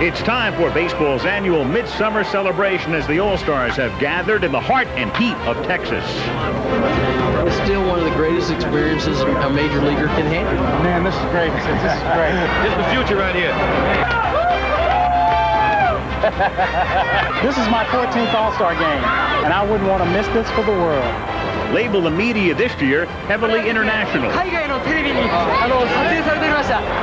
It's time for baseball's annual midsummer celebration as the All-Stars have gathered in the heart and heat of Texas. It's still one of the greatest experiences a major leaguer can handle. Man, this is great. This is great. This is the future right here. This is my 14th All-Star game, and I wouldn't want to miss this for the world. Label the media this year heavily international.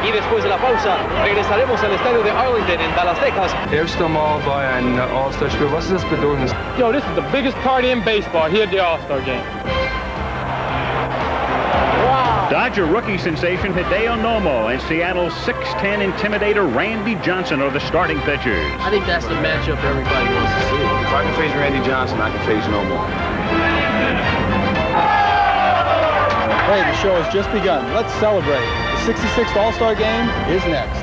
Y después de la pausa, regresaremos al estadio de Arlington en Dallas, Texas. Erste Mal bei einem All-Star-Spiel. Was ist das Bedürfnis? Yo, this is the biggest party in baseball here at the All-Star game. Dodger rookie sensation Hideo Nomo and Seattle's 6'10 intimidator Randy Johnson are the starting pitchers. I think that's the matchup everybody wants to see. If I can face Randy Johnson, I can face Nomo. Hey, the show has just begun. Let's celebrate. The 66th All-Star game is next.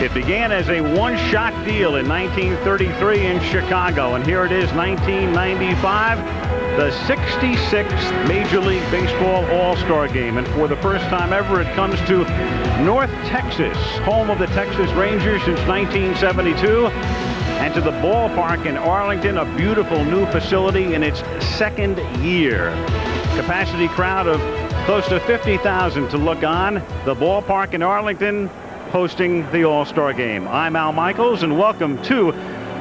It began as a one-shot deal in 1933 in Chicago, and here it is, 1995, the 66th Major League Baseball All-Star Game. And for the first time ever, it comes to North Texas, home of the Texas Rangers since 1972, and to the ballpark in Arlington, a beautiful new facility in its second year. Capacity crowd of close to 50,000 to look on. The ballpark in Arlington hosting the All-Star Game. I'm Al Michaels, and welcome to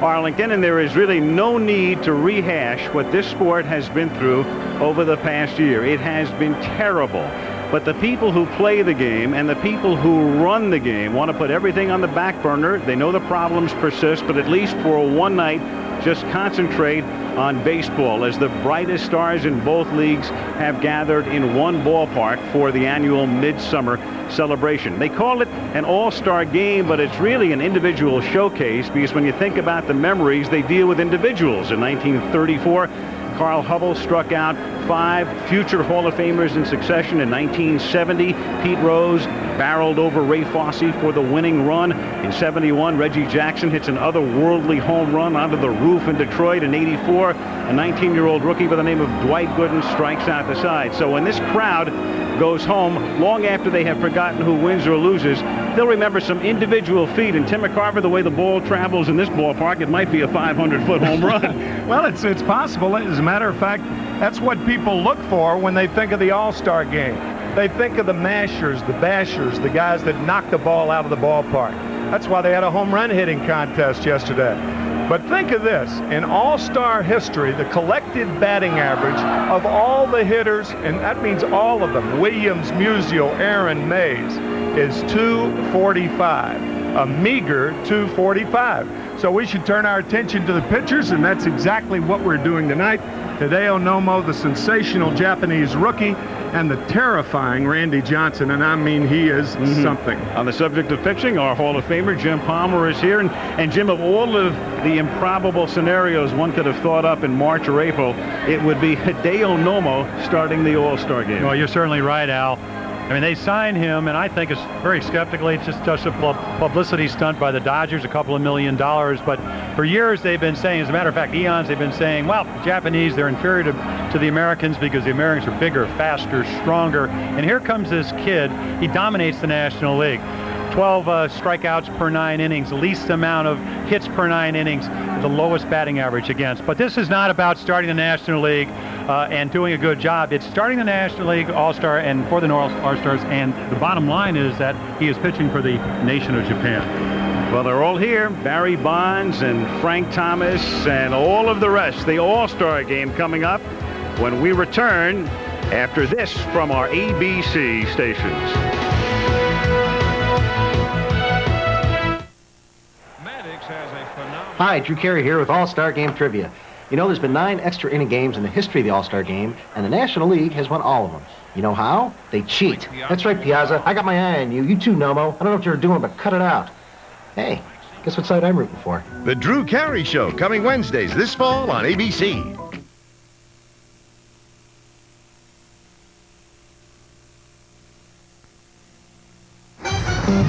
Arlington. And there is really no need to rehash what this sport has been through over the past year. It has been terrible. But the people who play the game and the people who run the game want to put everything on the back burner. They know the problems persist, but at least for one night, just concentrate on baseball as the brightest stars in both leagues have gathered in one ballpark for the annual midsummer celebration. They call it an all-star game, but it's really an individual showcase, because when you think about the memories, they deal with individuals. In 1934, Carl Hubble struck out 5 future Hall of Famers in succession. In 1970, Pete Rose barreled over Ray Fosse for the winning run. In 71, Reggie Jackson hits an otherworldly home run onto the roof in Detroit. In 84, a 19-year-old rookie by the name of Dwight Gooden strikes out the side. So when this crowd goes home, long after they have forgotten who wins or loses, they'll remember some individual feat. And Tim McCarver, the way the ball travels in this ballpark, it might be a 500-foot home run. Well, it's possible. As a matter of fact, that's what people look for when they think of the All-Star game. They think of the mashers, the bashers, the guys that knock the ball out of the ballpark. That's why they had a home run hitting contest yesterday. But think of this. In All-Star history, the collective batting average of all the hitters, and that means all of them, Williams, Musial, Aaron, Mays, is 245. A meager 245. So we should turn our attention to the pitchers, and that's exactly what we're doing tonight. Hideo Nomo, the sensational Japanese rookie, and the terrifying Randy Johnson, and I mean, he is something. On the subject of pitching, our Hall of Famer, Jim Palmer, is here. And Jim, of all of the improbable scenarios one could have thought up in March or April, it would be Hideo Nomo starting the All-Star game. Well, you're certainly right, Al. I mean, they signed him, and I think it's very skeptically. It's just a publicity stunt by the Dodgers, a couple of $1 million. But for years, they've been saying, as a matter of fact, eons, they've been saying, well, the Japanese, they're inferior to the Americans because the Americans are bigger, faster, stronger. And here comes this kid. He dominates the National League. 12 strikeouts per 9 innings, least amount of hits per 9 innings, the lowest batting average against. But this is not about starting the National League and doing a good job. It's starting the National League All-Star and for the All-Stars, and the bottom line is that he is pitching for the nation of Japan. Well, they're all here. Barry Bonds and Frank Thomas and all of the rest. The All-Star game coming up when we return after this from our ABC stations. Hi, Drew Carey here with All-Star Game Trivia. You know, there's been 9 extra inning games in the history of the All-Star Game, and the National League has won all of them. You know how? They cheat. That's right, Piazza. I got my eye on you. You too, Nomo. I don't know what you're doing, but cut it out. Hey, guess what side I'm rooting for? The Drew Carey Show, coming Wednesdays this fall on ABC.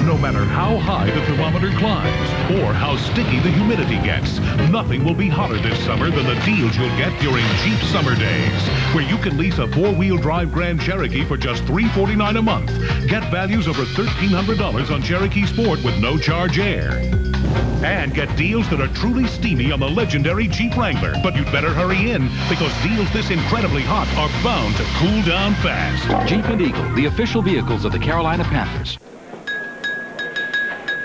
No matter how high the thermometer climbs or how sticky the humidity gets, nothing will be hotter this summer than the deals you'll get during cheap summer days, where you can lease a 4-wheel drive Grand Cherokee for just $349 a month. Get values over $1,300 on Cherokee Sport with no charge air. And get deals that are truly steamy on the legendary Jeep Wrangler. But you'd better hurry in, because deals this incredibly hot are bound to cool down fast. Jeep and Eagle, the official vehicles of the Carolina Panthers.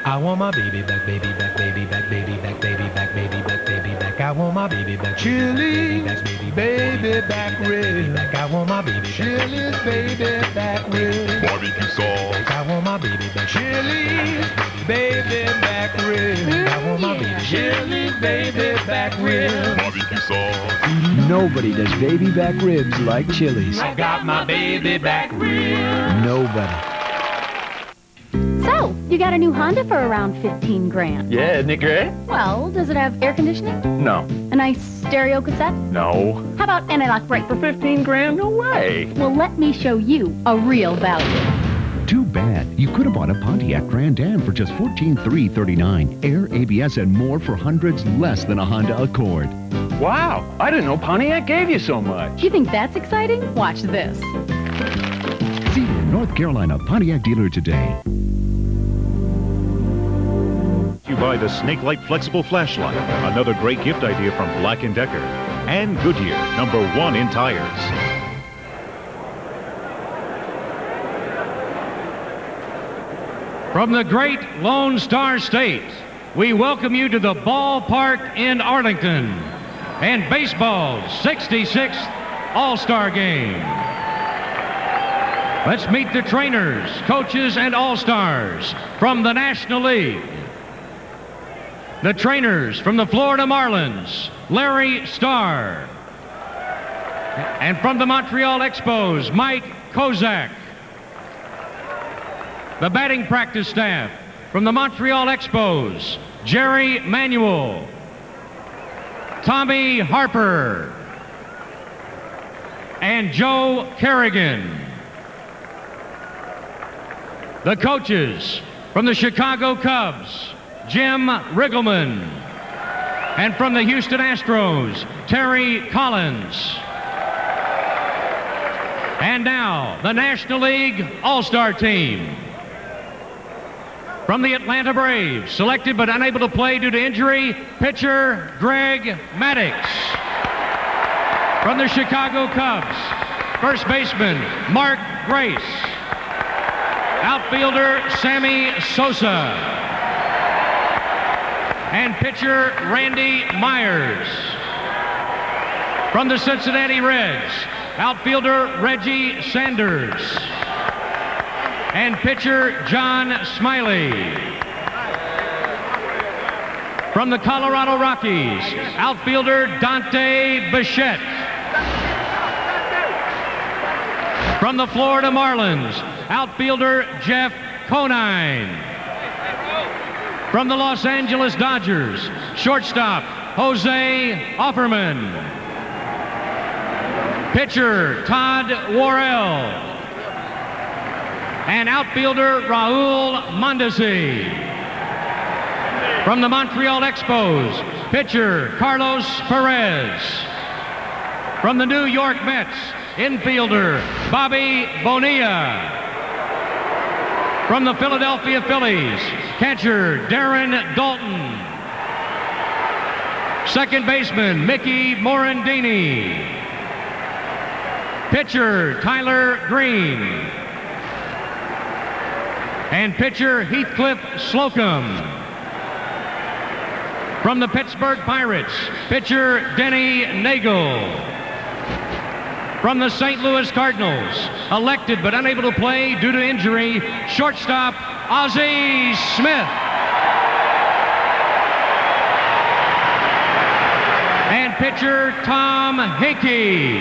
I want my baby back, baby back, baby back, baby back, baby back, baby back, baby back. I want my baby back, Chili's baby back rib. I want my baby back, Chili's baby back rib. Barbecue sauce. I want my baby back, Chili's baby back rib. I want my baby Chili's baby back rib. Barbecue sauce. Nobody does baby back ribs like Chili's. I got my baby back rib. Nobody. So, you got a new Honda for around 15 grand. Yeah, isn't it great? Well, does it have air conditioning? No. A nice stereo cassette? No. How about anti-lock brake? For 15 grand? No way. Well, let me show you a real value. Too bad. You could have bought a Pontiac Grand Am for just $14,339. Air, ABS, and more for hundreds less than a Honda Accord. Wow, I didn't know Pontiac gave you so much. You think that's exciting? Watch this. See your North Carolina Pontiac dealer today. You buy the Snake Light Flexible Flashlight, another great gift idea from Black & Decker. And Goodyear, #1 in tires. From the great Lone Star State, we welcome you to the Ballpark in Arlington and baseball's 66th All-Star Game. Let's meet the trainers, coaches, and All-Stars from the National League. The trainers from the Florida Marlins, Larry Starr. And from the Montreal Expos, Mike Kozak. The batting practice staff from the Montreal Expos, Jerry Manuel, Tommy Harper, and Joe Kerrigan. The coaches from the Chicago Cubs, Jim Riggleman, and from the Houston Astros, Terry Collins. And now, the National League All-Star Team. From the Atlanta Braves, selected but unable to play due to injury, pitcher Greg Maddux. From the Chicago Cubs, first baseman Mark Grace. Outfielder Sammy Sosa. And pitcher Randy Myers. From the Cincinnati Reds, outfielder Reggie Sanders. And pitcher John Smiley. From the Colorado Rockies, outfielder Dante Bichette. From the Florida Marlins, outfielder Jeff Conine. From the Los Angeles Dodgers, shortstop Jose Offerman. Pitcher Todd Worrell. And outfielder Raul Mondesi. From the Montreal Expos, pitcher Carlos Perez. From the New York Mets, infielder Bobby Bonilla. From the Philadelphia Phillies, catcher Darren Dalton. Second baseman Mickey Morandini. Pitcher Tyler Green. And pitcher Heathcliff Slocum. From the Pittsburgh Pirates, pitcher Denny Nagel. From the St. Louis Cardinals, elected but unable to play due to injury, shortstop Ozzie Smith. And pitcher Tom Hickey.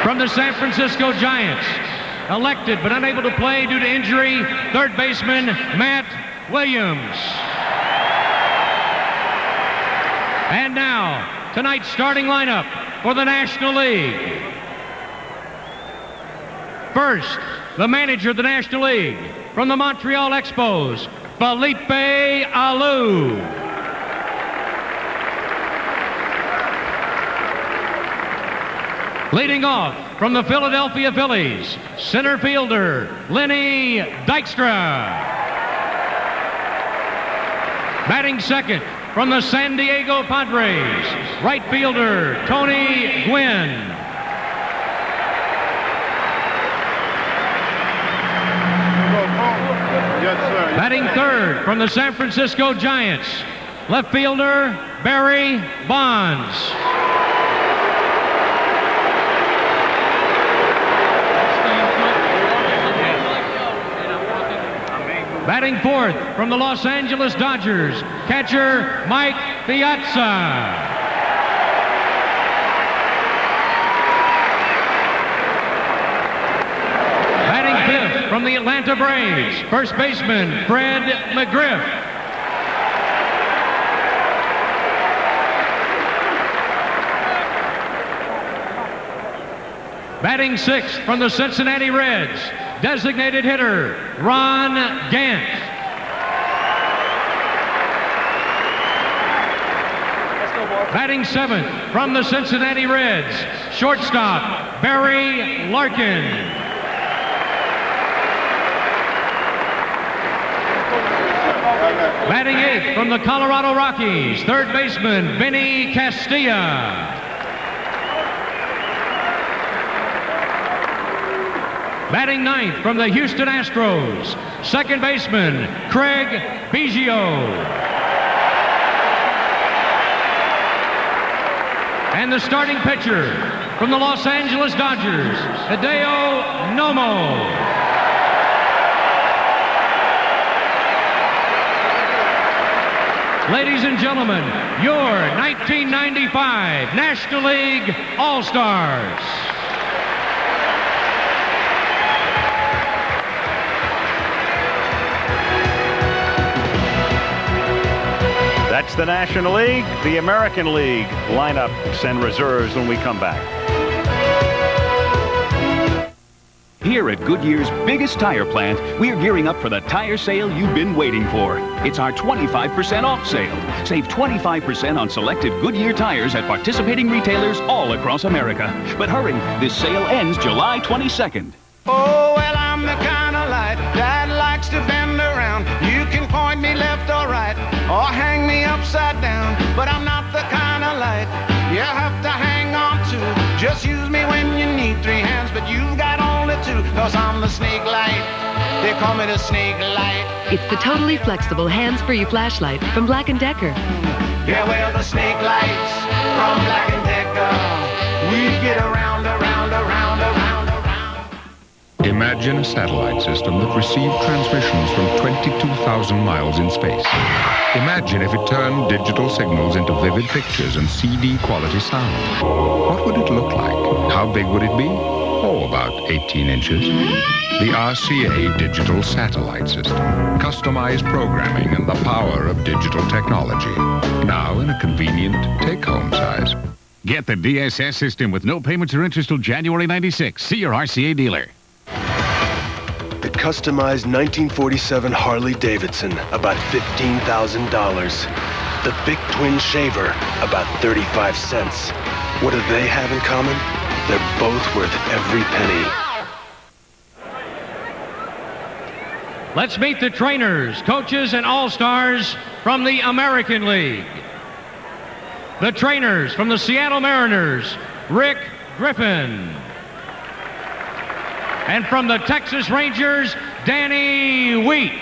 From the San Francisco Giants, elected but unable to play due to injury, third baseman Matt Williams. And now, tonight's starting lineup for the National League. First, the manager of the National League, from the Montreal Expos, Felipe Alou. Leading off from the Philadelphia Phillies, center fielder Lenny Dykstra. Batting second from the San Diego Padres, right fielder Tony Gwynn. Batting third from the San Francisco Giants, left fielder Barry Bonds. Batting fourth from the Los Angeles Dodgers, catcher Mike Piazza. Fifth from the Atlanta Braves, first baseman Fred McGriff. Batting sixth from the Cincinnati Reds, designated hitter Ron Gant. Batting seventh from the Cincinnati Reds, shortstop Barry Larkin. Batting eighth from the Colorado Rockies, third baseman Benny Castilla. Batting ninth from the Houston Astros, second baseman Craig Biggio. And the starting pitcher from the Los Angeles Dodgers, Hideo Nomo. Ladies and gentlemen, your 1995 National League All-Stars. That's the National League, the American League lineups and reserves when we come back. Here at Goodyear's biggest tire plant, we're gearing up for the tire sale you've been waiting for. It's our 25% off sale. Save 25% on selected Goodyear tires at participating retailers all across America. But hurry, this sale ends July 22nd. Oh, well, I'm the kind of light that likes to bend around. You can point me left or right, or hang me upside down. But I'm not the kind of light you have to hang on to. Just use me when you need three hands, but you've got only two. Cause I'm the snake light. They call me the snake light. It's the totally flexible hands-free flashlight from Black & Decker. Yeah, well, the snake lights from Black & Decker. We get around, around, around, around, around. Imagine a satellite system that received transmissions from 22,000 miles in space. Imagine if it turned digital signals into vivid pictures and CD quality sound. What would it look like? How big would it be? Oh, about 18 inches. The RCA Digital Satellite System. Customized programming and the power of digital technology. Now in a convenient take-home size. Get the DSS system with no payments or interest till January 96. See your RCA dealer. The customized 1947 Harley Davidson, about $15,000. The Bic Twin Shaver, about 35 cents. What do they have in common? They're both worth every penny. Let's meet the trainers, coaches, and all-stars from the American League. The trainers from the Seattle Mariners, Rick Griffin. And from the Texas Rangers, Danny Wheat.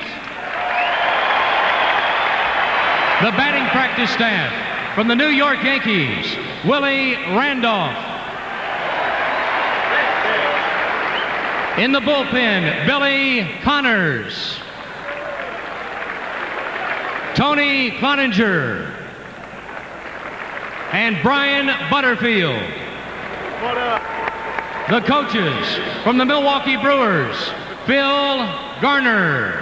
The batting practice staff from the New York Yankees, Willie Randolph. In the bullpen, Billy Connors. Tony Cloninger, and Brian Butterfield. The coaches from the Milwaukee Brewers, Phil Garner.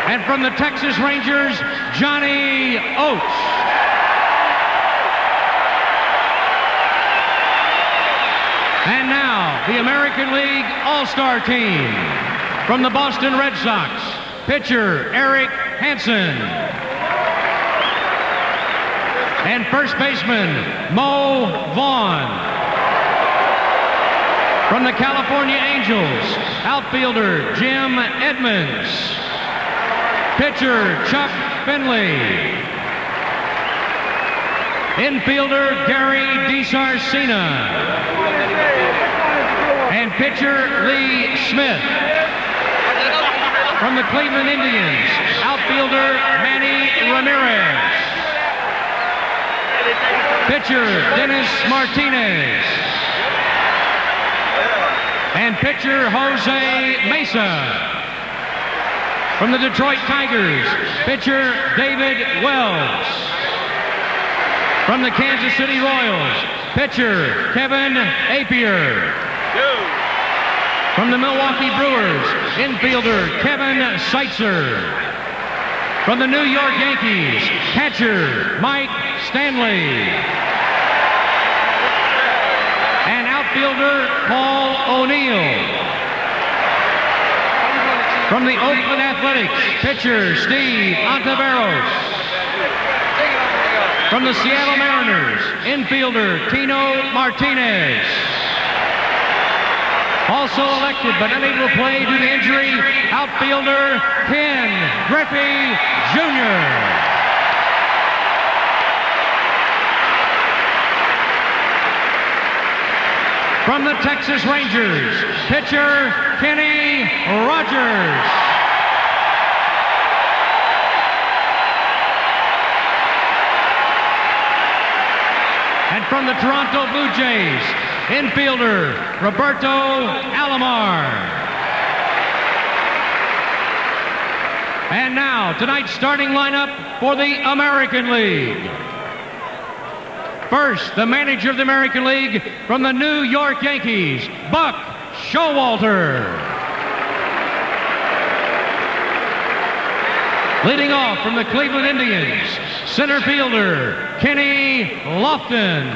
And from the Texas Rangers, Johnny Oates. And now, the American League All-Star team. From the Boston Red Sox, pitcher Eric Hansen. And first baseman Mo Vaughn. From the California Angels, outfielder Jim Edmonds. Pitcher Chuck Finley. Infielder Gary DiSarcina. And pitcher Lee Smith. From the Cleveland Indians, outfielder Manny Ramirez. Pitcher Dennis Martinez. And pitcher Jose Mesa. From the Detroit Tigers, pitcher David Wells. From the Kansas City Royals, pitcher Kevin Appier. From the Milwaukee Brewers, infielder Kevin Seitzer. From the New York Yankees, catcher Mike Stanley. And outfielder Paul O'Neill. From the Oakland Athletics, pitcher Steve Ontiveros. From the Seattle Mariners, infielder Tino Martinez. Also elected but unable to play due to injury, outfielder Ken Griffey Jr. From the Texas Rangers, pitcher Kenny Rogers. And from the Toronto Blue Jays, infielder Roberto Alomar. And now, tonight's starting lineup for the American League. First, the manager of the American League from the New York Yankees, Buck Showalter. Leading off from the Cleveland Indians, center fielder Kenny Lofton.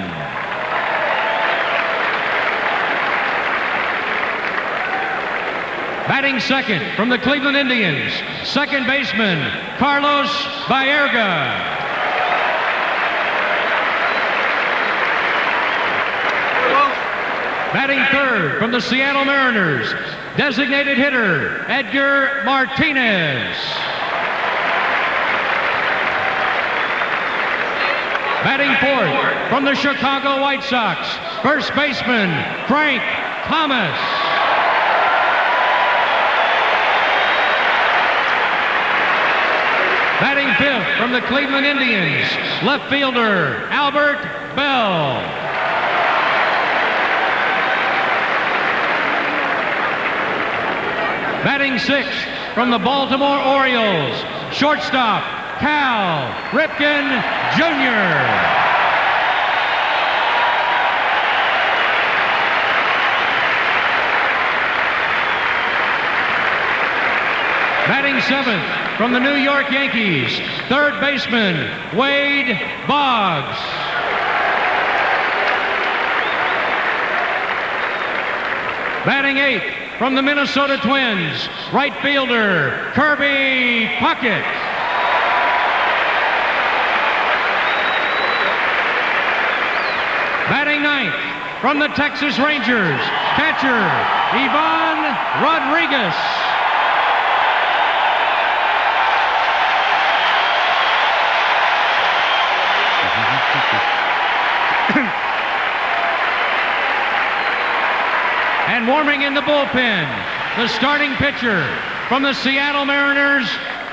Batting second from the Cleveland Indians, second baseman Carlos Baerga. Batting third from the Seattle Mariners, designated hitter Edgar Martinez. Batting fourth from the Chicago White Sox, first baseman Frank Thomas. Batting fifth from the Cleveland Indians, left fielder Albert Bell. Batting sixth from the Baltimore Orioles, shortstop Cal Ripken Jr. Batting seventh from the New York Yankees, third baseman Wade Boggs. Batting eighth from the Minnesota Twins, right fielder Kirby Puckett. Batting ninth from the Texas Rangers, catcher Ivan Rodriguez. And warming in the bullpen, the starting pitcher from the Seattle Mariners,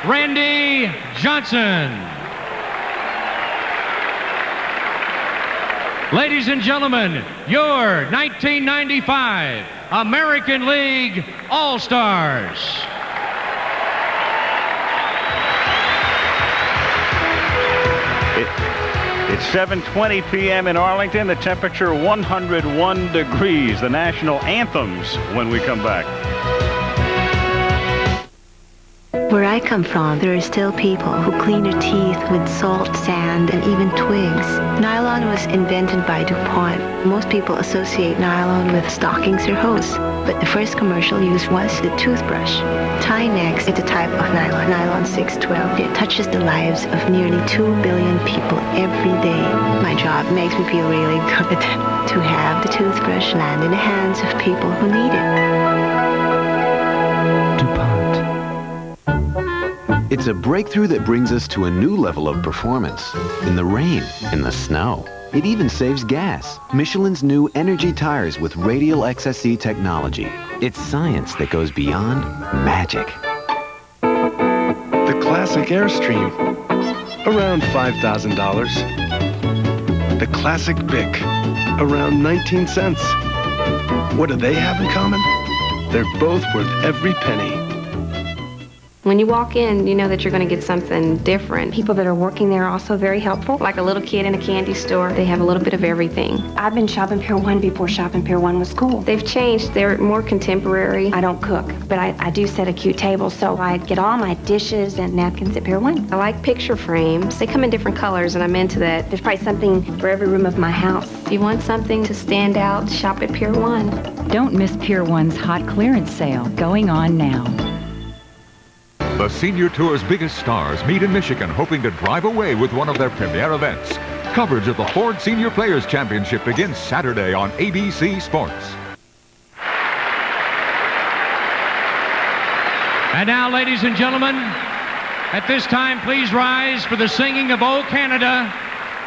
Randy Johnson. Ladies and gentlemen, your 1995 American League All-Stars. It's 7:20 p.m. in Arlington. The temperature 101 degrees. The national anthems when we come back. Where I come from, there are still people who clean their teeth with salt, sand, and even twigs. Nylon was invented by DuPont. Most people associate nylon with stockings or hose, but the first commercial use was the toothbrush. Tynex is a type of nylon 612. It touches the lives of nearly 2 billion people every day. My job makes me feel really good to have the toothbrush land in the hands of people who need it. It's a breakthrough that brings us to a new level of performance. In the rain, in the snow. It even saves gas. Michelin's new energy tires with radial XSE technology. It's science that goes beyond magic. The classic Airstream, around $5,000. The classic Bic, around 19 cents. What do they have in common? They're both worth every penny. When you walk in, you know that you're going to get something different. People that are working there are also very helpful. Like a little kid in a candy store, they have a little bit of everything. I've been shopping Pier 1 before shopping Pier 1 was cool. They've changed. They're more contemporary. I don't cook, but I do set a cute table, so I get all my dishes and napkins at Pier 1. I like picture frames. They come in different colors, and I'm into that. There's probably something for every room of my house. If you want something to stand out, shop at Pier 1. Don't miss Pier 1's hot clearance sale going on now. The Senior Tour's biggest stars meet in Michigan, hoping to drive away with one of their premier events. Coverage of the Ford Senior Players Championship begins Saturday on ABC Sports. And now, ladies and gentlemen, at this time, please rise for the singing of "O Canada"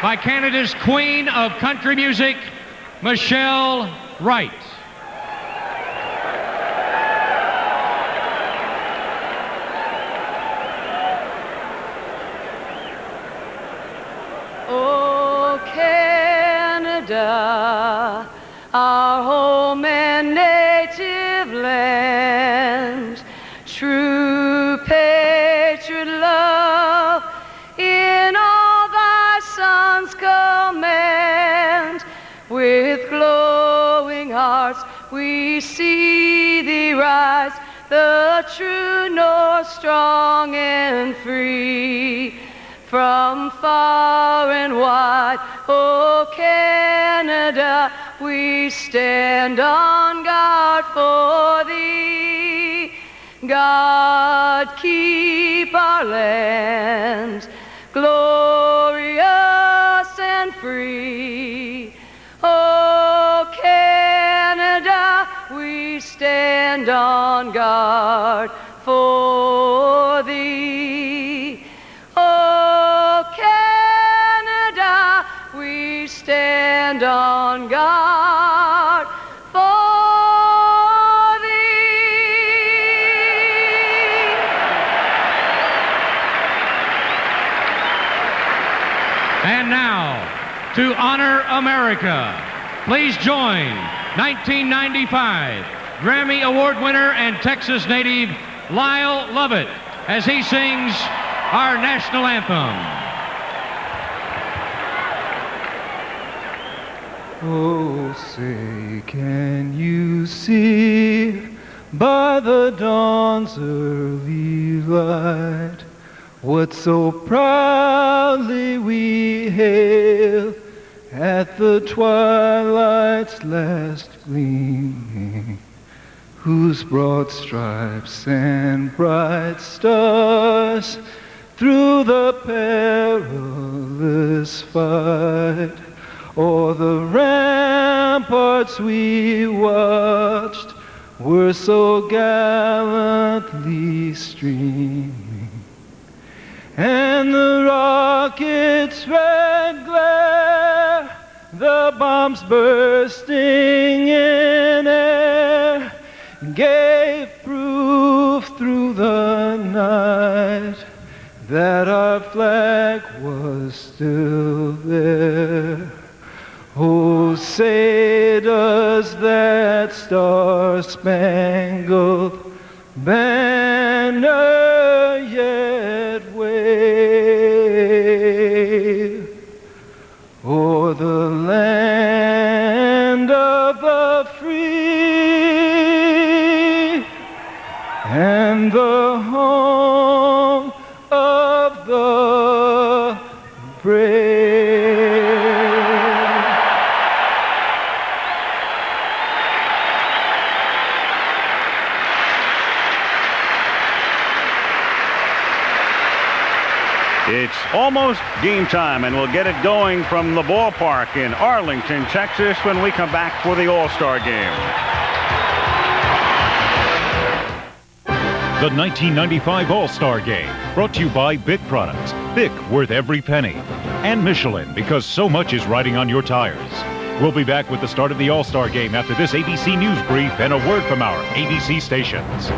by Canada's Queen of Country Music, Michelle Wright. Our home and native land, true patriot love, in all thy sons command. With glowing hearts we see thee rise, the true North, strong and free. From far and wide, O Canada, we stand on guard for thee. God, keep our land glorious and free. O Canada, we stand on guard for thee. O Canada, we stand on guard for thee. And now, to honor America, please join 1995 Grammy Award winner and Texas native Lyle Lovett as he sings our national anthem. Oh, say, can you see by the dawn's early light what so proudly we hailed at the twilight's last gleaming, whose broad stripes and bright stars through the perilous fight o'er the ramparts we watched were so gallantly streaming, and the rocket's red glare, the bombs bursting in air, gave proof through the night that our flag was still there. Oh, say does that star-spangled banner yet wave for the land of the free and the home of the brave. It's almost game time, and we'll get it going from the ballpark in Arlington, Texas, when we come back for the All-Star Game. The 1995 All-Star Game, brought to you by Bic Products. Bic, worth every penny. And Michelin, because so much is riding on your tires. We'll be back with the start of the All-Star Game after this ABC News brief and a word from our ABC stations.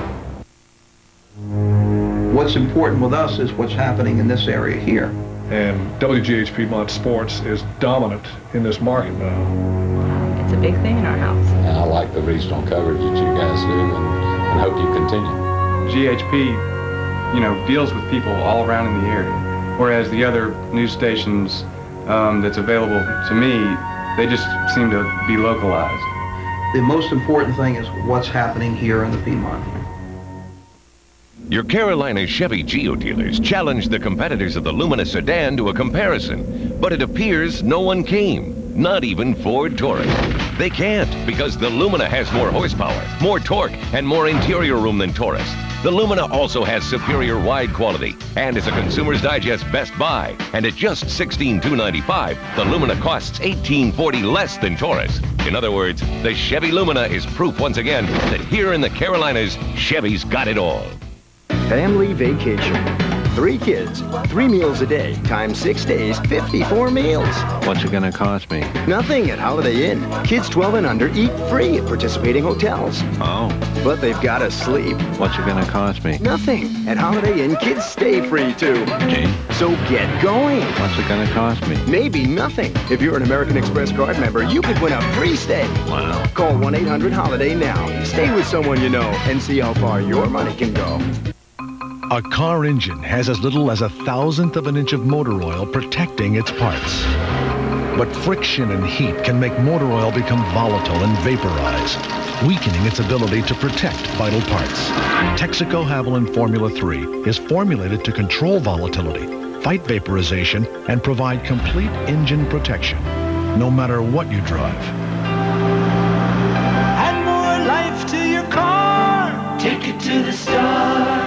What's important with us is what's happening in this area here. And WGH Piedmont Sports is dominant in this market now. It's a big thing in our house. And I like the regional coverage that you guys do and hope you continue. GHP, deals with people all around in the area, whereas the other news stations that's available to me, they just seem to be localized. The most important thing is what's happening here in the Piedmont. Your Carolina Chevy Geo dealers challenged the competitors of the Lumina sedan to a comparison, but it appears no one came, not even Ford Taurus. They can't because the Lumina has more horsepower, more torque, and more interior room than Taurus. The Lumina also has superior ride quality and is a Consumer's Digest Best Buy. And at just $16,295, the Lumina costs $1840 less than Taurus. In other words, the Chevy Lumina is proof once again that here in the Carolinas, Chevy's got it all. Family vacation. 3 kids, 3 meals a day, times 6 days, 54 meals. What's it gonna cost me? Nothing at Holiday Inn. Kids 12 and under eat free at participating hotels. Oh. But they've gotta sleep. What's it gonna cost me? Nothing. At Holiday Inn, kids stay free too. Gee. So get going. What's it gonna cost me? Maybe nothing. If you're an American Express card member, you could win a free stay. Wow. Call 1-800-HOLIDAY now. Stay with someone you know and see how far your money can go. A car engine has as little as 1/1000th of an inch of motor oil protecting its parts. But friction and heat can make motor oil become volatile and vaporize, weakening its ability to protect vital parts. Texaco Haviland Formula 3 is formulated to control volatility, fight vaporization, and provide complete engine protection, no matter what you drive. Add more life to your car. Take it to the star.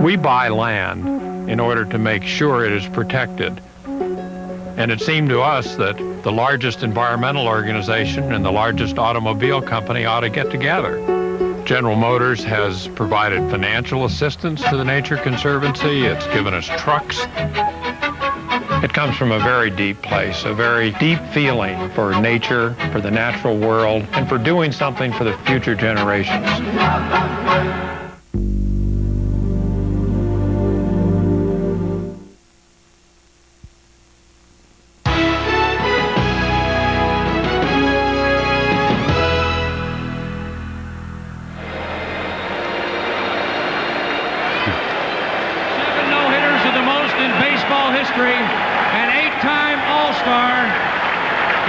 We buy land in order to make sure it is protected. And it seemed to us that the largest environmental organization and the largest automobile company ought to get together. General Motors has provided financial assistance to the Nature Conservancy. It's given us trucks. It comes from a very deep place, a very deep feeling for nature, for the natural world, and for doing something for the future generations. An 8-time All-Star.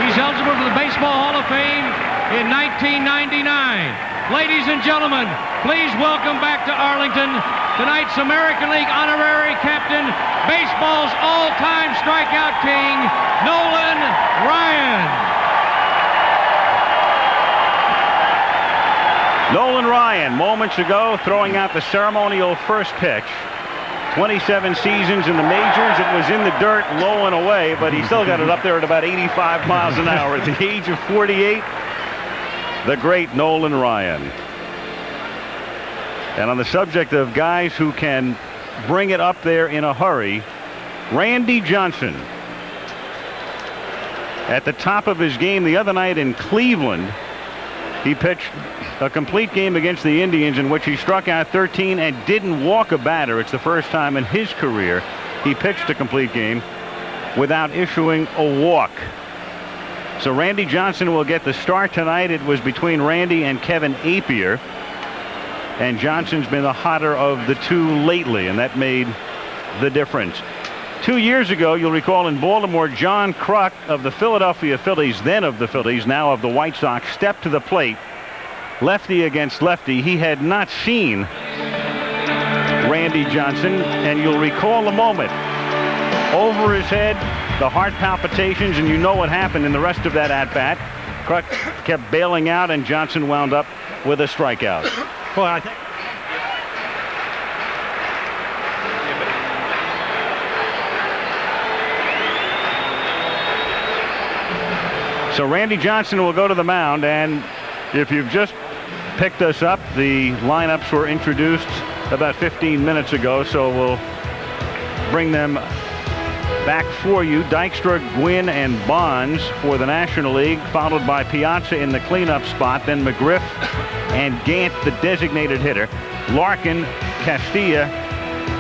He's eligible for the Baseball Hall of Fame in 1999. Ladies and gentlemen, please welcome back to Arlington tonight's American League honorary captain, baseball's all-time strikeout king, Nolan Ryan. Nolan Ryan, moments ago, throwing out the ceremonial first pitch. 27 seasons in the majors. It was in the dirt, low and away, but he still got it up there at about 85 miles an hour. At the age of 48, the great Nolan Ryan. And on the subject of guys who can bring it up there in a hurry, Randy Johnson, at the top of his game the other night in Cleveland, he pitched a complete game against the Indians in which he struck out 13 and didn't walk a batter. It's the first time in his career he pitched a complete game without issuing a walk. So Randy Johnson will get the start tonight. It was between Randy and Kevin Appier, and Johnson's been the hotter of the two lately, and that made the difference. 2 years ago, you'll recall in Baltimore, John Kruk of the Philadelphia Phillies, then of the Phillies, now of the White Sox, stepped to the plate, lefty against lefty. He had not seen Randy Johnson, and you'll recall the moment. Over his head, the heart palpitations, and you know what happened in the rest of that at-bat. Kruk kept bailing out, and Johnson wound up with a strikeout. Well, I think... So Randy Johnson will go to the mound, and if you've just picked us up, the lineups were introduced about 15 minutes ago, so we'll bring them back for you. Dykstra, Gwynn, and Bonds for the National League, followed by Piazza in the cleanup spot, then McGriff and Gant, the designated hitter, Larkin, Castilla,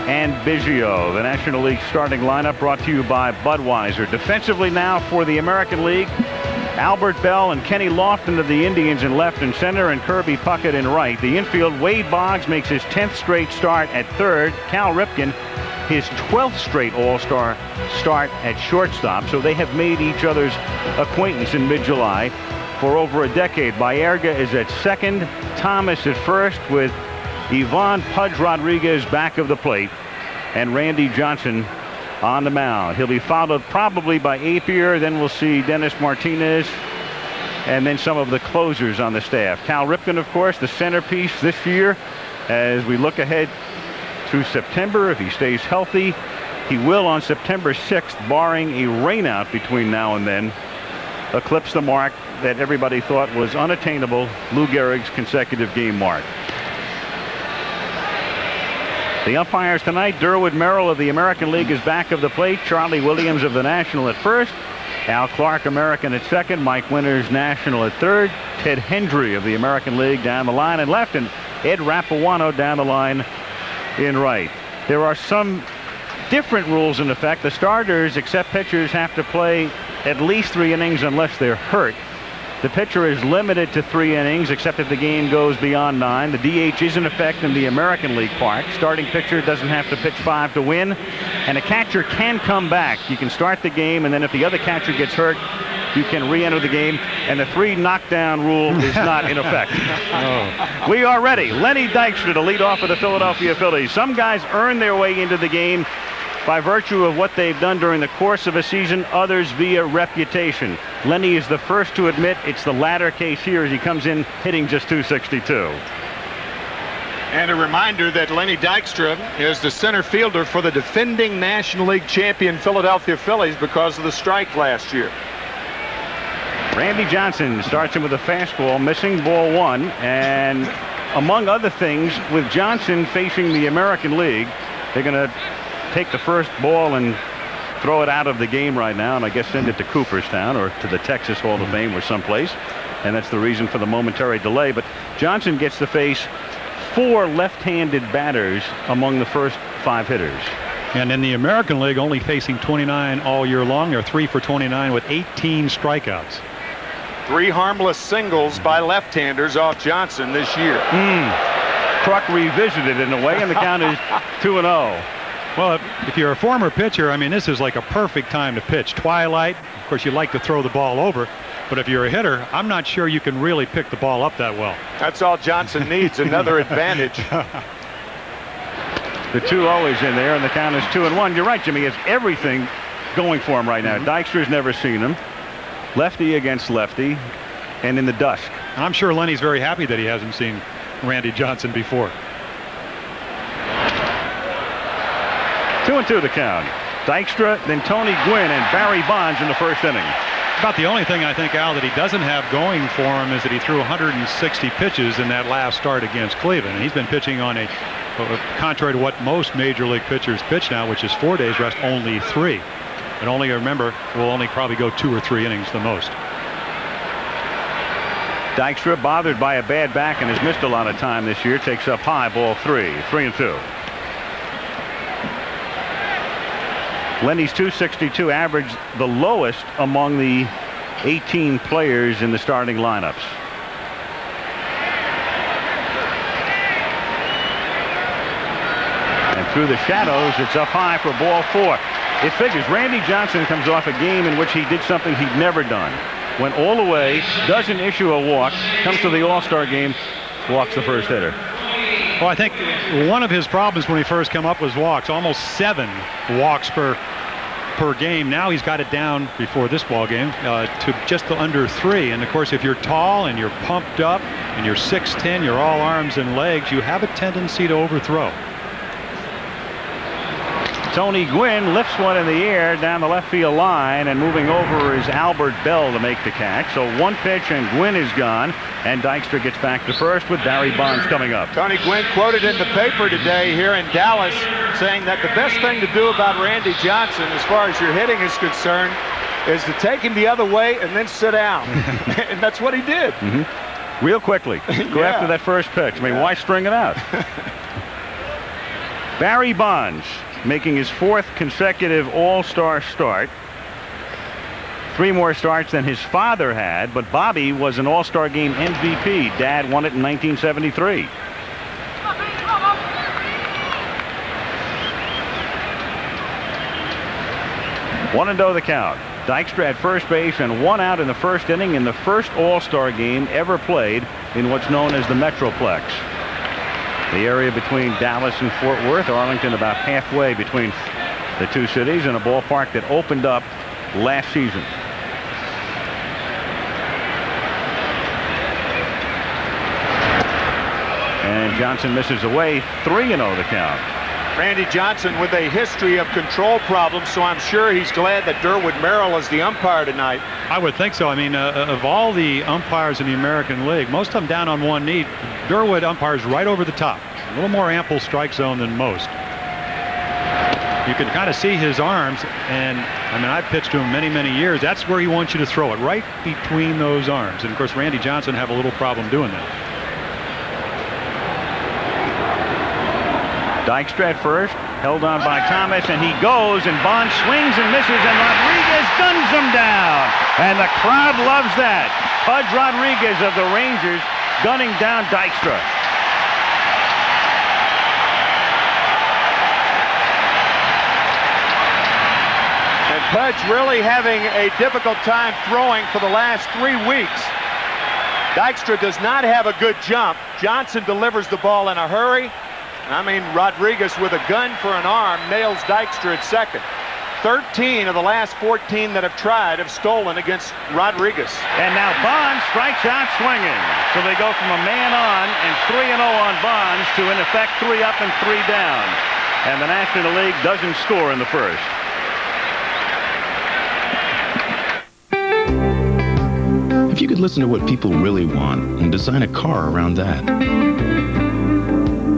and Biggio. The National League starting lineup brought to you by Budweiser. Defensively now for the American League, Albert Bell and Kenny Lofton of the Indians in left and center, and Kirby Puckett in right. The infield, Wade Boggs makes his 10th straight start at third. Cal Ripken, his 12th straight All-Star start at shortstop. So they have made each other's acquaintance in mid-July for over a decade. Baerga is at second, Thomas at first, with Ivan Pudge Rodriguez back of the plate, and Randy Johnson on the mound. He'll be followed probably by Apier, then we'll see Dennis Martinez, and then some of the closers on the staff. Cal Ripken, of course, the centerpiece this year as we look ahead to September. If he stays healthy, he will on September 6th, barring a rainout between now and then, eclipse the mark that everybody thought was unattainable, Lou Gehrig's consecutive game mark. The umpires tonight, Durwood Merrill of the American League is back of the plate. Charlie Williams of the National at first. Al Clark, American at second. Mike Winters, National at third. Ted Hendry of the American League down the line in left, and Ed Rapuano down the line in right. There are some different rules in effect. The starters, except pitchers, have to play at least 3 innings unless they're hurt. The pitcher is limited to 3 innings, except if the game goes beyond 9. The DH is in effect in the American League park. Starting pitcher doesn't have to pitch 5 to win, and a catcher can come back. You can start the game, and then if the other catcher gets hurt, you can re-enter the game, and the 3 knockdown rule is not in effect. We are ready. Lenny Dykstra to lead off for the Philadelphia Phillies. Some guys earn their way into the game by virtue of what they've done during the course of a season, others via reputation. Lenny is the first to admit it's the latter case here as he comes in hitting just .262. And a reminder that Lenny Dykstra is the center fielder for the defending National League champion Philadelphia Phillies because of the strike last year. Randy Johnson starts him with a fastball, missing ball 1, and among other things, with Johnson facing the American League, they're going to take the first ball and throw it out of the game right now, and I guess send it to Cooperstown or to the Texas Hall of Fame or someplace, and that's the reason for the momentary delay. But Johnson gets to face 4 left-handed batters among the first 5 hitters. And in the American League, only facing 29 all year long. They're 3 for 29 with 18 strikeouts. 3 harmless singles by left-handers off Johnson this year. Kruk revisited in a way, and the count is 2-0. Well, if you're a former pitcher, I mean, this is like a perfect time to pitch. Twilight, of course, you like to throw the ball over, but if you're a hitter, I'm not sure you can really pick the ball up that well. That's all Johnson needs, another advantage. The 2-0 is in there, and the count is 2-1. You're right, Jimmy. He has everything going for him right now. Dykstra's never seen him. Lefty against lefty, and in the dusk. I'm sure Lenny's very happy that he hasn't seen Randy Johnson before. 2-2 the count. Dykstra, then Tony Gwynn, and Barry Bonds in the first inning. About the only thing I think, Al, that he doesn't have going for him is that he threw 160 pitches in that last start against Cleveland. And he's been pitching on contrary to what most major league pitchers pitch now, which is 4 days rest, only 3. And only, remember, will only probably go 2 or 3 innings the most. Dykstra, bothered by a bad back and has missed a lot of time this year, takes up high, ball 3, 3-2. Lenny's .262 average, the lowest among the 18 players in the starting lineups. And through the shadows, it's up high for ball 4. It figures. Randy Johnson comes off a game in which he did something he'd never done. Went all the way, doesn't issue a walk, comes to the All-Star game, walks the first hitter. Well, I think one of his problems when he first came up was walks. Almost 7 walks per game. Now he's got it down before this ball game to just under 3. And of course, if you're tall and you're pumped up and you're 6'10", you're all arms and legs, you have a tendency to overthrow. Tony Gwynn lifts one in the air down the left field line, and moving over is Albert Bell to make the catch. So 1 pitch and Gwynn is gone, and Dykstra gets back to first with Barry Bonds coming up. Tony Gwynn quoted in the paper today here in Dallas saying that the best thing to do about Randy Johnson as far as your hitting is concerned is to take him the other way and then sit down. And that's what he did. Real quickly. Go after that first pitch. I mean, why string it out? Barry Bonds making his 4th consecutive All-Star start. 3 more starts than his father had, but Bobby was an All-Star game MVP. Dad won it in 1973. One and 0 the count. Dykstra at first base and 1 out in the first inning in the first All-Star game ever played in what's known as the Metroplex. The area between Dallas and Fort Worth, Arlington about halfway between the two cities, in a ballpark that opened up last season. And Johnson misses away. 3-0 the count. Randy Johnson with a history of control problems, so I'm sure he's glad that Durwood Merrill is the umpire tonight. I would think so. I mean, of all the umpires in the American League, most of them down on one knee. Durwood umpires right over the top. A little more ample strike zone than most. You can kind of see his arms, and I mean, I've pitched to him many, many years. That's where he wants you to throw it, right between those arms. And of course, Randy Johnson have a little problem doing that. Dykstra at first, held on by Thomas, and he goes, and Bonds swings and misses, and Rodriguez guns him down. And the crowd loves that. Pudge Rodriguez of the Rangers gunning down Dykstra. And Pudge really having a difficult time throwing for the last 3 weeks. Dykstra does not have a good jump. Johnson delivers the ball in a hurry. I mean, Rodriguez with a gun for an arm nails Dykstra at second. 13 of the last 14 that have tried have stolen against Rodriguez. And now Bonds strikes out swinging. So they go from a man on and 3-0 on Bonds to, in effect, 3 up and 3 down. And the National League doesn't score in the first. If you could listen to what people really want and design a car around that.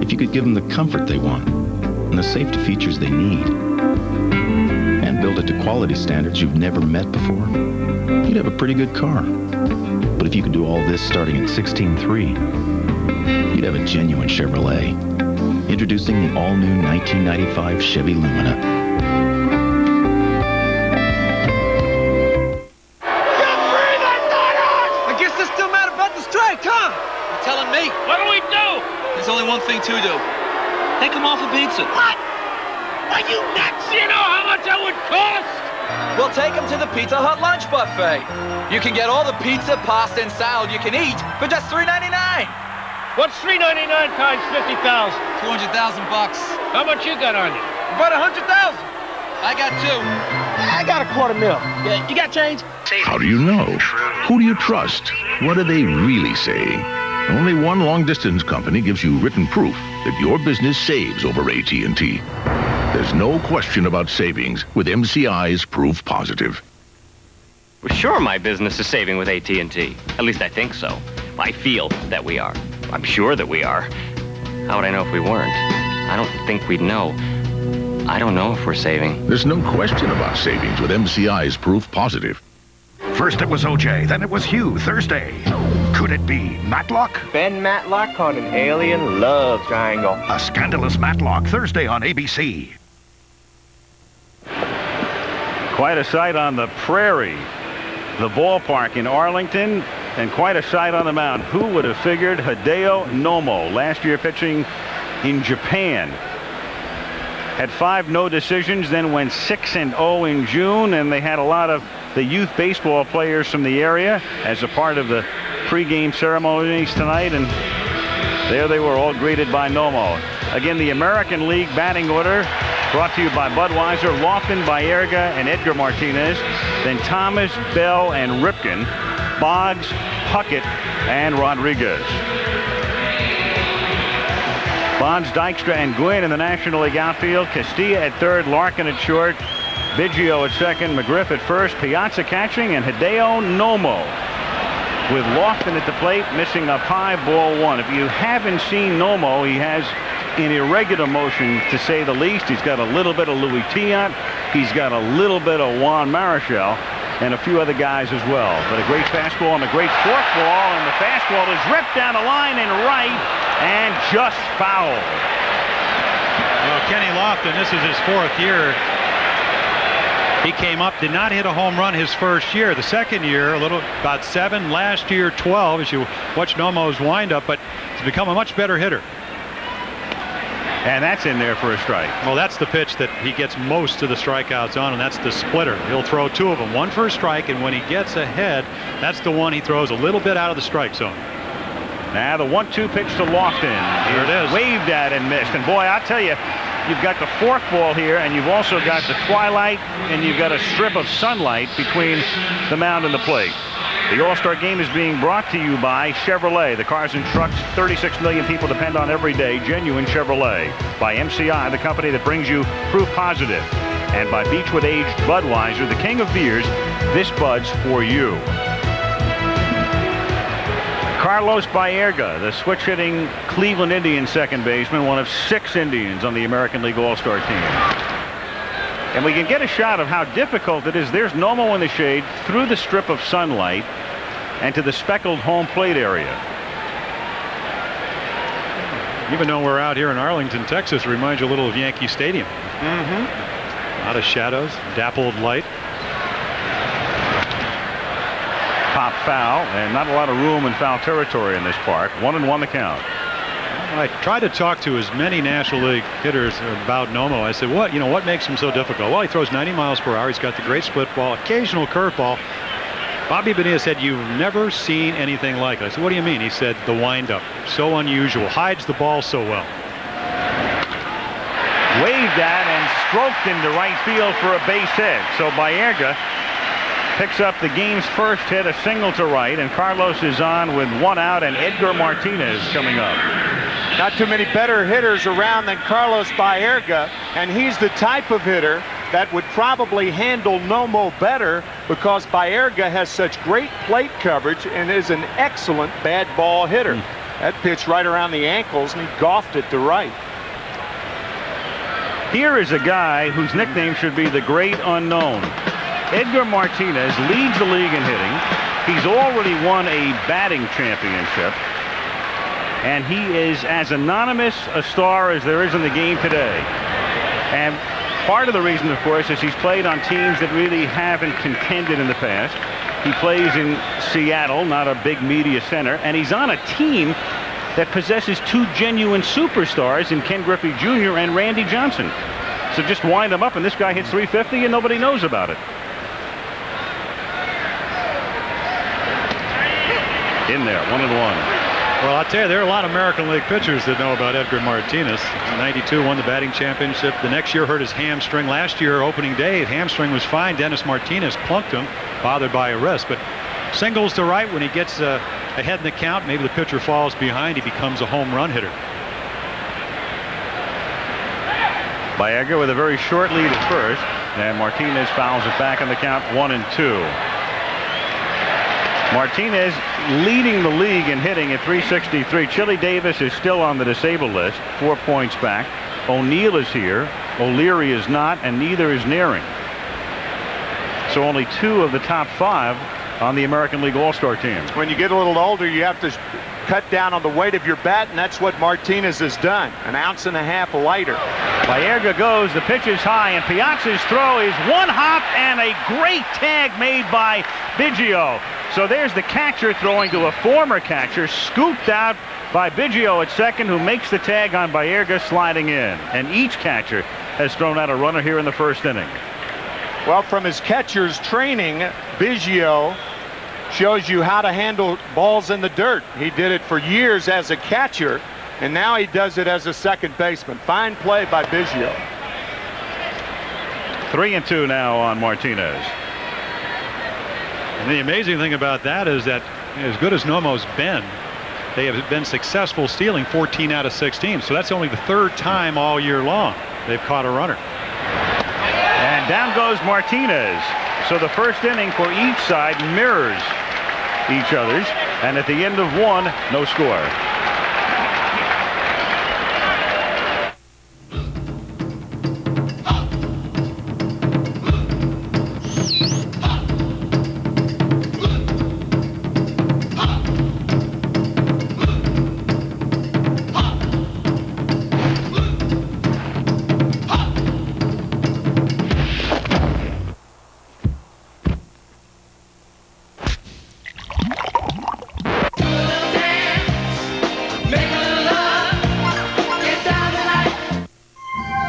If you could give them the comfort they want and the safety features they need and build it to quality standards you've never met before, you'd have a pretty good car. But if you could do all this starting at $16,300, you'd have a genuine Chevrolet. Introducing the all-new 1995 Chevy Lumina. I guess they're still mad about the strike, huh? You're telling me. What do we do? There's only one thing to do. Take them off a pizza. What? Are you nuts? You know how much that would cost? We'll take them to the Pizza Hut lunch buffet. You can get all the pizza, pasta, and salad you can eat for just $3.99. What's $3.99 times 50,000? 200,000 bucks. How much you got on you? About 100,000. I got 2. I got $250,000. Yeah, you got change? How do you know? Who do you trust? What are they really saying? Only one long-distance company gives you written proof that your business saves over AT&T. There's no question about savings with MCI's Proof Positive. Well, sure, my business is saving with AT&T. At least I think so. I feel that we are. I'm sure that we are. How would I know if we weren't? I don't think we'd know. I don't know if we're saving. There's no question about savings with MCI's Proof Positive. First it was O.J., then it was Hugh Thursday. Could it be Matlock? Ben Matlock caught an alien love triangle. A scandalous Matlock Thursday on ABC. Quite a sight on the prairie. The ballpark in Arlington, and quite a sight on the mound. Who would have figured Hideo Nomo, last year pitching in Japan, Had 5 no decisions, then went 6-0 in June, and they had a lot of the youth baseball players from the area as a part of the pregame ceremonies tonight, and there they were, all greeted by Nomo. Again, the American League batting order brought to you by Budweiser, Lofton, Baerga, and Edgar Martinez. Then Thomas, Bell, and Ripken, Boggs, Puckett, and Rodriguez. Bonds, Dykstra, and Gwynn in the National League outfield. Castilla at third, Larkin at short, Biggio at second, McGriff at first, Piazza catching, and Hideo Nomo with Lofton at the plate, missing up high, ball 1. If you haven't seen Nomo, he has an irregular motion, to say the least. He's got a little bit of Louis Tiant. He's got a little bit of Juan Marichal and a few other guys as well. But a great fastball and a great forkball, and the fastball is ripped down the line and right and just foul. Well, Kenny Lofton, this is his 4th year. He came up, did not hit a home run his first year. The second year, about 7. Last year, 12, as you watch Nomo's windup, but he's become a much better hitter. And that's in there for a strike. Well, that's the pitch that he gets most of the strikeouts on, and that's the splitter. He'll throw 2 of them, one for a strike, and when he gets ahead, that's the one he throws a little bit out of the strike zone. Now the 1-2 pitch to Lofton. There it is. Waved at and missed. And boy, I'll tell you, you've got the forkball here, and you've also got the twilight, and you've got a strip of sunlight between the mound and the plate. The All-Star Game is being brought to you by Chevrolet. The cars and trucks 36 million people depend on every day. Genuine Chevrolet. By MCI, the company that brings you proof positive. And by Beechwood Aged Budweiser, the king of beers. This Bud's for you. Carlos Baerga, the switch-hitting Cleveland Indians second baseman, one of 6 Indians on the American League All-Star team. And we can get a shot of how difficult it is. There's Nomo in the shade, through the strip of sunlight, and to the speckled home plate area. Even though we're out here in Arlington, Texas, it reminds you a little of Yankee Stadium. A lot of shadows, dappled light. Pop foul, and not a lot of room in foul territory in this park. 1-1 the count. I tried to talk to as many National League hitters about Nomo. I said, what makes him so difficult? Well, he throws 90 miles per hour. He's got the great split ball, occasional curveball. Bobby Bonilla said, you've never seen anything like it. I said, what do you mean? He said, the windup, so unusual, hides the ball so well. Waved at and stroked into right field for a base hit. So Baerga picks up the game's first hit, a single to right, and Carlos is on with 1 out, and Edgar Martinez coming up. Not too many better hitters around than Carlos Baerga, and he's the type of hitter that would probably handle Nomo better, because Baerga has such great plate coverage and is an excellent bad ball hitter. That pitch right around the ankles, and he golfed it to right. Here is a guy whose nickname should be the Great Unknown. Edgar Martinez leads the league in hitting. He's already won a batting championship. And he is as anonymous a star as there is in the game today. And part of the reason, of course, is he's played on teams that really haven't contended in the past. He plays in Seattle, not a big media center, and he's on a team that possesses 2 genuine superstars in Ken Griffey Jr. and Randy Johnson. So just wind him up, and this guy hits 350, and nobody knows about it. In there, 1-1. Well, I'll tell you, there are a lot of American League pitchers that know about Edgar Martinez. In '92, won the batting championship. The next year hurt his hamstring. Last year, opening day, his hamstring was fine. Dennis Martinez plunked him, bothered by a wrist. But singles to right, when he gets ahead in the count, maybe the pitcher falls behind, he becomes a home run hitter. Baerga with a very short lead at first, and Martinez fouls it back on the count, 1-2. Martinez leading the league in hitting at 363. Chili Davis is still on the disabled list, 4 points back. O'Neill is here. O'Leary is not, and neither is Nearing. So only 2 of the top 5 on the American League All-Star team. When you get a little older, you have to cut down on the weight of your bat, and that's what Martinez has done. 1.5 ounces lighter. Baerga goes, the pitch is high, and Piazza's throw is 1 hop and a great tag made by Biggio. So there's the catcher throwing to a former catcher, scooped out by Biggio at second, who makes the tag on Baerga sliding in. And each catcher has thrown out a runner here in the first inning. Well, from his catcher's training, Biggio shows you how to handle balls in the dirt. He did it for years as a catcher, and now he does it as a second baseman. Fine play by Biggio. 3-2 now on Martinez. And the amazing thing about that is that as good as Nomo's been, they have been successful stealing 14 out of 16. So that's only the third time all year long they've caught a runner. And down goes Martinez. So the first inning for each side mirrors each other's. And at the end of one, no score.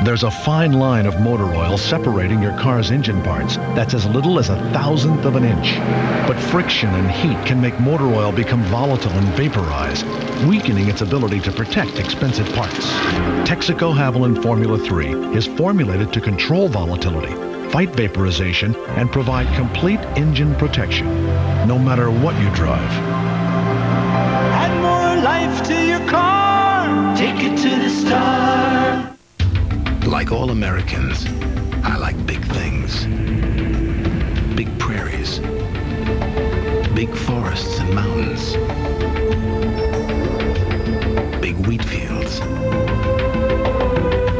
There's a fine line of motor oil separating your car's engine parts that's as little as 1/1000th of an inch. But friction and heat can make motor oil become volatile and vaporize, weakening its ability to protect expensive parts. Texaco Haviland Formula 3 is formulated to control volatility, fight vaporization, and provide complete engine protection, no matter what you drive. Add more life to your car. Take it to the star. Like all Americans, I like big things. Big prairies. Big forests and mountains. Big wheat fields.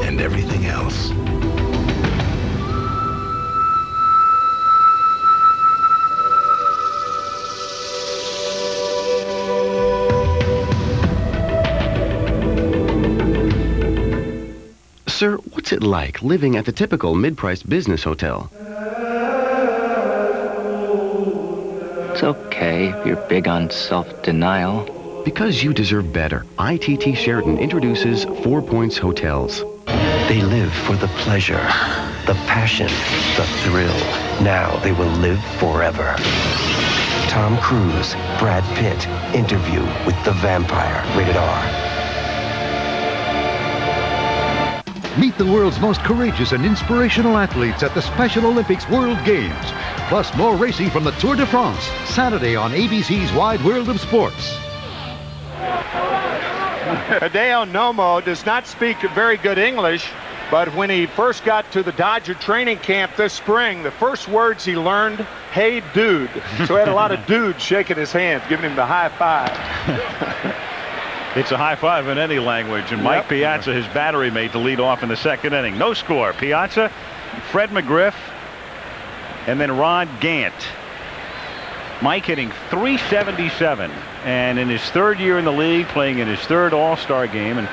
And everything else. Sir, what's it like living at the typical mid-priced business hotel? It's okay if you're big on self-denial. Because you deserve better, ITT Sheraton introduces 4 Points Hotels. They live for the pleasure, the passion, the thrill. Now they will live forever. Tom Cruise, Brad Pitt, Interview with the Vampire, rated R. Meet the world's most courageous and inspirational athletes at the Special Olympics World Games. Plus more racing from the Tour de France, Saturday on ABC's Wide World of Sports. Hideo Nomo does not speak very good English, but when he first got to the Dodger training camp this spring, the first words he learned, "Hey, dude." So he had a lot of dudes shaking his hands, giving him the high five. It's a high five in any language, and Mike Piazza, his battery mate, to lead off in the second inning. No score. Piazza, Fred McGriff, and then Ron Gant. Mike hitting .377, and in his third year in the league, playing in his third All-Star game, and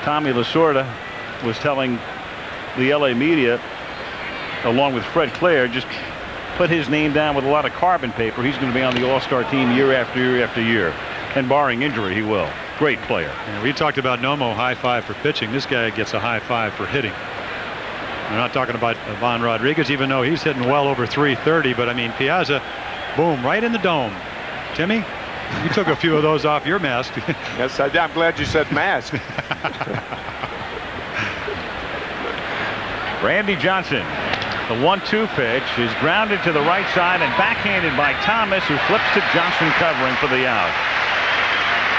Tommy Lasorda was telling the LA media, along with Fred Claire, just put his name down with a lot of carbon paper. He's going to be on the All-Star team year after year after year, and barring injury, he will. Great player. Yeah, we talked about Nomo high five for pitching. This guy gets a high five for hitting. We're not talking about Ivan Rodriguez, even though he's hitting well over .330. But I mean, Piazza, boom, right in the dome. Timmy, you took a few of those off your mask. Yes, I did. I'm glad you said mask. Randy Johnson. The 1-2 pitch is grounded to the right side and backhanded by Thomas, who flips to Johnson covering for the out.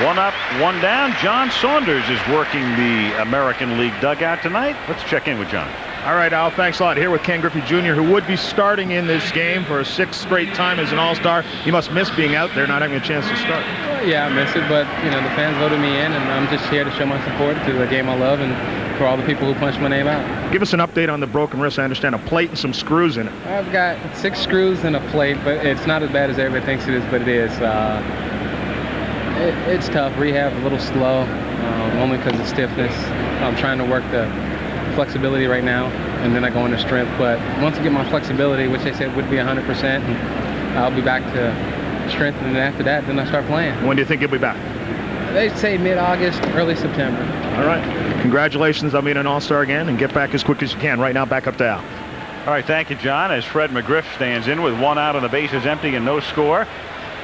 1 up, 1 down. John Saunders is working the American League dugout tonight. Let's check in with John. All right, Al, thanks a lot. Here with Ken Griffey Jr., who would be starting in this game for a 6th straight time as an All-Star. He must miss being out there, not having a chance to start. Yeah, I miss it, but, you know, the fans voted me in, and I'm just here to show my support to the game I love and for all the people who punched my name out. Give us an update on the broken wrist. I understand a plate and some screws in it. I've got 6 screws and a plate, but it's not as bad as everybody thinks it is, but it is. It's tough. Rehab's a little slow, only because of stiffness. I'm trying to work the flexibility right now, and then I go into strength. But once I get my flexibility, which they said would be 100%, I'll be back to strength, and then after that, then I start playing. When do you think you'll be back? They say mid-August, early September. All right. Congratulations on being an All-Star again, and get back as quick as you can. Right now, back up to Al. All right, thank you, John. As Fred McGriff stands in with 1 out and the bases empty and no score.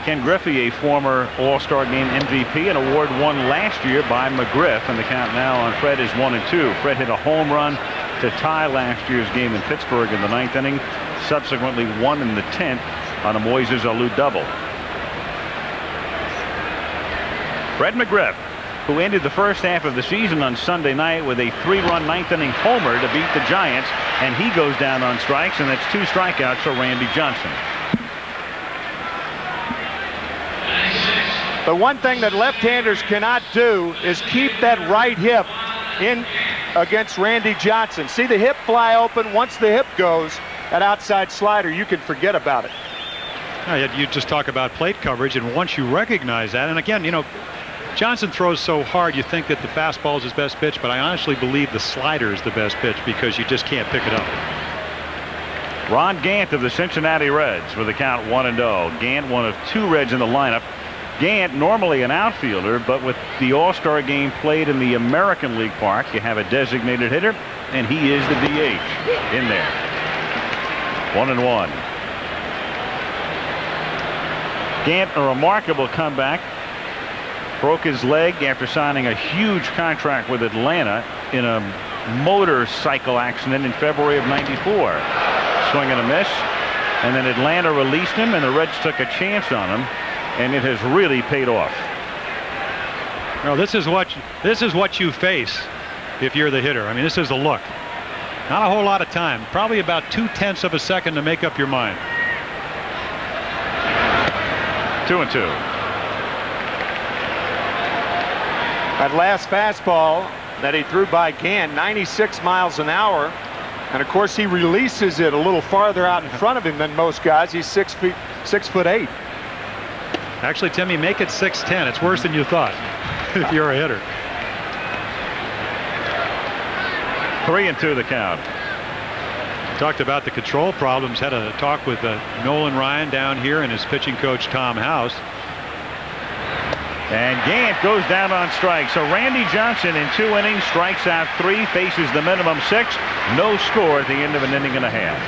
Ken Griffey, a former All-Star Game MVP, an award won last year by McGriff, and the count now on Fred is 1-2. Fred hit a home run to tie last year's game in Pittsburgh in the 9th inning, subsequently won in the 10th on a Moises Alou double. Fred McGriff, who ended the first half of the season on Sunday night with a 3-run 9th inning homer to beat the Giants, and he goes down on strikes, and that's 2 strikeouts for Randy Johnson. The one thing that left-handers cannot do is keep that right hip in against Randy Johnson. See the hip fly open. Once the hip goes, that outside slider, you can forget about it. You just talk about plate coverage, and once you recognize that, and again, you know, Johnson throws so hard you think that the fastball is his best pitch, but I honestly believe the slider is the best pitch because you just can't pick it up. Ron Gant of the Cincinnati Reds with the count 1-0. Gant, one of 2 Reds in the lineup. Gant, normally an outfielder, but with the All-Star Game played in the American League Park, you have a designated hitter, and he is the DH in there. 1-1. Gant, a remarkable comeback. Broke his leg after signing a huge contract with Atlanta in a motorcycle accident in February of '94. Swing and a miss, and then Atlanta released him, and the Reds took a chance on him, and it has really paid off. Well, this is what you face if you're the hitter. I mean, this is the look. Not a whole lot of time. Probably about 0.2 of a second to make up your mind. 2-2. That last fastball that he threw by Gant, 96 miles an hour. And of course, he releases it a little farther out in front of him than most guys. He's 6'8". Actually, Timmy, make it 6'10". It's worse than you thought if you're a hitter. 3-2 the count. Talked about the control problems. Had a talk with Nolan Ryan down here and his pitching coach Tom House. And Gant goes down on strikes. So Randy Johnson in 2 innings strikes out 3, faces the minimum 6. No score at the end of an inning and a half.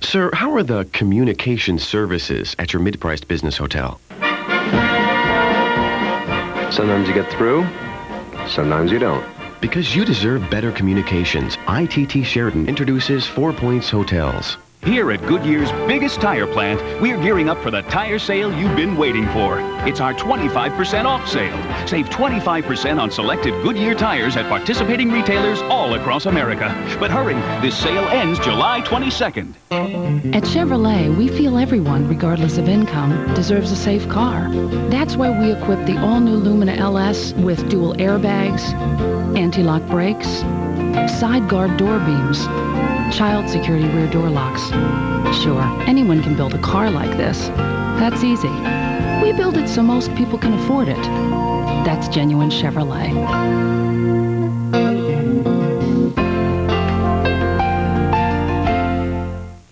Sir, how are the communication services at your mid-priced business hotel? Sometimes you get through, sometimes you don't. Because you deserve better communications, ITT Sheridan introduces 4 Points Hotels. Here at Goodyear's biggest tire plant, we're gearing up for the tire sale you've been waiting for. It's our 25% off sale. Save 25% on selected Goodyear tires at participating retailers all across America. But hurry, this sale ends July 22nd. At Chevrolet, we feel everyone, regardless of income, deserves a safe car. That's why we equip the all-new Lumina LS with dual airbags, anti-lock brakes, side guard door beams, child security rear door locks. Sure, anyone can build a car like this. That's easy. We build it so most people can afford it. That's genuine Chevrolet.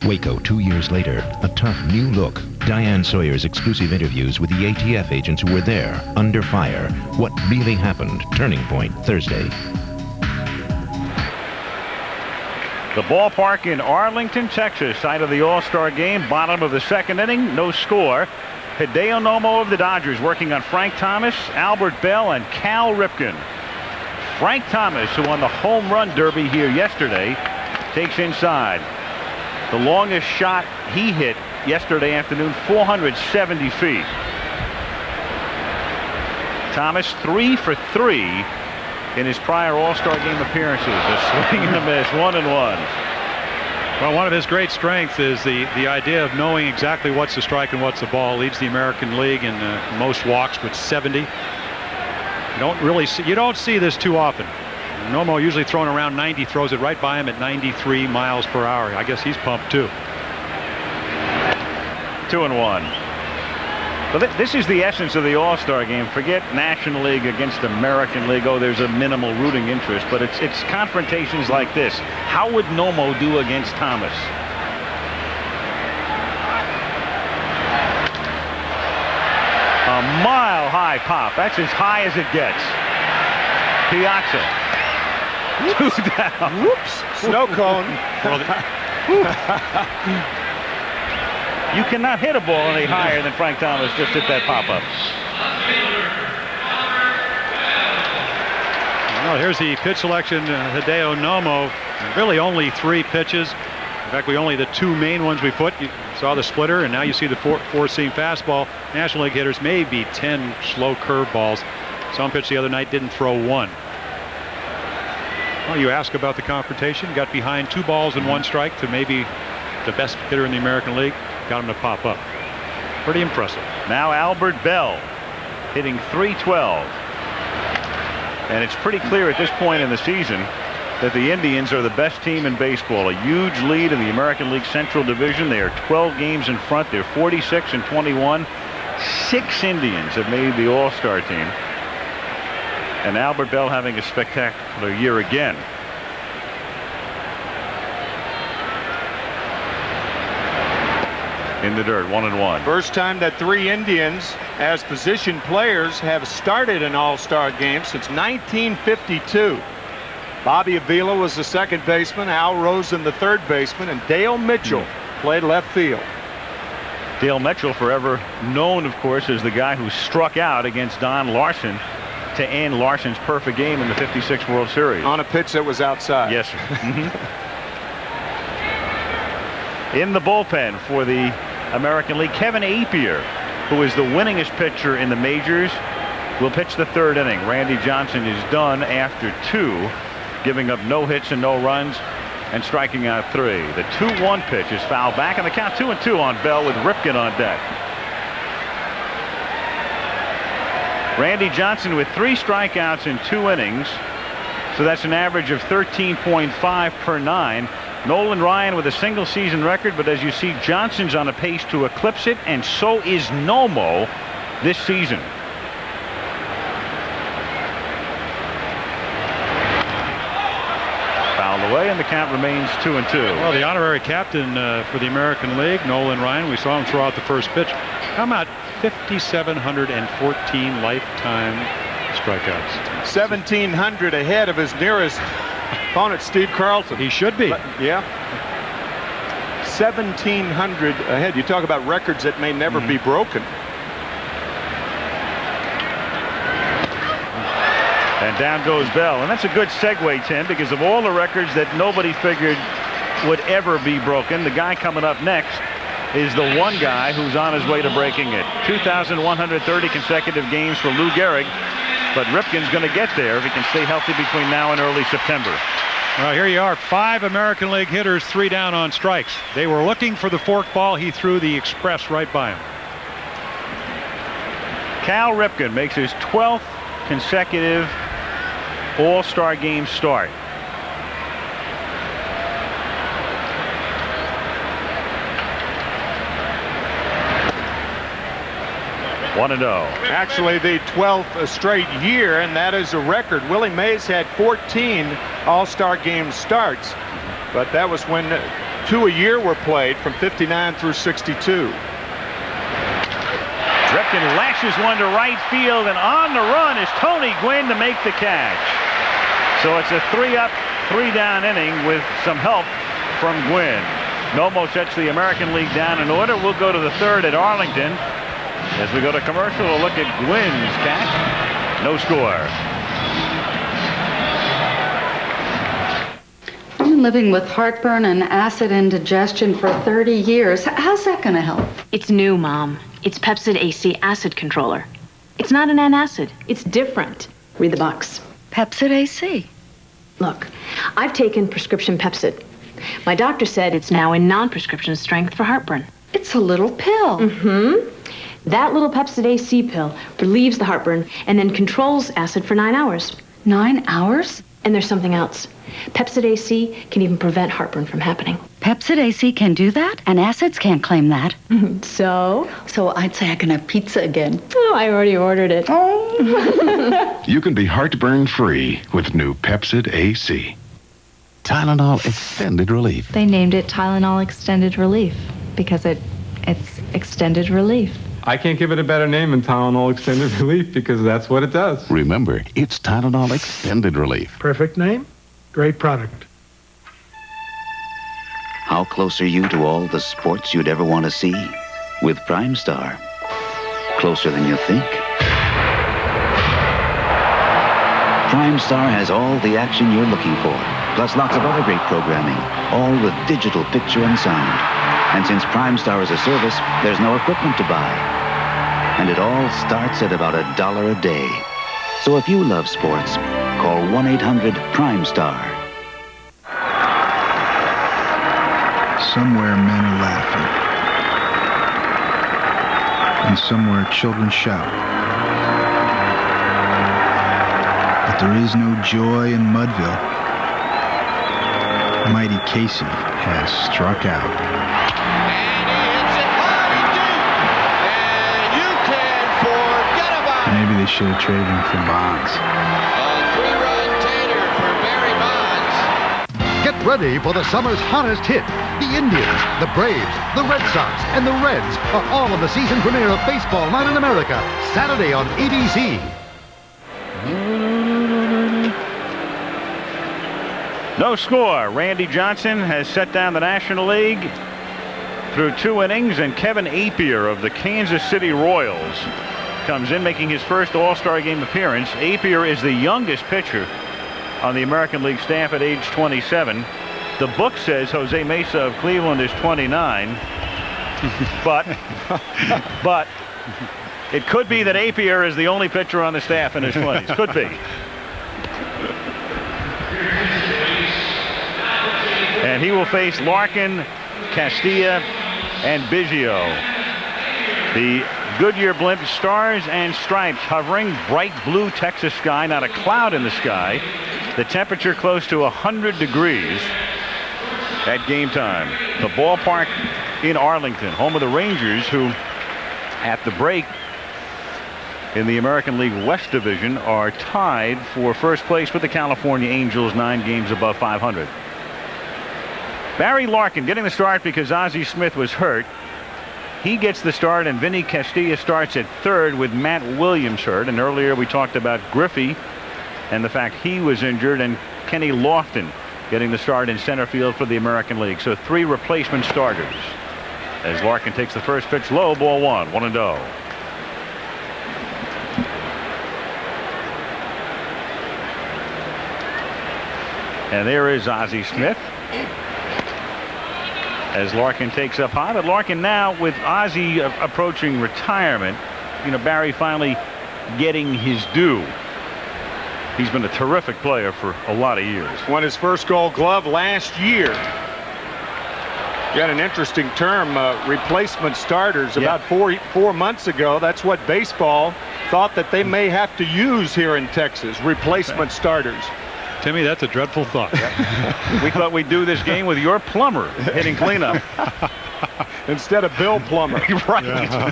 Waco 2 years later, a tough new look. Diane Sawyer's exclusive interviews with the ATF agents who were there, under fire. What really happened? Turning Point, Thursday. The ballpark in Arlington, Texas, site of the All-Star Game, bottom of the 2nd inning, no score. Hideo Nomo of the Dodgers working on Frank Thomas, Albert Bell, and Cal Ripken. Frank Thomas, who won the home run derby here yesterday, takes inside. The longest shot he hit yesterday afternoon, 470 feet. Thomas 3 for 3 in his prior All-Star game appearances. A swing and a miss, 1-1. Well, one of his great strengths is the idea of knowing exactly what's the strike and what's the ball. Leads the American League in most walks with 70. You don't see this too often. Nomo usually throwing around 90, throws it right by him at 93 miles per hour. I guess he's pumped too. 2-1. But this is the essence of the All-Star game. Forget National League against American League. Oh, there's a minimal rooting interest, but it's confrontations like this. How would Nomo do against Thomas? A mile-high pop. That's as high as it gets. Piazza. 2 down. Whoops. Snow cone. You cannot hit a ball any higher than Frank Thomas just hit that pop-up. Well, here's the pitch selection. Hideo Nomo, really only 3 pitches. In fact, only the 2 main ones we put. You saw the splitter, and now you see the four-seam fastball. National League hitters, maybe 10 slow curveballs. Some pitch the other night didn't throw 1. Well, you ask about the confrontation. Got behind 2 balls and 1 strike to maybe the best hitter in the American League. Got him to pop up. Pretty impressive. Now Albert Bell hitting .312. And it's pretty clear at this point in the season that the Indians are the best team in baseball. A huge lead in the American League Central Division. They are 12 games in front. They're 46-21. 6 Indians have made the All-Star team. And Albert Bell having a spectacular year again. In the dirt, 1-1. First time that 3 Indians as position players have started an All-Star game since 1952. Bobby Avila was the second baseman, Al Rosen the third baseman, and Dale Mitchell played left field. Dale Mitchell, forever known, of course, as the guy who struck out against Don Larson to end Larson's perfect game in the '56 World Series. On a pitch that was outside. Yes, sir. In the bullpen for the American League, Kevin Apier, who is the winningest pitcher in the majors, will pitch the 3rd inning. Randy Johnson is done after 2, giving up no hits and no runs and striking out 3. The 2-1 pitch is fouled back, and the count 2-2 on Bell with Ripken on deck. Randy Johnson with 3 strikeouts in 2 innings, so that's an average of 13.5 per 9. Nolan Ryan with a single season record, but as you see, Johnson's on a pace to eclipse it, and so is Nomo this season. Fouled away, and the count remains 2-2. Well, the honorary captain for the American League, Nolan Ryan, we saw him throw out the first pitch. How about 5,714 lifetime strikeouts? 1,700 ahead of his nearest opponent, Steve Carlson. He should be. Yeah. 1,700 ahead. You talk about records that may never be broken. And down goes Bell. And that's a good segue, Tim, because of all the records that nobody figured would ever be broken, the guy coming up next is the one guy who's on his way to breaking it. 2,130 consecutive games for Lou Gehrig. But Ripken's going to get there if he can stay healthy between now and early September. Well, here you are. 5 American League hitters, 3 down on strikes. They were looking for the forked ball. He threw the express right by him. Cal Ripken makes his 12th consecutive All-Star game start. Actually, the 12th straight year, and that is a record. Willie Mays had 14 All-Star game starts, but that was when 2 a year were played from 59 through 62. Ripken lashes one to right field, and on the run is Tony Gwynn to make the catch. So it's a 3-up, 3-down inning with some help from Gwynn. Nomo sets the American League down in order. We'll go to the 3rd at Arlington. As we go to commercial, we'll look at Gwynn's catch. No score. I've been living with heartburn and acid indigestion for 30 years. How's that going to help? It's new, Mom. It's Pepcid AC Acid Controller. It's not an antacid. It's different. Read the box. Pepcid AC. Look, I've taken prescription Pepcid. My doctor said it's now in non-prescription strength for heartburn. It's a little pill. Mm-hmm. That little Pepcid AC pill relieves the heartburn and then controls acid for 9 hours. 9 hours? And there's something else. Pepcid AC can even prevent heartburn from happening. Pepcid AC can do that? And acids can't claim that. So? So I'd say I can have pizza again. Oh, I already ordered it. You can be heartburn-free with new Pepcid AC. Tylenol Extended Relief. They named it Tylenol Extended Relief because it's extended relief. I can't give it a better name than Tylenol Extended Relief because that's what it does. Remember, it's Tylenol Extended Relief. Perfect name, great product. How close are you to all the sports you'd ever want to see? With Prime Star. Closer than you think. Prime Star has all the action you're looking for, plus lots of other great programming, all with digital picture and sound. And since Prime Star is a service, there's no equipment to buy. And it all starts at about $1 a day. So if you love sports, call 1-800-PRIME-STAR. Somewhere men are laughing. And somewhere children shout. But there is no joy in Mudville. Mighty Casey has struck out. Maybe they should have traded him for Bonds. Get ready for the summer's hottest hit. The Indians, the Braves, the Red Sox, and the Reds are all in the season premiere of Baseball Night in America, Saturday on ABC. No score. Randy Johnson has set down the National League through 2 innings, and Kevin Apier of the Kansas City Royals comes in, making his first All-Star Game appearance. Apier is the youngest pitcher on the American League staff at age 27. The book says Jose Mesa of Cleveland is 29. but it could be that Apier is the only pitcher on the staff in his 20s. Could be. And he will face Larkin, Castilla, and Biggio. The Goodyear blimp, stars and stripes hovering, bright blue Texas sky, not a cloud in the sky. The temperature close to 100 degrees at game time. The ballpark in Arlington, home of the Rangers, who at the break in the American League West Division are tied for first place with the California Angels, 9 games above 500. Barry Larkin getting the start because Ozzie Smith was hurt. He gets the start, and Vinny Castilla starts at third with Matt Williams hurt. And earlier we talked about Griffey and the fact he was injured, and Kenny Lofton getting the start in center field for the American League. So 3 replacement starters as Larkin takes the first pitch low, ball 1, 1-0. And there is Ozzie Smith as Larkin takes up high. But Larkin now, with Ozzie approaching retirement, Barry finally getting his due. He's been a terrific player for a lot of years. Won his first Gold Glove last year. You had an interesting term, replacement starters, about 4 months ago. That's what baseball thought that they may have to use here in Texas, replacement starters. Timmy, that's a dreadful thought. We thought we'd do this game with your plumber hitting cleanup instead of Bill Plummer. Right. Yeah.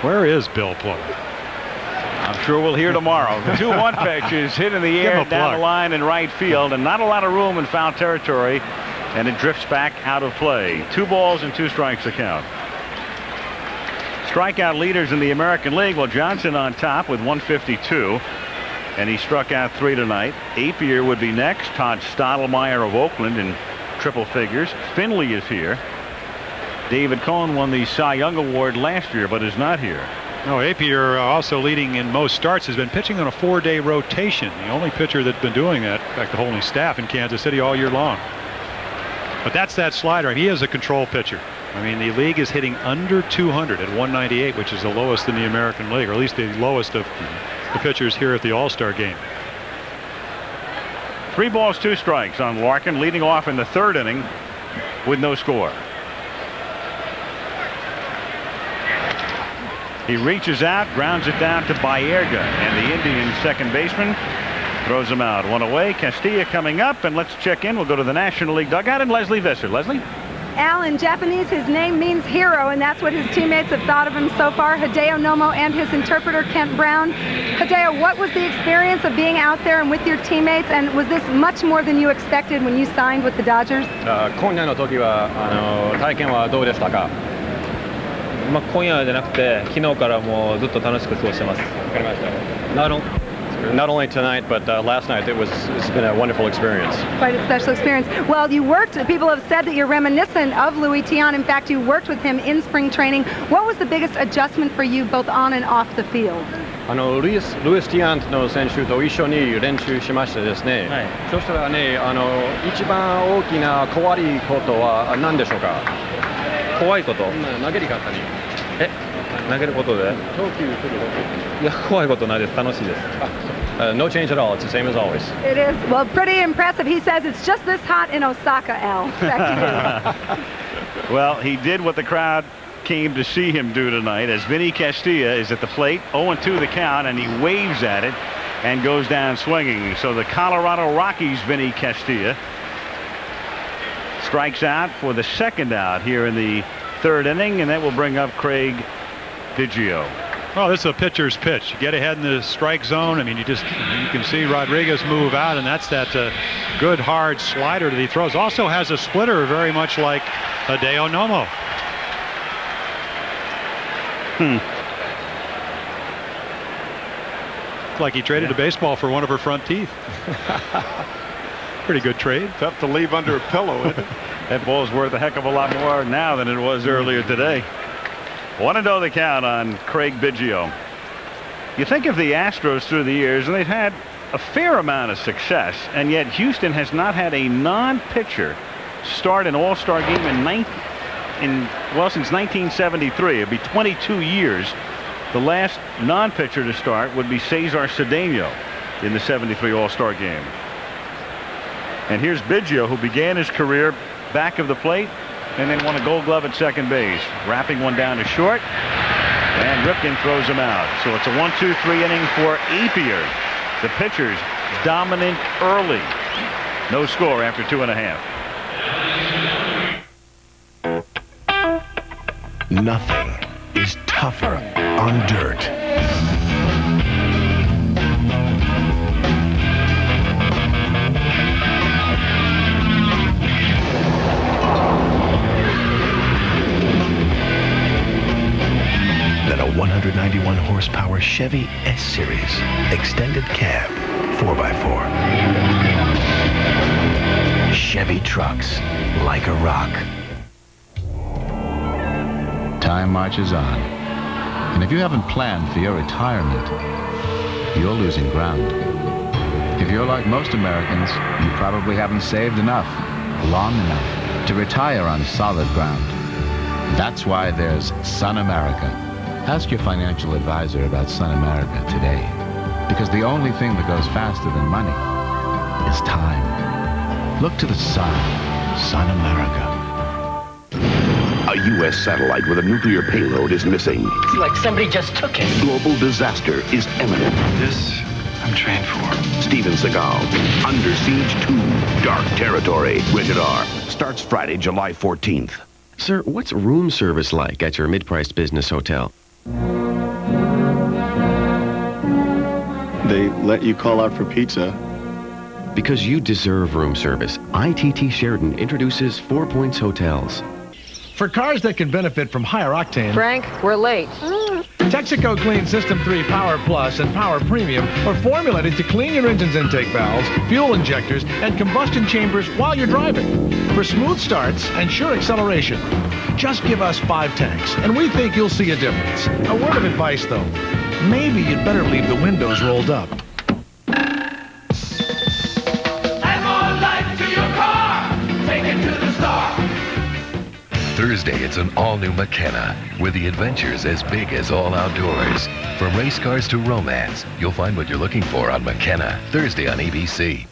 Where is Bill Plummer? I'm sure we'll hear tomorrow. 2-1 pitches hit in the air down the line in right field, and not a lot of room in foul territory, and it drifts back out of play. 2 balls and 2 strikes to count. Strikeout leaders in the American League. Well, Johnson on top with 152. And he struck out 3 tonight. Apier would be next. Todd Stottlemyre of Oakland in triple figures. Finley is here. David Cohn won the Cy Young Award last year, but is not here. No, Apier, also leading in most starts, has been pitching on a 4-day rotation. The only pitcher that's been doing that, in fact, the whole staff in Kansas City all year long. But that's that slider. He is a control pitcher. I mean, the league is hitting under 200 at 198, which is the lowest in the American League, or at least the lowest of the pitchers here at the All-Star game. 3 balls, 2 strikes on Larkin, leading off in the 3rd inning with no score. He reaches out, grounds it down to Baerga, and the Indian second baseman throws him out. 1 away. Castilla coming up, and let's check in. We'll go to the National League dugout and Leslie Visser. Leslie? Al, in Japanese, his name means hero, and that's what his teammates have thought of him so far. Hideo Nomo and his interpreter, Kent Brown. Hideo, what was the experience of being out there and with your teammates, and was this much more than you expected when you signed with the Dodgers? 今夜の時は体験はどうでしたか？今夜じゃなくて昨日からもうずっと楽しく過ごしてます。わかりました。Not only tonight, but last night, it's been a wonderful experience. Quite a special experience. Well, people have said that you're reminiscent of Louis Tiant. In fact, you worked with him in spring training. What was the biggest adjustment for you both on and off the field? ルイス・ティアントの選手と一緒に練習しましてですね、そしたらね、一番大きな怖いことは何でしょうか？怖いこと？投げる方に。投げることで？投球すること。いや、怖いことないです。楽しいです。No change at all. It's the same as always. It is. Well, pretty impressive. He says it's just this hot in Osaka, Al. Back to you. Well, he did what the crowd came to see him do tonight, as Vinny Castilla is at the plate, 0-2 the count, and he waves at it and goes down swinging. So the Colorado Rockies' Vinny Castilla strikes out for the second out here in the 3rd inning, and that will bring up Craig Biggio. Well, this is a pitcher's pitch. You get ahead in the strike zone. I mean, you can see Rodriguez move out, and that's that good hard slider that he throws. Also has a splitter very much like Hideo Nomo. It's like he traded a baseball for one of her front teeth. Pretty good trade. Tough to leave under a pillow, isn't it? That ball's worth a heck of a lot more now than it was earlier today. 1-0 the count on Craig Biggio. You think of the Astros through the years, and they've had a fair amount of success, and yet Houston has not had a non-pitcher start an All-Star game since 1973. It'd be 22 years. The last non-pitcher to start would be Cesar Cedeno in the 73 All-Star game. And here's Biggio, who began his career back of the plate and then won a Gold Glove at second base, wrapping one down to short, and Ripken throws him out. So it's a 1-2-3 inning for Apier. The pitchers dominant early. No score after 2.5. Nothing is tougher on dirt. Than a 191 horsepower Chevy S-Series extended cab 4x4. Chevy trucks like a rock. Time marches on. And if you haven't planned for your retirement, you're losing ground. If you're like most Americans, you probably haven't saved enough, long enough, to retire on solid ground. That's why there's Sun America. Ask your financial advisor about Sun America today. Because the only thing that goes faster than money is time. Look to the sun. Sun America. A U.S. satellite with a nuclear payload is missing. It's like somebody just took it. Global disaster is imminent. This I'm trained for. Steven Seagal, Under Siege 2, Dark Territory, rated R. Starts Friday, July 14th. Sir, what's room service like at your mid-priced business hotel? They let you call out for pizza. Because you deserve room service, ITT Sheridan introduces 4 Points Hotels. For cars that can benefit from higher octane... Frank, we're late. Texaco Clean System 3 Power Plus and Power Premium are formulated to clean your engine's intake valves, fuel injectors, and combustion chambers while you're driving for smooth starts and sure acceleration. Just give us 5 tanks, and we think you'll see a difference. A word of advice, though. Maybe you'd better leave the windows rolled up. Add more life to your car. Take it to the star. Thursday, it's an all-new McKenna with the adventures as big as all outdoors. From race cars to romance, you'll find what you're looking for on McKenna, Thursday on ABC.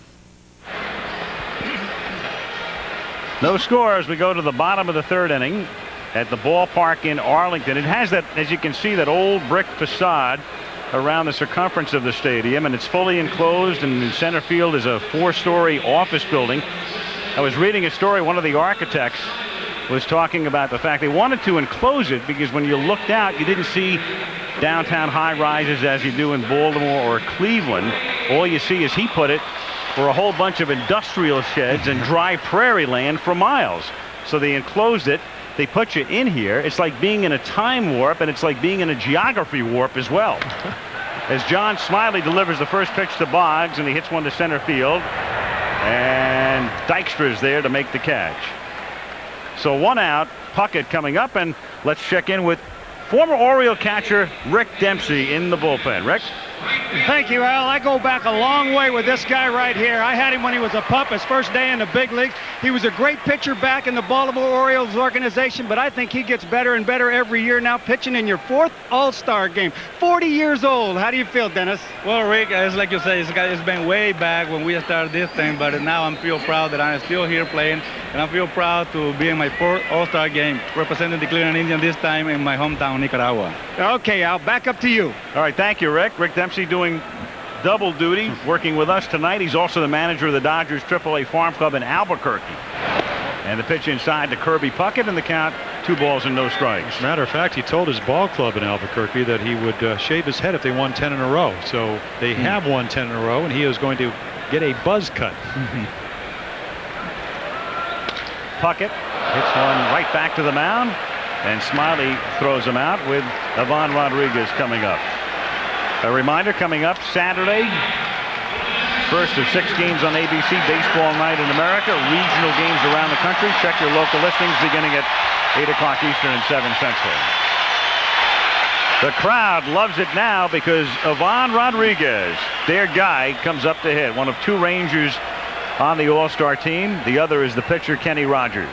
No score as we go to the bottom of the 3rd inning at the ballpark in Arlington. It has that, as you can see, that old brick facade around the circumference of the stadium, and it's fully enclosed, and in center field is a 4-story office building. I was reading a story, one of the architects was talking about the fact they wanted to enclose it because when you looked out, you didn't see downtown high-rises as you do in Baltimore or Cleveland. All you see, as he put it, were a whole bunch of industrial sheds and dry prairie land for miles. So they enclosed it. They put you in here. It's like being in a time warp, and it's like being in a geography warp as well. As John Smiley delivers the first pitch to Boggs, and he hits one to center field, and Dykstra's there to make the catch. So 1 out, Puckett coming up, and let's check in with former Oriole catcher Rick Dempsey in the bullpen. Rick? Thank you, Al. I go back a long way with this guy right here. I had him when he was a pup, his first day in the big leagues. He was a great pitcher back in the Baltimore Orioles organization, but I think he gets better and better every year now, pitching in your 4th All-Star game. 40 years old. How do you feel, Dennis? Well, Rick, it's like you say, it's been way back when we started this thing, but now I feel proud that I'm still here playing, and I feel proud to be in my 4th All-Star game, representing the Cleveland Indians this time in my hometown, Nicaragua. Okay, Al, back up to you. All right, thank you, Rick. Rick Dempsey doing double duty, working with us tonight. He's also the manager of the Dodgers AAA Farm Club in Albuquerque. And the pitch inside to Kirby Puckett, and the count 2 balls and no strikes. As a matter of fact, he told his ball club in Albuquerque that he would shave his head if they won 10 in a row. So they have won 10 in a row, and he is going to get a buzz cut. Puckett hits one right back to the mound, and Smiley throws him out with Ivan Rodriguez coming up. A reminder, coming up Saturday, first of 6 games on ABC, Baseball Night in America, regional games around the country. Check your local listings beginning at 8 o'clock Eastern and 7 Central. The crowd loves it now because Ivan Rodriguez, their guy, comes up to hit. One of 2 Rangers on the All-Star team. The other is the pitcher, Kenny Rogers.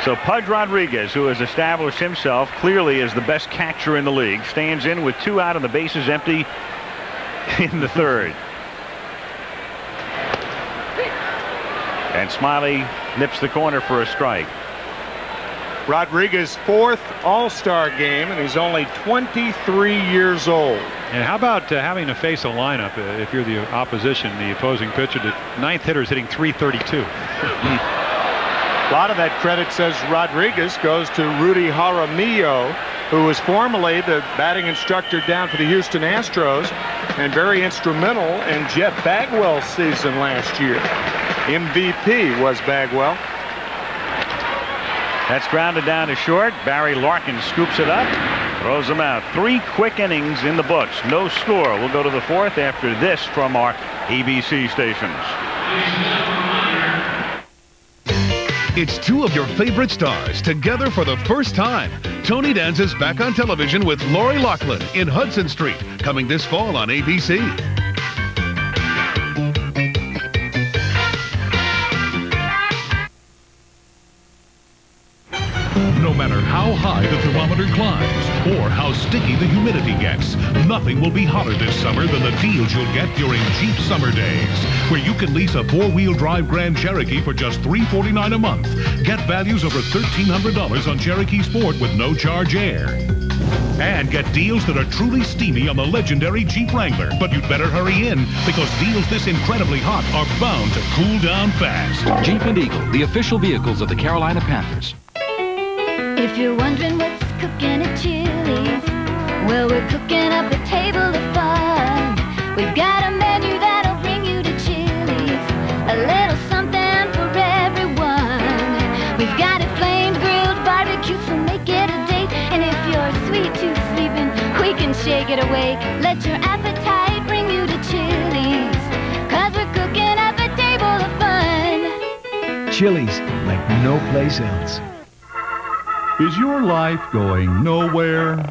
So Pudge Rodriguez, who has established himself clearly as the best catcher in the league, stands in with 2 out and the bases empty in the 3rd. And Smiley nips the corner for a strike. Rodriguez 4th All-Star game, and he's only 23 years old. And how about having to face a lineup, if you're the opposition, the opposing pitcher, the 9th hitter is hitting .332. A lot of that credit, says Rodriguez, goes to Rudy Jaramillo, who was formerly the batting instructor down for the Houston Astros and very instrumental in Jeff Bagwell's season last year. MVP was Bagwell. That's grounded down to short. Barry Larkin scoops it up, throws him out. 3 quick innings in the books. No score. We'll go to the 4th after this from our ABC stations. It's 2 of your favorite stars together for the first time. Tony Danza's back on television with Lori Loughlin in Hudson Street, coming this fall on ABC. No matter how high the thermometer climbs or how sticky the humidity gets, nothing will be hotter this summer than the deals you'll get during Jeep Summer Days, where you can lease a 4-wheel drive Grand Cherokee for just $349 a month. Get values over $1,300 on Cherokee Sport with no charge air. And get deals that are truly steamy on the legendary Jeep Wrangler. But you'd better hurry in, because deals this incredibly hot are bound to cool down fast. Jeep and Eagle, the official vehicles of the Carolina Panthers. If you're wondering what's cooking at Chili's, well, we're cooking up a table of fun. We've got a menu that'll bring you to Chili's, a little something for everyone. We've got it flamed, grilled, barbecue, so make it a date shake it awake. Let your appetite bring you to Chili's. 'Cause we're cooking up a table of fun. Chili's, like no place else. Is your life going nowhere?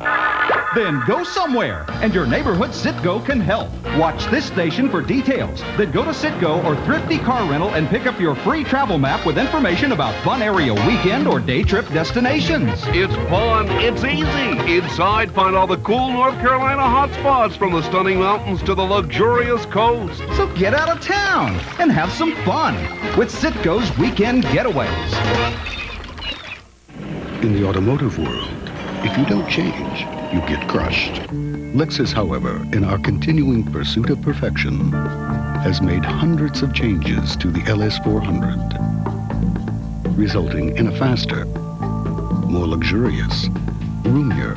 Then go somewhere, and your neighborhood Citgo can help. Watch this station for details. Then go to Citgo or Thrifty Car Rental and pick up your free travel map with information about fun area weekend or day trip destinations. It's fun. It's easy. Inside, find all the cool North Carolina hot spots from the stunning mountains to the luxurious coast. So get out of town and have some fun with Citgo's Weekend Getaways. In the automotive world, if you don't change, you get crushed. Lexus, however, in our continuing pursuit of perfection, has made hundreds of changes to the LS400, resulting in a faster, more luxurious, roomier,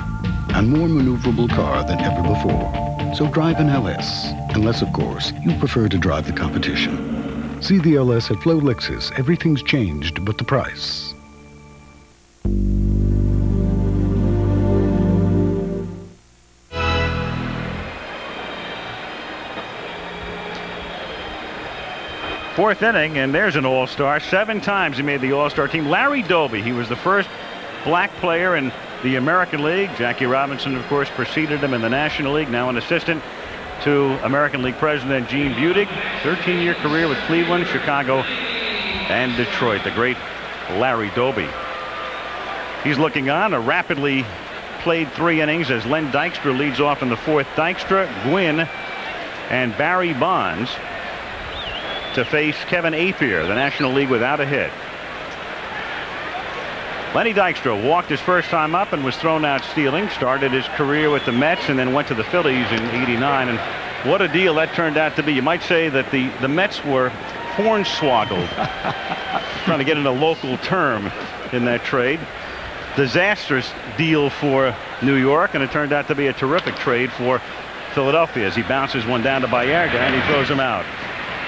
and more maneuverable car than ever before. So drive an LS, unless, of course, you prefer to drive the competition. See the LS at Flo Lexus. Everything's changed but the price. Fourth inning, and there's an all-star. 7 times he made the all-star team. Larry Doby, he was the first black player in the American League. Jackie Robinson, of course, preceded him in the National League. Now an assistant to American League President Gene Budig. 13-year career with Cleveland, Chicago, and Detroit. The great Larry Doby. He's looking on. A rapidly played 3 innings as Len Dykstra leads off in the 4th. Dykstra, Gwynn, and Barry Bonds to face Kevin Apier, the National League without a hit. Lenny Dykstra walked his first time up and was thrown out stealing. Started his career with the Mets and then went to the Phillies in '89. And what a deal that turned out to be. You might say that the Mets were hornswoggled. Trying to get in a local term in that trade. Disastrous deal for New York, and it turned out to be a terrific trade for Philadelphia as he bounces one down to Baerga and he throws him out.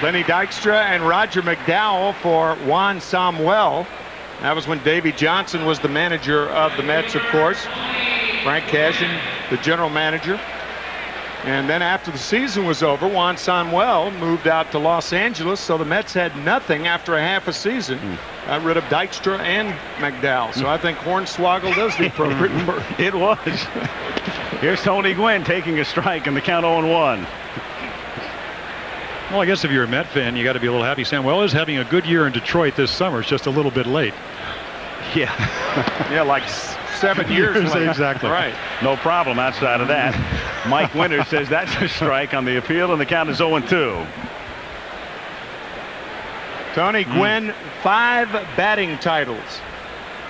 Lenny Dykstra and Roger McDowell for Juan Samuel. That was when Davey Johnson was the manager of the Mets, of course. Frank Cashin, the general manager. And then after the season was over, Juan Samuel moved out to Los Angeles, so the Mets had nothing after a half a season. Got rid of Dykstra and McDowell. So I think hornswoggled is the appropriate word. It was. Here's Tony Gwynn taking a strike and the count 0-1. Well, I guess if you're a Met fan, you got to be a little happy. Samuel is having a good year in Detroit this summer. It's just a little bit late. Yeah. Yeah, like 7 years late. Exactly. Right. No problem outside of that. Mike Winters says that's a strike on the appeal, and the count is 0-2. Tony Gwynn, 5 batting titles.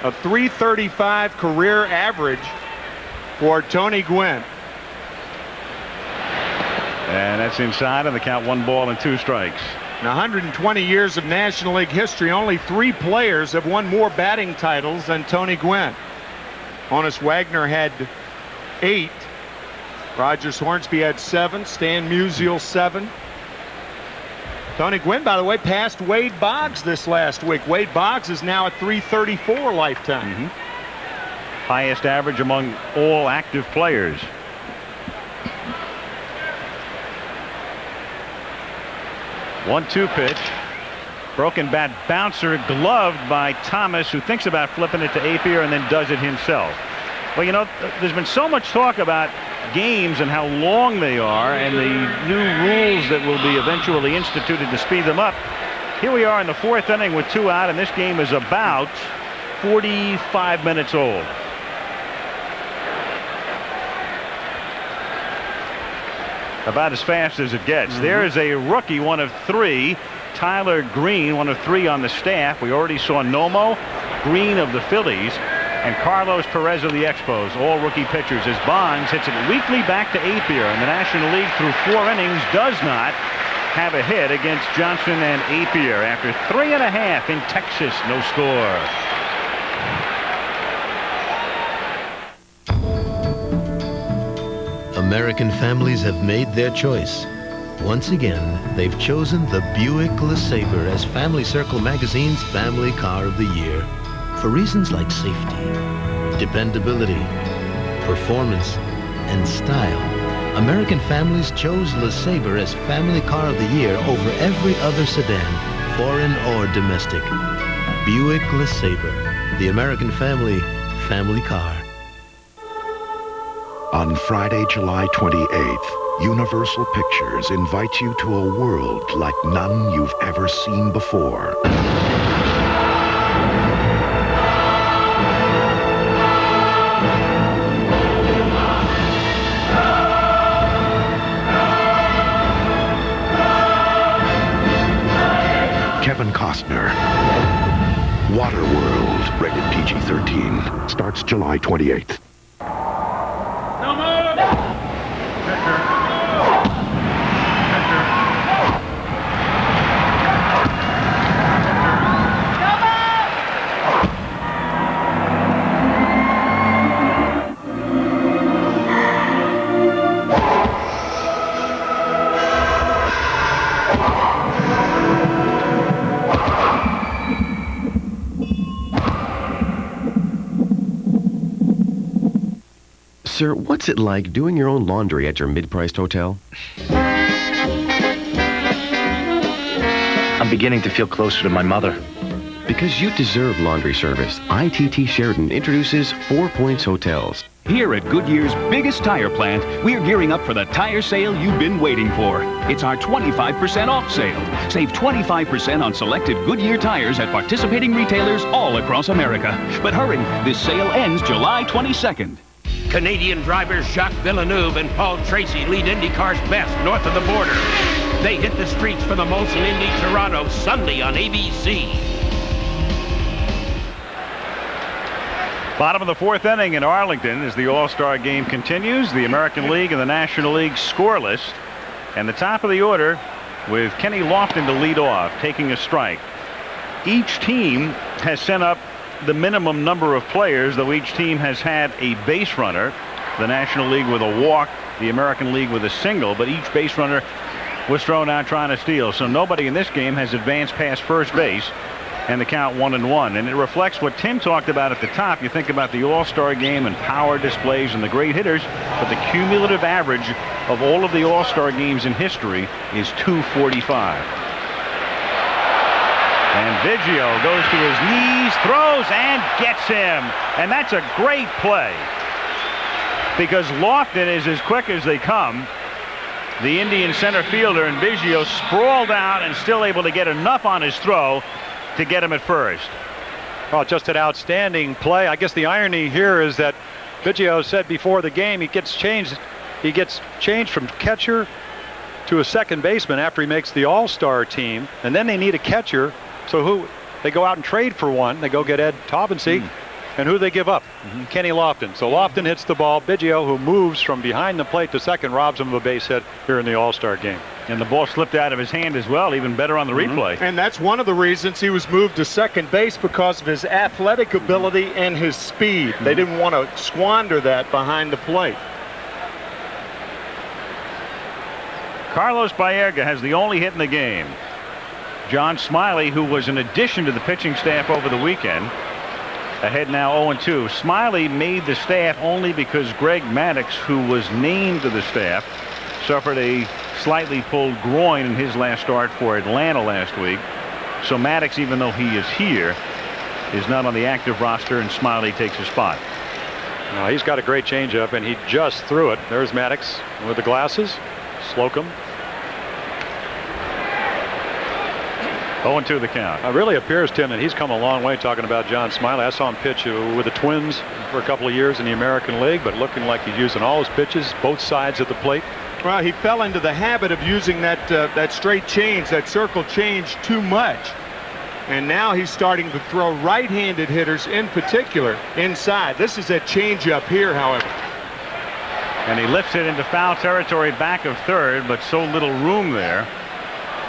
A .335 career average for Tony Gwynn. And that's inside, and the count 1 ball and 2 strikes. In 120 years of National League history, only 3 players have won more batting titles than Tony Gwynn. Honus Wagner had 8. Rogers Hornsby had 7. Stan Musial 7. Tony Gwynn, by the way, passed Wade Boggs this last week. Wade Boggs is now at .334 lifetime. Highest average among all active players. One-two pitch. Broken bat bouncer, gloved by Thomas, who thinks about flipping it to Apier and then does it himself. Well, you know, there's been so much talk about games and how long they are and the new rules that will be eventually instituted to speed them up. Here we are in the 4th inning with 2 out, and this game is about 45 minutes old. About as fast as it gets. There is a rookie, one of 3. Tyler Green, one of 3 on the staff. We already saw Nomo, Green of the Phillies, and Carlos Perez of the Expos, all rookie pitchers. As Bonds hits it weakly back to Apier, and the National League through 4 innings does not have a hit against Johnson and Apier. After 3.5 in Texas, no score. American families have made their choice. Once again, they've chosen the Buick LeSabre as Family Circle Magazine's Family Car of the Year for reasons like safety, dependability, performance, and style, American families chose LeSabre as Family Car of the Year over every other sedan, foreign or domestic. Buick LeSabre, the American family car. On Friday, July 28th, Universal Pictures invites you to a world like none you've ever seen before. Kevin Costner. Waterworld, rated PG-13, starts July 28th. Sir, what's it like doing your own laundry at your mid-priced hotel? I'm beginning to feel closer to my mother. Because you deserve laundry service, ITT Sheridan introduces 4 Points Hotels. Here at Goodyear's biggest tire plant, we're gearing up for the tire sale you've been waiting for. It's our 25% off sale. Save 25% on selected Goodyear tires at participating retailers all across America. But hurry, this sale ends July 22nd. Canadian drivers Jacques Villeneuve and Paul Tracy lead IndyCar's best north of the border. They hit the streets for the Molson Indy Toronto Sunday on ABC. Bottom of the fourth inning in Arlington as the All-Star game continues. The American League and the National League scoreless. And the top of the order with Kenny Lofton to lead off, taking a strike. Each team has sent up the minimum number of players, though each team has had a base runner. The National League with a walk, the American League with a single, but each base runner was thrown out trying to steal. So nobody in this game has advanced past first base, and the count 1-1. And it reflects what Tim talked about at the top. You think about the All-Star game and power displays and the great hitters, but the cumulative average of all of the All-Star games in history is 245. And Biggio goes to his knees, throws, and gets him. And that's a great play, because Lofton is as quick as they come. The Indian center fielder, and Biggio sprawled out and still able to get enough on his throw to get him at first. Well, just an outstanding play. I guess the irony here is that Biggio said before the game he gets changed from catcher to a second baseman after he makes the All-Star team, and then they need a catcher. So they go out and trade for one. They go get Ed Taubensee. And who they give up? Kenny Lofton. So Lofton hits the ball. Biggio, who moves from behind the plate to second, robs him of a base hit here in the All-Star game. And the ball slipped out of his hand as well, even better on the replay. And that's one of the reasons he was moved to second base, because of his athletic ability and his speed. They didn't want to squander that behind the plate. Carlos Baerga has the only hit in the game. John Smiley, who was an addition to the pitching staff over the weekend, ahead now 0-2. Smiley made the staff only because Greg Maddux, who was named to the staff, suffered a slightly pulled groin in his last start for Atlanta last week. So Maddux, even though he is here, is not on the active roster, and Smiley takes his spot. Now, he's got a great changeup, and he just threw it. There's Maddux with the glasses. Slocum. 0-2 the count. It really appears, Tim, that he's come a long way, talking about John Smiley. I saw him pitch with the Twins for a couple of years in the American League, but looking like he's using all his pitches, both sides of the plate. Well, he fell into the habit of using that straight change, that circle change, too much. And now he's starting to throw right-handed hitters, in particular, inside. This is a changeup here, however. And he lifts it into foul territory back of third, but so little room there.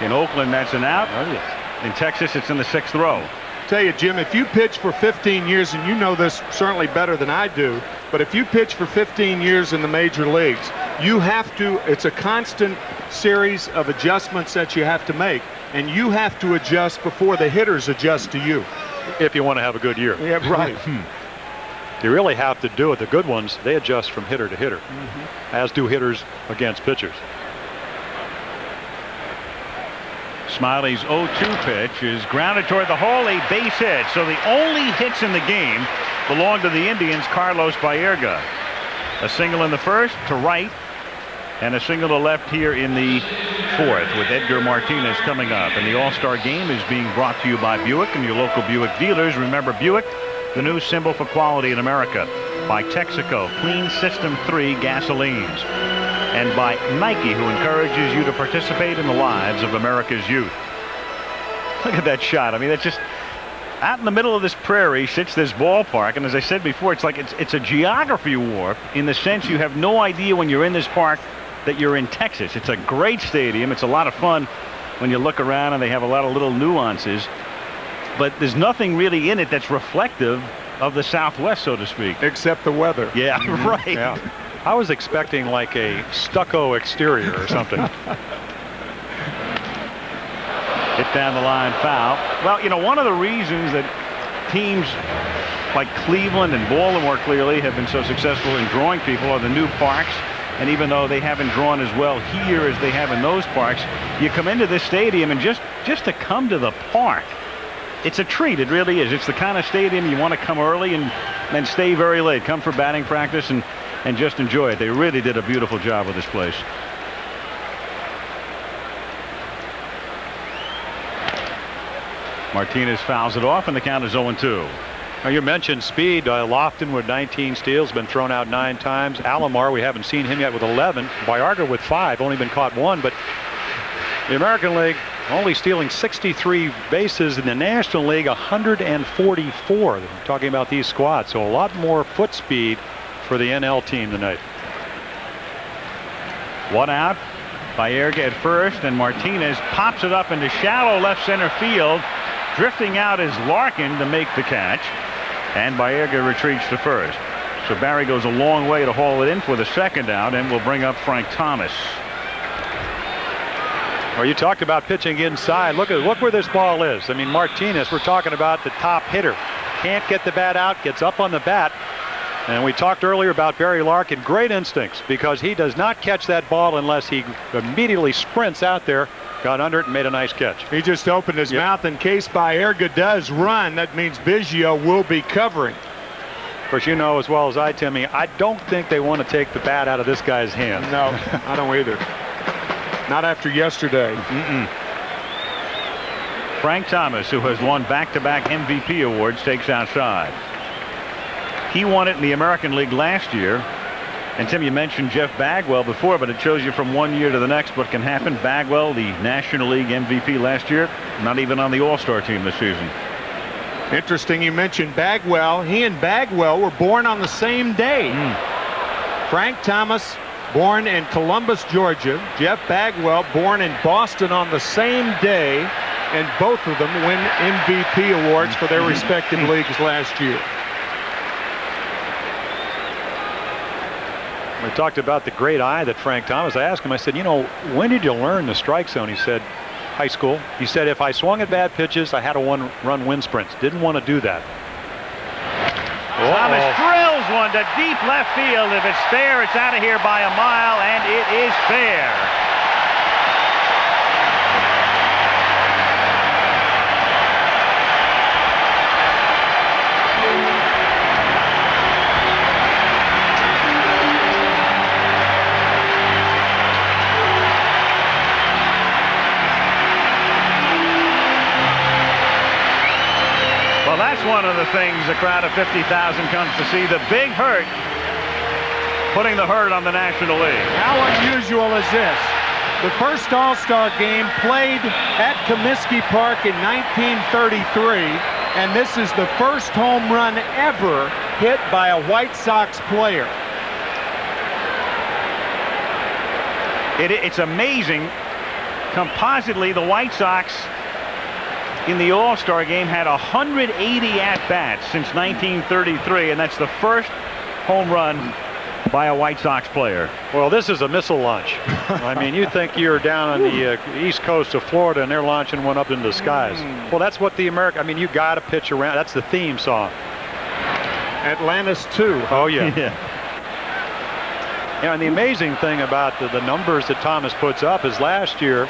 In Oakland, that's an out. Oh, yes. In Texas, it's in the sixth row. Tell you, Jim, if you pitch for 15 years, and you know this certainly better than I do, but if you pitch for 15 years in the major leagues, you have to, it's a constant series of adjustments that you have to make, and you have to adjust before the hitters adjust to you. If you want to have a good year. Yeah, right. You really have to do it. The good ones, they adjust from hitter to hitter, as do hitters against pitchers. Smiley's 0-2 pitch is grounded toward the hole, a base hit. So the only hits in the game belong to the Indians' Carlos Baerga. A single in the first to right, and a single to left here in the fourth, with Edgar Martinez coming up. And the All-Star Game is being brought to you by Buick and your local Buick dealers. Remember, Buick, the new symbol for quality in America. By Texaco, Clean System 3 gasolines. And by Nike, who encourages you to participate in the lives of America's youth. Look at that shot. I mean, that's just out in the middle of this prairie sits this ballpark. And as I said before, it's like it's a geography warp in the sense you have no idea when you're in this park that you're in Texas. It's a great stadium. It's a lot of fun when you look around, and they have a lot of little nuances. But there's nothing really in it that's reflective of the Southwest, so to speak. Except the weather. Yeah, right. Yeah. I was expecting like a stucco exterior or something. Hit down the line, foul. Well, you know, one of the reasons that teams like Cleveland and Baltimore clearly have been so successful in drawing people are the new parks. And even though they haven't drawn as well here as they have in those parks, you come into this stadium, and just to come to the park, it's a treat. It really is. It's the kind of stadium you want to come early and stay very late. Come for batting practice and just enjoy it. They really did a beautiful job with this place. Martinez fouls it off, and the count is 0-2. Now, you mentioned speed. Lofton with 19 steals, been thrown out 9 times. Alomar, we haven't seen him yet, with 11. Baerga with 5, only been caught 1. But the American League only stealing 63 bases. In the National League, 144. We're talking about these squads. So a lot more foot speed for the NL team tonight. One out. Baerga at first, and Martinez pops it up into shallow left center field. Drifting out is Larkin to make the catch, and Baerga retreats to first. So Barry goes a long way to haul it in for the second out, and will bring up Frank Thomas. Well, you talked about pitching inside. Look where this ball is. I mean, Martinez, we're talking about the top hitter. Can't get the bat out, gets up on the bat. And we talked earlier about Barry Larkin. Great instincts, because he does not catch that ball unless he immediately sprints out there, got under it, and made a nice catch. He just opened his mouth in case Baerga does run. That means Biggio will be covering. Of course, you know as well as I, Timmy, I don't think they want to take the bat out of this guy's hand. No, I don't either. Not after yesterday. Frank Thomas, who has won back-to-back MVP awards, takes outside. He won it in the American League last year. And Tim, you mentioned Jeff Bagwell before, but it shows you from one year to the next what can happen. Bagwell, the National League MVP last year, not even on the All-Star team this season. Interesting you mentioned Bagwell. He and Bagwell were born on the same day. Frank Thomas, born in Columbus, Georgia. Jeff Bagwell, born in Boston on the same day. And both of them win MVP awards for their respective leagues last year. We talked about the great eye that Frank Thomas. I asked him, I said, you know, when did you learn the strike zone? He said, high school. He said, if I swung at bad pitches, I had to run wind sprints. Didn't want to do that. Thomas drills one to deep left field. If it's fair, it's out of here by a mile, and it is fair. That's one of the things a crowd of 50,000 comes to see. The big hurt, putting the hurt on the National League. How unusual is this? The first All-Star game played at Comiskey Park in 1933, and this is the first home run ever hit by a White Sox player. It's amazing. Compositely, the White Sox in the All-Star game had 180 at-bats since 1933, and that's the first home run by a White Sox player. Well, this is a missile launch. I mean, you think you're down on the east coast of Florida, and they're launching one up into the skies. Well, that's what the American, I mean, you got to pitch around. That's the theme song. Atlantis 2. Oh, yeah. Yeah. Yeah, and the amazing thing about the numbers that Thomas puts up is last year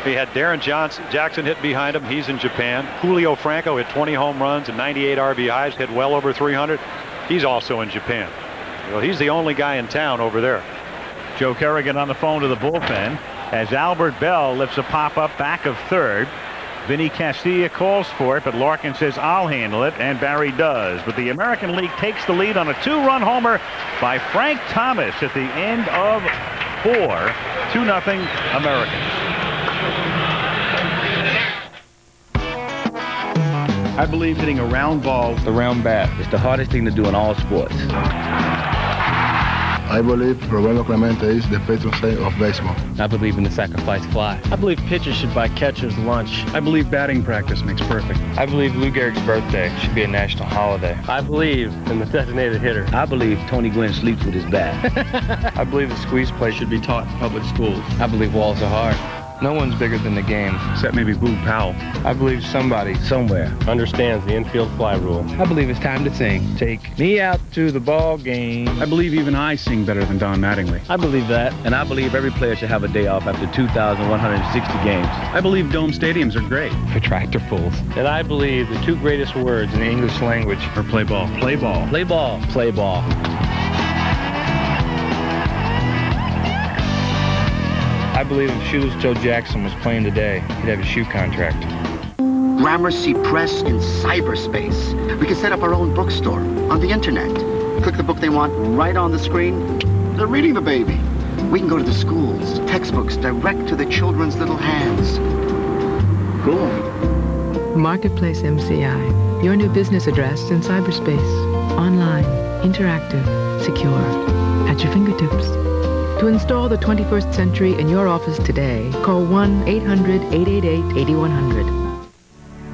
he had Darren Jackson hit behind him. He's in Japan. Julio Franco hit 20 home runs and 98 RBIs, hit well over 300. He's also in Japan. Well, he's the only guy in town over there. Joe Kerrigan on the phone to the bullpen as Albert Bell lifts a pop-up back of third. Vinny Castilla calls for it, but Larkin says, "I'll handle it," and Barry does. But the American League takes the lead on a 2-run homer by Frank Thomas at the end of 4. 2-0 Americans. I believe hitting a round ball, the round bat, is the hardest thing to do in all sports. I believe Roberto Clemente is the patron saint of baseball. I believe in the sacrifice fly. I believe pitchers should buy catchers lunch. I believe batting practice makes perfect. I believe Lou Gehrig's birthday should be a national holiday. I believe in the designated hitter. I believe Tony Gwynn sleeps with his bat. I believe the squeeze play should be taught in public schools. I believe walls are hard. No one's bigger than the game. Except maybe Boo Powell. I believe somebody somewhere understands the infield fly rule. I believe it's time to sing. Take me out to the ball game. I believe even I sing better than Don Mattingly. I believe that. And I believe every player should have a day off after 2,160 games. I believe dome stadiums are great for tractor pulls. And I believe the 2 greatest words in the English language are play ball. Play ball. Play ball. Play ball. I believe if Shoeless Joe Jackson was playing today, he'd have a shoe contract. Gramercy Press in cyberspace. We can set up our own bookstore on the internet. Click the book they want right on the screen. They're reading the baby. We can go to the schools, textbooks direct to the children's little hands. Cool. Marketplace MCI. Your new business address in cyberspace. Online, interactive, secure, at your fingertips. To install the 21st century in your office today, call 1-800-888-8100.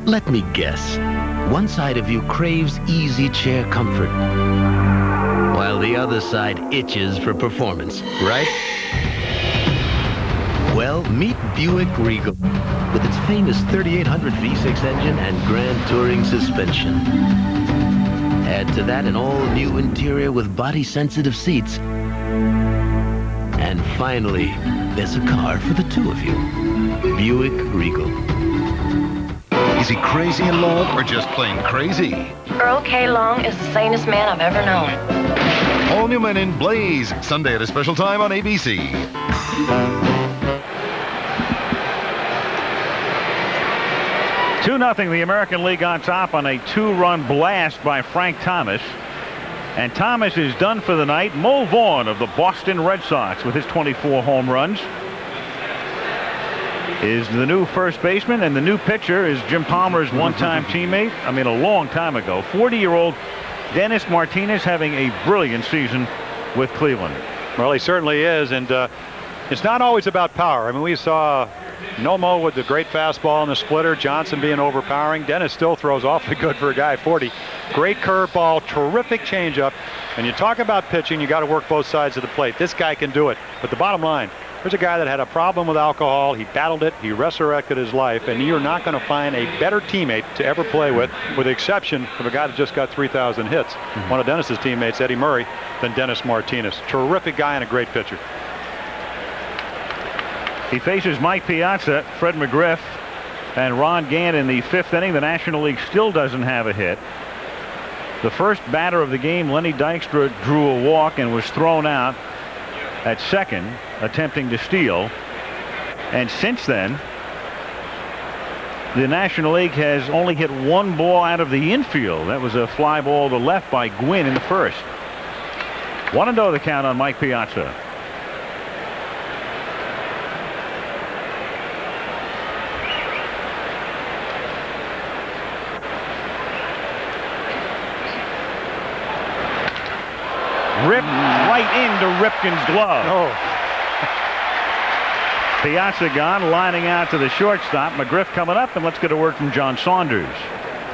Let me guess. One side of you craves easy chair comfort, while the other side itches for performance, right? Well, meet Buick Regal with its famous 3800 V6 engine and Grand Touring suspension. Add to that an all-new interior with body-sensitive seats. And finally, there's a car for the two of you. Buick Regal. Is he crazy in love or just plain crazy? Earl K. Long is the sanest man I've ever known. All new Men in Blaze, Sunday at a special time on ABC. 2-0 the American League on top on a 2-run blast by Frank Thomas. And Thomas is done for the night. Mo Vaughn of the Boston Red Sox with his 24 home runs is the new first baseman, and the new pitcher is Jim Palmer's one-time teammate. I mean, a long time ago. 40-year-old Dennis Martinez having a brilliant season with Cleveland. Well, he certainly is, and it's not always about power. I mean, we saw Nomo with the great fastball and the splitter, Johnson being overpowering. Dennis still throws awfully good for a guy 40. Great curveball, terrific changeup. And you talk about pitching, you got to work both sides of the plate. This guy can do it. But the bottom line, there's a guy that had a problem with alcohol. He battled it. He resurrected his life. And you're not going to find a better teammate to ever play with the exception of a guy that just got 3,000 hits. One of Dennis's teammates, Eddie Murray, than Dennis Martinez. Terrific guy and a great pitcher. He faces Mike Piazza, Fred McGriff, and Ron Gant in the 5th inning. The National League still doesn't have a hit. The first batter of the game, Lenny Dykstra, drew a walk and was thrown out at second, attempting to steal. And since then, the National League has only hit one ball out of the infield. That was a fly ball to left by Gwynn in the first. 1-0 the count on Mike Piazza. Ripped right into Ripken's glove. Oh. Piazza gone, lining out to the shortstop. McGriff coming up, and let's get a word from John Saunders.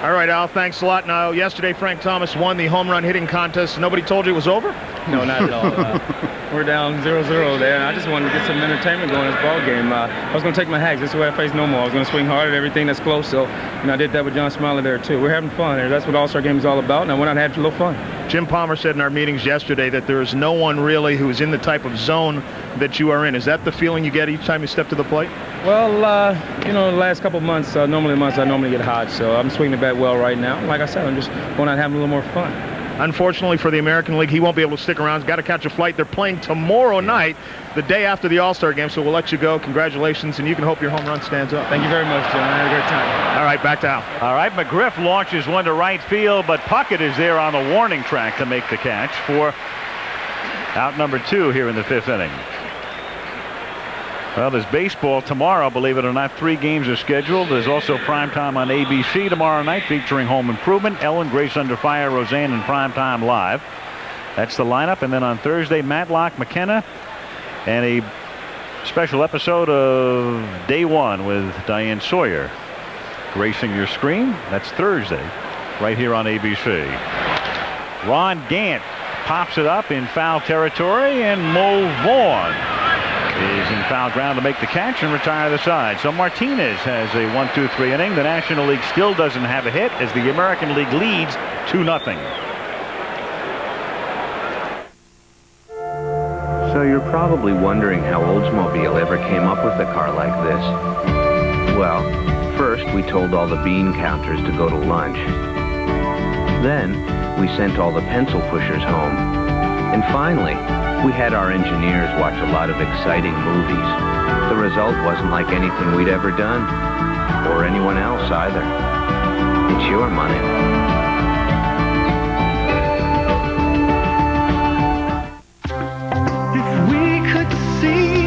All right, Al, thanks a lot. Now, yesterday, Frank Thomas won the home run hitting contest. Nobody told you it was over? No, not at all. We're down 0-0 there, and I just wanted to get some entertainment going in this ball game. I was going to take my hacks. This is where I face no more. I was going to swing hard at everything that's close, so I did that with John Smiley there, too. We're having fun there. That's what All-Star Game is all about, and I went out and had a little fun. Jim Palmer said in our meetings yesterday that there is no one really who is in the type of zone that you are in. Is that the feeling you get each time you step to the plate? Well, the last couple of months, I normally get hot, so I'm swinging the bat well right now. Like I said, I'm just going out having a little more fun. Unfortunately for the American League, he won't be able to stick around. He's got to catch a flight. They're playing tomorrow night, the day after the All-Star Game, so we'll let you go. Congratulations, and you can hope your home run stands up. Thank you very much, Jim. I had a great time. All right, back to Al. All right, McGriff launches one to right field, but Puckett is there on the warning track to make the catch for out number 2 here in the 5th inning. Well, there's baseball tomorrow, believe it or not. 3 games are scheduled. There's also primetime on ABC tomorrow night featuring Home Improvement, Ellen, Grace Under Fire, Roseanne, and Primetime Live. That's the lineup. And then on Thursday, Matlock, McKenna, and a special episode of Day One with Diane Sawyer gracing your screen. That's Thursday right here on ABC. Ron Gant pops it up in foul territory, and Mo Vaughn is in foul ground to make the catch and retire the side. So Martinez has a 1-2-3 inning. The National League still doesn't have a hit as the American League leads 2-0. So you're probably wondering how Oldsmobile ever came up with a car like this. Well, first we told all the bean counters to go to lunch. Then we sent all the pencil pushers home. And finally, we had our engineers watch a lot of exciting movies. The result wasn't like anything we'd ever done, or anyone else either. It's your money. If we could see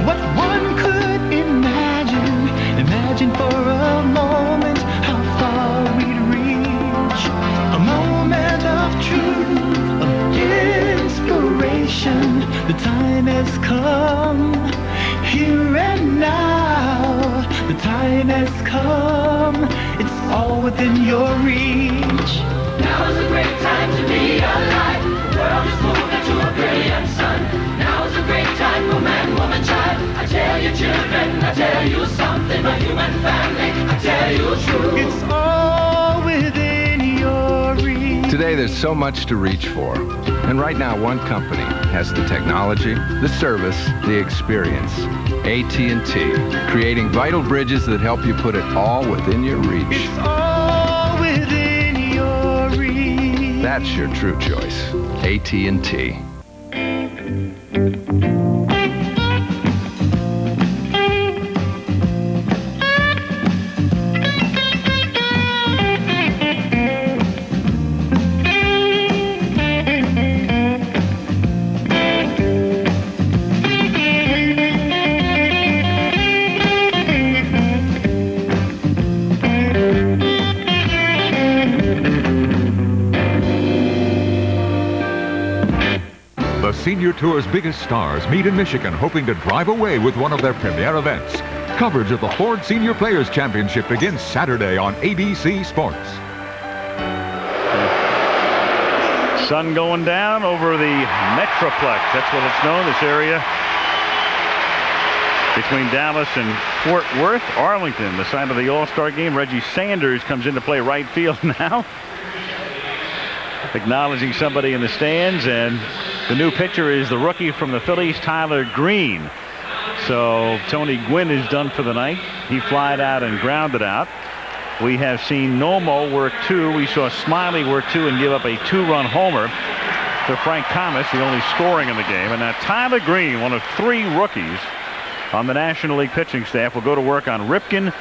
what one could imagine for a moment how far we'd reach. A moment of truth, of inspiration. The time has come, here and now. The time has come, it's all within your reach. Now is a great time to be alive. The world is moving to a brilliant sun. Now is a great time for man, woman, child. I tell you children, I tell you something, my human family, I tell you true. It's all within your reach. Today there's so much to reach for. And right now one company has the technology, the service, the experience. AT&T, creating vital bridges that help you put it all within your reach. It's all within your reach. That's your true choice. AT&T. Senior Tour's biggest stars meet in Michigan, hoping to drive away with one of their premier events. Coverage of the Ford Senior Players Championship begins Saturday on ABC Sports. Sun going down over the Metroplex. That's what it's known, this area between Dallas and Fort Worth. Arlington, the site of the All-Star Game. Reggie Sanders comes in to play right field now, acknowledging somebody in the stands. And the new pitcher is the rookie from the Phillies, Tyler Green. So Tony Gwynn is done for the night. He flied out and grounded out. We have seen Nomo work 2. We saw Smiley work 2 and give up a 2-run homer to Frank Thomas, the only scoring in the game. And now Tyler Green, one of 3 rookies on the National League pitching staff, will go to work on Ripken,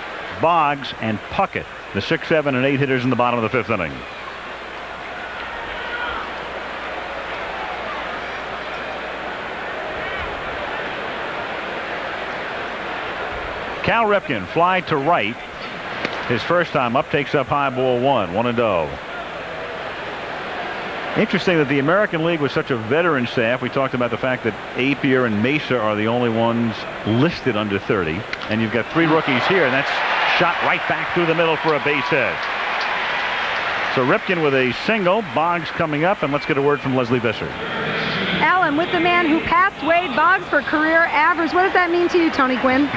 Boggs, and Puckett, the 6, 7, and 8 hitters in the bottom of the 5th inning. Cal Ripken, fly to right. His first time up, takes up high, ball 1, 1-0. Interesting that the American League was such a veteran staff. We talked about the fact that Apier and Mesa are the only ones listed under 30. And you've got 3 rookies here, and that's shot right back through the middle for a base hit. So Ripken with a single, Boggs coming up, and let's get a word from Leslie Visser. Alan, with the man who passed Wade Boggs for career average. What does that mean to you, Tony Gwynn?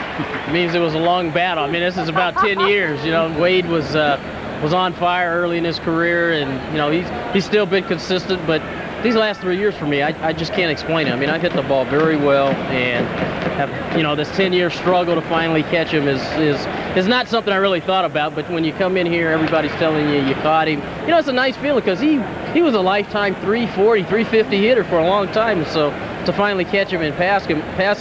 It means it was a long battle. I mean, this is about 10 years. You know, Wade was on fire early in his career, and you know he's still been consistent. But these last 3 years for me, I just can't explain it. I mean, I've hit the ball very well, and have, you know, this 10-year struggle to finally catch him is not something I really thought about. But when you come in here, everybody's telling you caught him. You know, it's a nice feeling because he was a lifetime 340, 350 hitter for a long time. So to finally catch him and pass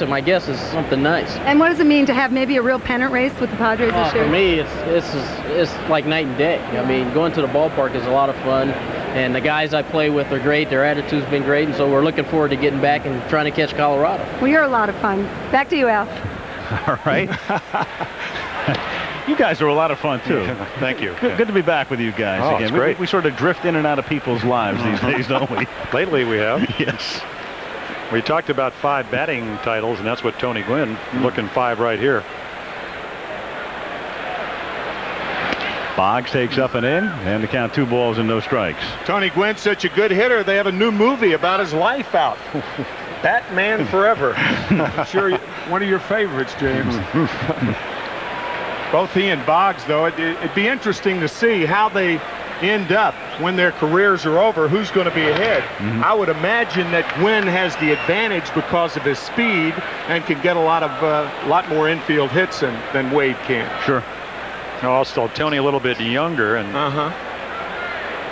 him, I guess, is something nice. And what does it mean to have maybe a real pennant race with the Padres this year? For me, it's like night and day. I mean, going to the ballpark is a lot of fun, and the guys I play with are great. Their attitude's been great, and so we're looking forward to getting back and trying to catch Colorado. Well, you're a lot of fun. Back to you, Al. All right. You guys are a lot of fun, too. Thank you. Good to be back with you guys again. It's great. We sort of drift in and out of people's lives these days, don't we? Lately we have. Yes. We talked about 5 batting titles, and that's what Tony Gwynn looking 5 right here. Boggs takes up and in, and the count 2 balls and no strikes. Tony Gwynn's such a good hitter, they have a new movie about his life out. Batman Forever. I'm sure one of your favorites, James. Both he and Boggs, though, it'd be interesting to see how they end up when their careers are over, who's going to be ahead. I would imagine that Gwynn has the advantage because of his speed and can get a lot more infield hits than Wade can. Sure. Also, Tony a little bit younger, and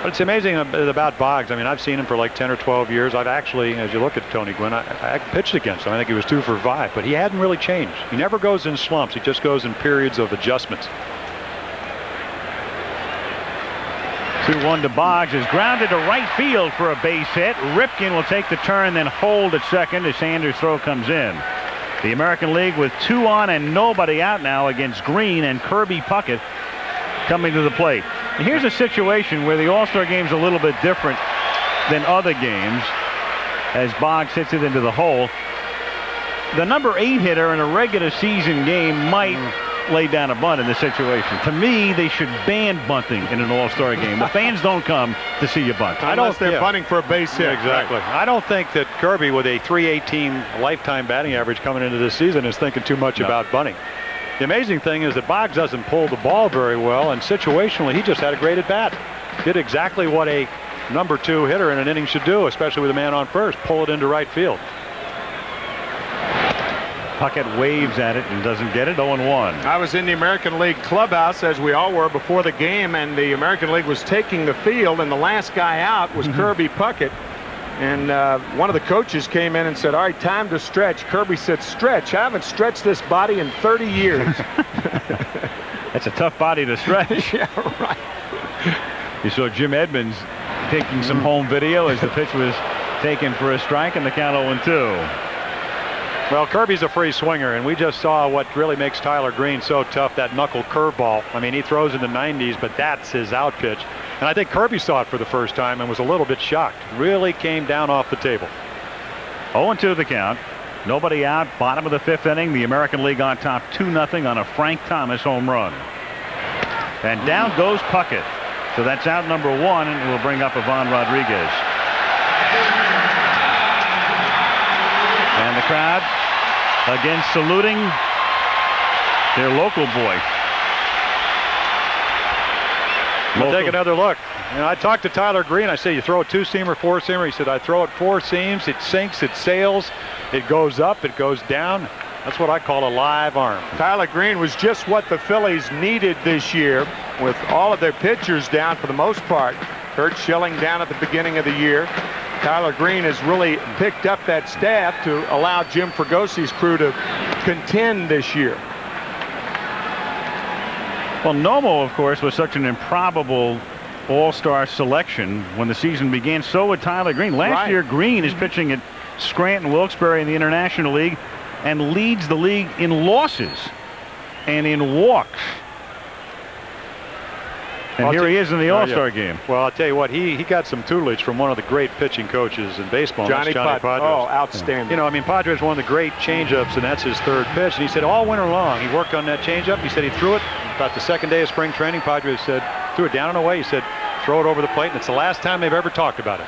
but it's amazing about Boggs. I mean, I've seen him for like 10 or 12 years. I've actually, as you look at Tony Gwynn, I pitched against him. I think he was 2 for 5, but he hadn't really changed. He never goes in slumps. He just goes in periods of adjustments. 2-1 to Boggs is grounded to right field for a base hit. Ripken will take the turn, then hold at second as Sanders' throw comes in. The American League with 2 on and nobody out now against Green and Kirby Puckett coming to the plate. And here's a situation where the All-Star game's a little bit different than other games as Boggs hits it into the hole. The number 8 hitter in a regular season game might lay down a bunt in this situation. To me, they should ban bunting in an All-Star game. The fans don't come to see you bunt. Unless they're bunting for a base hit. Exactly. Right. I don't think that Kirby, with a .318 lifetime batting average coming into this season, is thinking too much about bunting. The amazing thing is that Boggs doesn't pull the ball very well, and situationally, he just had a great at bat. Did exactly what a number 2 hitter in an inning should do, especially with a man on first. Pull it into right field. Puckett waves at it and doesn't get it. 0-1. I was in the American League clubhouse, as we all were before the game, and the American League was taking the field, and the last guy out was Kirby Puckett. And one of the coaches came in and said, all right, time to stretch. Kirby said, stretch? I haven't stretched this body in 30 years. That's a tough body to stretch. Yeah, right. You saw Jim Edmonds taking some home video as the pitch was taken for a strike, and the count 0-2. Well, Kirby's a free swinger, and we just saw what really makes Tyler Green so tough, that knuckle curveball. I mean, he throws in the 90s, but that's his out pitch. And I think Kirby saw it for the first time and was a little bit shocked. Really came down off the table. 0-2 the count. Nobody out. Bottom of the 5th inning. The American League on top 2-0 on a Frank Thomas home run. And down goes Puckett. So that's out number 1, and we'll bring up Ivan Rodriguez. And the crowd again saluting their local boy. We'll take another look. You know, I talked to Tyler Green. I said, you throw a 2-seamer, 4-seamer. He said, I throw it 4 seams. It sinks, it sails, it goes up, it goes down. That's what I call a live arm. Tyler Green was just what the Phillies needed this year, with all of their pitchers down for the most part. Kurt Schilling down at the beginning of the year. Tyler Green has really picked up that staff to allow Jim Fragosi's crew to contend this year. Well, Nomo, of course, was such an improbable all-star selection when the season began. So would Tyler Green. Last year, Green is pitching at Scranton Wilkes-Barre in the International League and leads the league in losses and in walks. And here he is in the All-Star game. Well, I'll tell you what, he got some tutelage from one of the great pitching coaches in baseball. Johnny Padres. Oh, outstanding. You know, I mean, Padres one of the great changeups, and that's his 3rd pitch. And he said all winter long he worked on that changeup. He said he threw it about the 2nd day of spring training. Padres said, threw it down and away. He said, throw it over the plate, and it's the last time they've ever talked about it.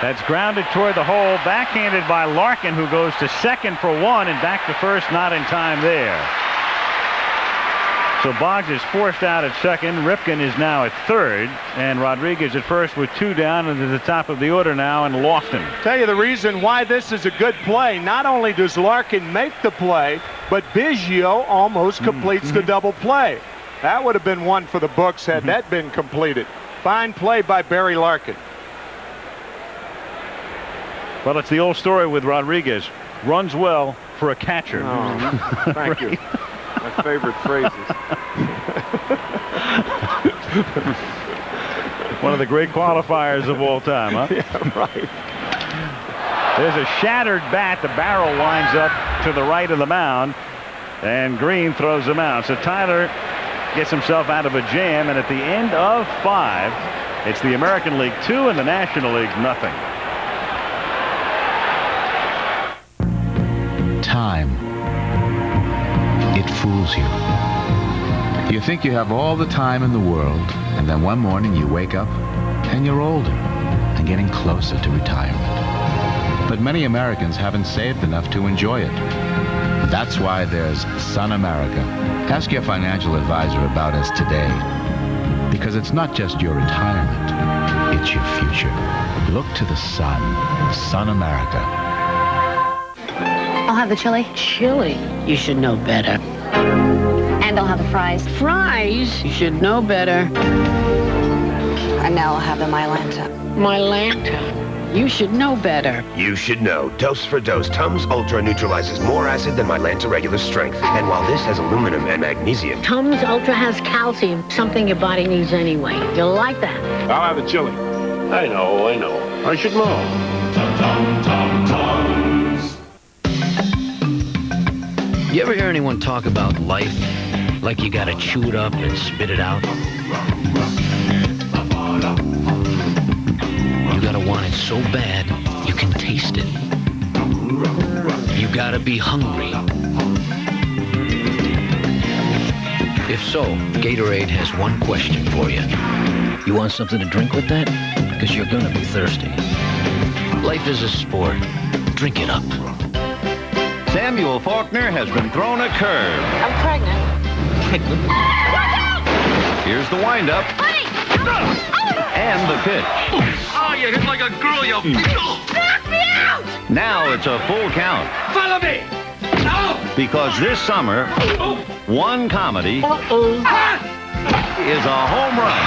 That's grounded toward the hole, backhanded by Larkin, who goes to second for one and back to first, not in time there. So Boggs is forced out at second. Ripken is now at third, and Rodriguez at first with 2 down and at the top of the order now, and Lofton. Tell you the reason why this is a good play. Not only does Larkin make the play, but Biggio almost completes the double play. That would have been one for the books had that been completed. Fine play by Barry Larkin. Well, it's the old story with Rodriguez. Runs well for a catcher. Oh, thank you. My favorite phrases. One of the great qualifiers of all time, huh? Yeah, right. There's a shattered bat. The barrel winds up to the right of the mound, and Green throws him out. So Tyler gets himself out of a jam, and at the end of 5, it's the American League 2 and the National League nothing. Time. It fools you. You think you have all the time in the world, and then one morning you wake up and you're older and getting closer to retirement. But many Americans haven't saved enough to enjoy it. That's why there's Sun America. Ask your financial advisor about us today, because it's not just your retirement, it's your future. Look to the sun. Sun America. I'll have the chili. Chili? You should know better. And I'll have the fries. Fries? You should know better. And now I'll have the Mylanta. Mylanta? You should know better. You should know. Dose for dose, Tums Ultra neutralizes more acid than Mylanta regular strength. And while this has aluminum and magnesium... Tums Ultra has calcium, something your body needs anyway. You'll like that. I'll have the chili. I know. I should know. Tums. You ever hear anyone talk about life like you gotta chew it up and spit it out? You gotta want it so bad you can taste it. You gotta be hungry. If so, Gatorade has one question for you. You want something to drink with that? Because you're gonna be thirsty. Life is a sport. Drink it up. Samuel Faulkner has been thrown a curve. I'm pregnant. Here's the windup. And the pitch. Oh, you hit like a girl, you... Knock me out! Now it's a full count. Follow me! No! Because this summer, one comedy is a home run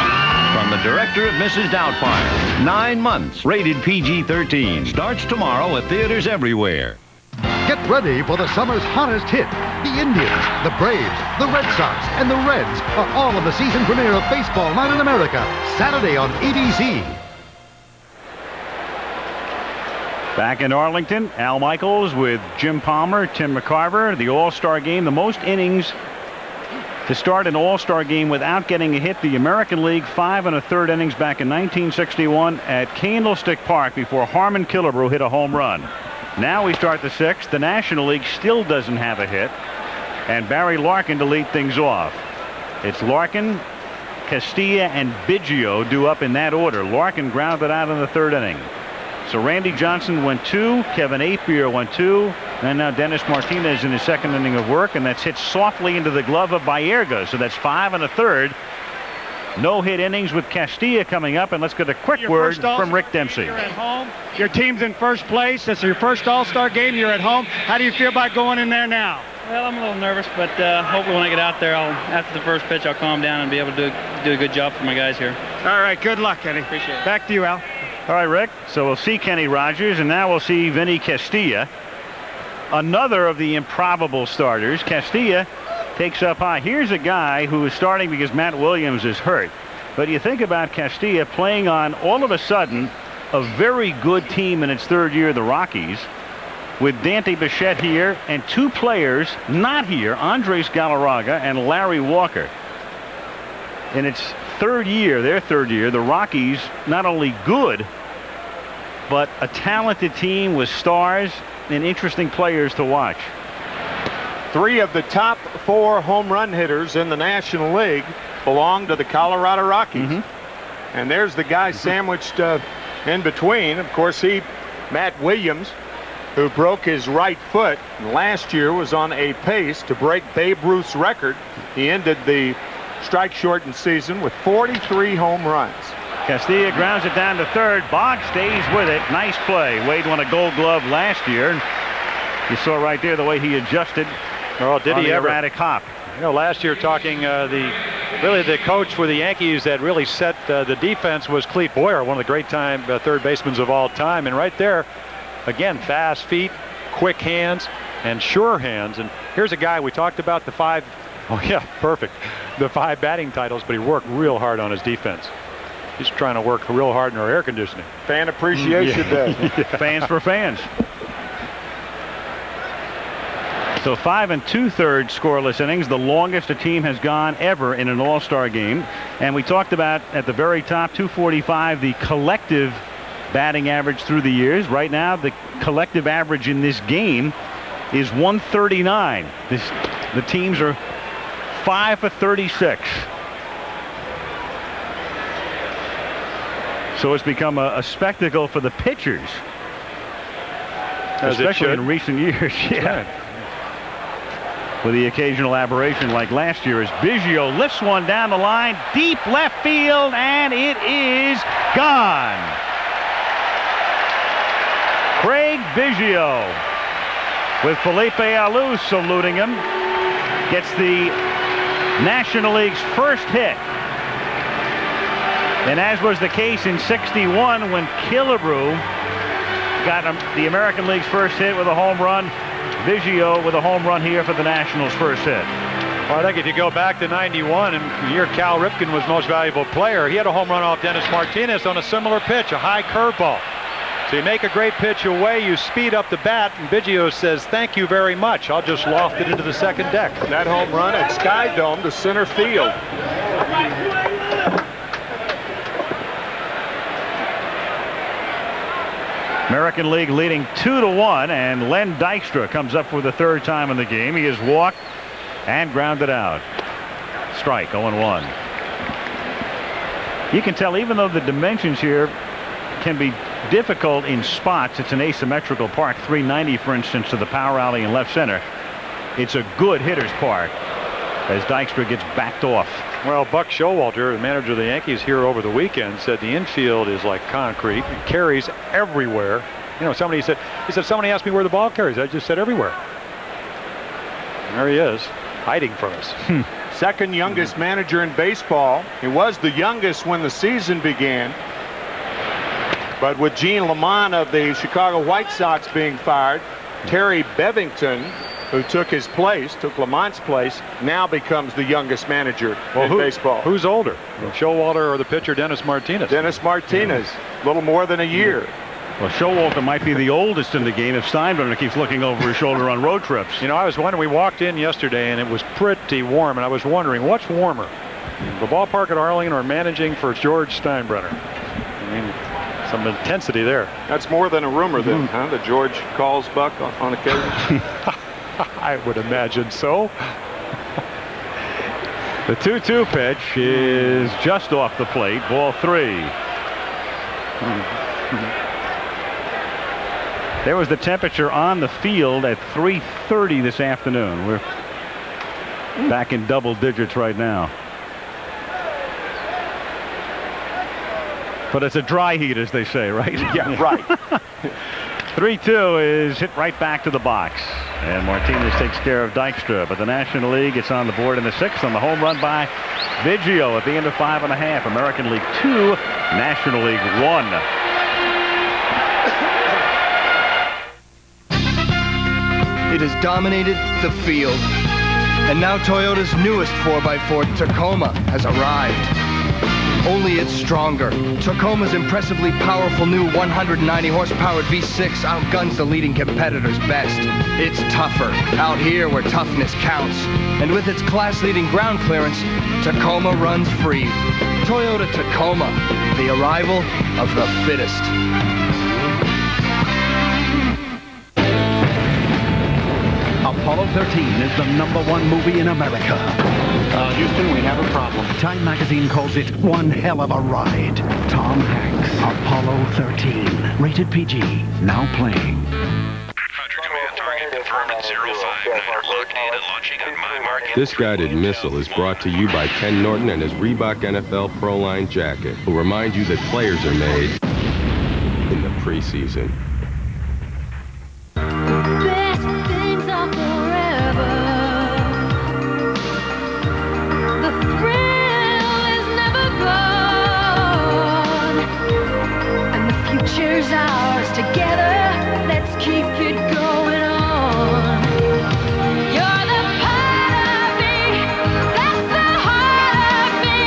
from the director of Mrs. Doubtfire. 9 months, rated PG-13. Starts tomorrow at theaters everywhere. Get ready for the summer's hottest hit. The Indians, the Braves, the Red Sox, and the Reds are all in the season premiere of Baseball Night in America, Saturday on ABC. Back in Arlington, Al Michaels with Jim Palmer, Tim McCarver, the All-Star game, the most innings to start an All-Star game without getting a hit. The American League 5 1/3 innings back in 1961 at Candlestick Park before Harmon Killebrew hit a home run. Now we start the 6th. The National League still doesn't have a hit, and Barry Larkin to lead things off. It's Larkin, Castilla, and Biggio due up in that order. Larkin grounded out in the 3rd inning. So Randy Johnson went 2, Kevin Apier went 2, and now Dennis Martinez in his 2nd inning of work, and that's hit softly into the glove of Baerga. So that's 5 1/3. No-hit innings with Castilla coming up, and let's get a quick word from Rick Dempsey. You're at home. Your team's in first place. It's your first All-Star game. You're at home. How do you feel about going in there now? Well, I'm a little nervous, but hopefully when I get out there, after the first pitch, I'll calm down and be able to do a good job for my guys here. All right, good luck, Kenny. Appreciate it. Back to you, Al. All right, Rick. So we'll see Kenny Rogers, and now we'll see Vinny Castilla, another of the improbable starters. Castilla takes up high. Here's a guy who is starting because Matt Williams is hurt. But you think about Castilla playing on, all of a sudden, a very good team in its 3rd year, the Rockies, with Dante Bichette here and 2 players not here, Andres Galarraga and Larry Walker. In its 3rd year, their 3rd year, the Rockies not only good, but a talented team with stars and interesting players to watch. 3 of the top 4 home run hitters in the National League belong to the Colorado Rockies. And there's the guy sandwiched In between, of course, Matt Williams, who broke his right foot last year, was on a pace to break Babe Ruth's record. He ended the strike-shortened season with 43 home runs. Castilla grounds it down to third. Boggs stays with it. Nice play. Wade won a Gold Glove last year. You saw right there the way he adjusted. Oh, did he ever? Erratic hop. You know, last year talking the coach for the Yankees that really set the defense was Clete Boyer, one of the great third basemen of all time. And right there, again, fast feet, quick hands, and sure hands. And here's a guy we talked about the 5 batting titles, but he worked real hard on his defense. He's trying to work real hard in our air conditioning. Fan appreciation day. Fans for fans. So 5 2/3 scoreless innings, the longest a team has gone ever in an All-Star game. And we talked about at the very top, 245, the collective batting average through the years. Right now, the collective average in this game is 139. The teams are 5 for 36. So it's become a spectacle for the pitchers, especially in recent years. Yeah. With the occasional aberration like last year as Biggio lifts one down the line, deep left field, and it is gone. Craig Biggio, with Felipe Alou saluting him, gets the National League's first hit. And as was the case in '61 when Killebrew got the American League's first hit with a home run, Biggio with a home run here for the Nationals' first hit. Well, I think if you go back to '91 and the year Cal Ripken was most valuable player, he had a home run off Dennis Martinez on a similar pitch, a high curveball. So you make a great pitch away, you speed up the bat, and Biggio says, "Thank you very much. I'll just loft it into the second deck." That home run at Sky Dome to center field. American League leading 2-1, and Len Dykstra comes up for the third time in the game. He is walked and grounded out. Strike, 0-1. You can tell, even though the dimensions here can be difficult in spots, it's an asymmetrical park, 390 for instance to the power alley in left center. It's a good hitter's park as Dykstra gets backed off. Well, Buck Showalter, the manager of the Yankees here over the weekend, said the infield is like concrete. It carries everywhere. You know, somebody said, somebody asked me where the ball carries. I just said everywhere. And there he is, hiding from us. Second youngest manager in baseball. He was the youngest when the season began. But with Gene Lamont of the Chicago White Sox being fired, Terry Bevington, who took Lamont's place, now becomes the youngest manager in baseball. Who's older, Showalter or the pitcher Dennis Martinez? Dennis Martinez, a little more than a year. Well, Showalter might be the oldest in the game if Steinbrenner keeps looking over his shoulder on road trips. You know, I was wondering, we walked in yesterday and it was pretty warm, and I was wondering what's warmer, the ballpark at Arlington or managing for George Steinbrenner? I mean, some intensity there. That's more than a rumor then, huh? That George calls Buck on occasion? I would imagine so. The 2-2 pitch is just off the plate. Ball 3. There was the temperature on the field at 3:30 this afternoon. We're back in double digits right now. But it's a dry heat, as they say, right? Yeah, right. 3-2 is hit right back to the box. And Martinez takes care of Dykstra. But the National League gets on the board in the 6th on the home run by Biggio at the end of 5.5. American League 2, National League 1. It has dominated the field. And now Toyota's newest 4x4 Tacoma has arrived. Only it's stronger. Tacoma's impressively powerful new 190 horsepower V6 outguns the leading competitor's best. It's tougher, out here where toughness counts. And with its class-leading ground clearance, Tacoma runs free. Toyota Tacoma, the arrival of the fittest. A Apollo 13 is the #1 movie in America. Houston, we have a problem. Time magazine calls it one hell of a ride. Tom Hanks, Apollo 13, rated PG, now playing. This guided missile is brought to you by Ken Norton and his Reebok NFL Pro Line jacket, who remind you that players are made in the preseason. Best things are forever. The thrill is never gone. And the future's ours together. Let's keep it going on. You're the part of me. That's the heart of me.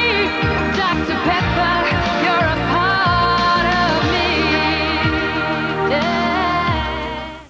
Dr. Pepper, you're a part of me. Yeah.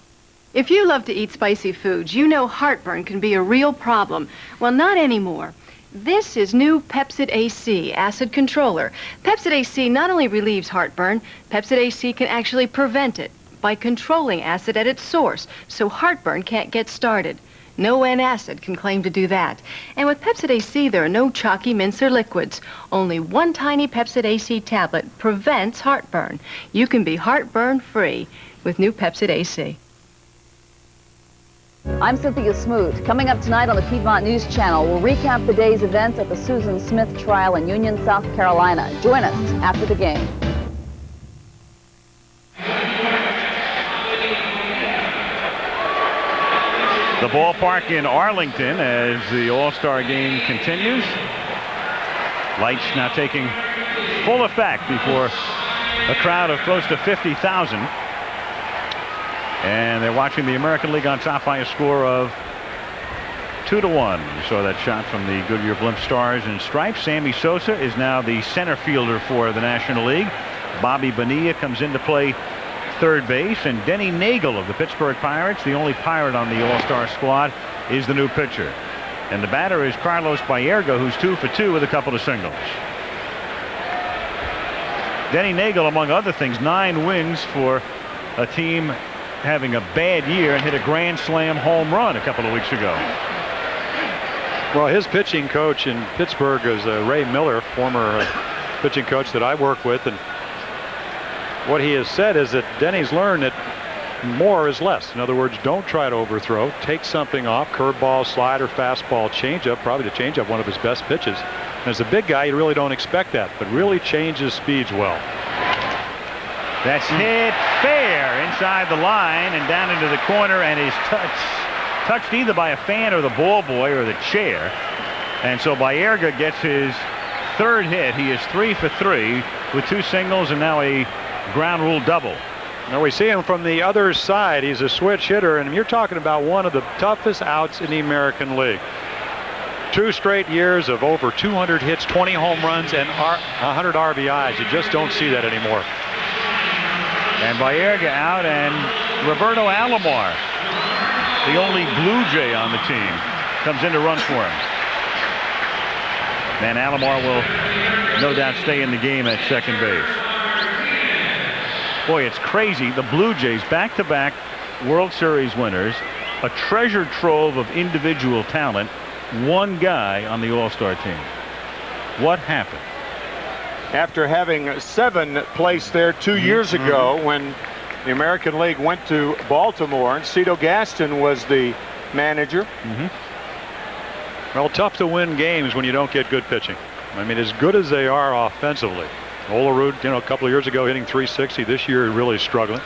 If you love to eat spicy foods, you know heartburn can be a real problem. Well, not anymore. This is new Pepsid AC, acid controller. Pepsid AC not only relieves heartburn, Pepsid AC can actually prevent it by controlling acid at its source, so heartburn can't get started. No antacid can claim to do that. And with Pepsid AC, there are no chalky mints or liquids. Only one tiny Pepsid AC tablet prevents heartburn. You can be heartburn-free with new Pepsid AC. I'm Cynthia Smoot. Coming up tonight on the Piedmont News Channel, we'll recap the day's events at the Susan Smith trial in Union, South Carolina. Join us after the game. The ballpark in Arlington as the All-Star game continues. Lights now taking full effect before a crowd of close to 50,000. And they're watching the American League on top by a score of 2-1. You saw that shot from the Goodyear Blimp Stars and Stripes. Sammy Sosa is now the center fielder for the National League. Bobby Bonilla comes into play third base, and Denny Nagel of the Pittsburgh Pirates, the only Pirate on the All-Star squad, is the new pitcher. And the batter is Carlos Baerga, who's 2 for 2 with a couple of singles. Denny Nagel, among other things, 9 wins for a team having a bad year, and hit a grand slam home run a couple of weeks ago. Well, his pitching coach in Pittsburgh is Ray Miller, former pitching coach that I work with, and what he has said is that Denny's learned that more is less. In other words, don't try to overthrow. Take something off, curveball, slider, fastball, changeup. Probably the changeup, one of his best pitches. And as a big guy, you really don't expect that, but really changes speeds well. That's hit fair inside the line and down into the corner, and is touched either by a fan or the ball boy or the chair. And so Baerga gets his third hit. He is 3 for 3 with 2 singles and now a ground rule double. Now we see him from the other side. He's a switch hitter, and you're talking about one of the toughest outs in the American League. 2 straight years of over 200 hits, 20 home runs, and 100 RBIs. You just don't see that anymore. And Baerga out, and Roberto Alomar, the only Blue Jay on the team, comes in to run for him. And Alomar will no doubt stay in the game at second base. Boy, it's crazy. The Blue Jays, back-to-back World Series winners, a treasure trove of individual talent, one guy on the All-Star team. What happened? After having 7 placed there 2 years ago when the American League went to Baltimore, and Cito Gaston was the manager. Well, tough to win games when you don't get good pitching. I mean, as good as they are offensively. Olerud, a couple of years ago hitting 360. This year really struggling.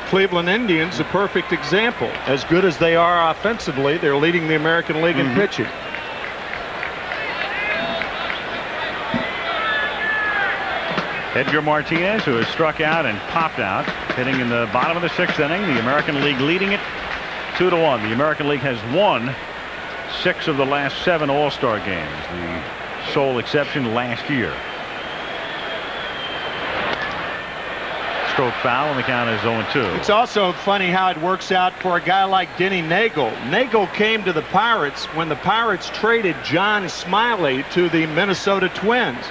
Cleveland Indians, a perfect example. As good as they are offensively, they're leading the American League in pitching. Edgar Martinez, who has struck out and popped out, hitting in the bottom of the 6th inning. The American League leading it 2-1. The American League has won 6 of the last 7 All-Star games. The sole exception last year. Stroke foul, and the count is 0-2. It's also funny how it works out for a guy like Denny Nagel. Nagel came to the Pirates when the Pirates traded John Smiley to the Minnesota Twins.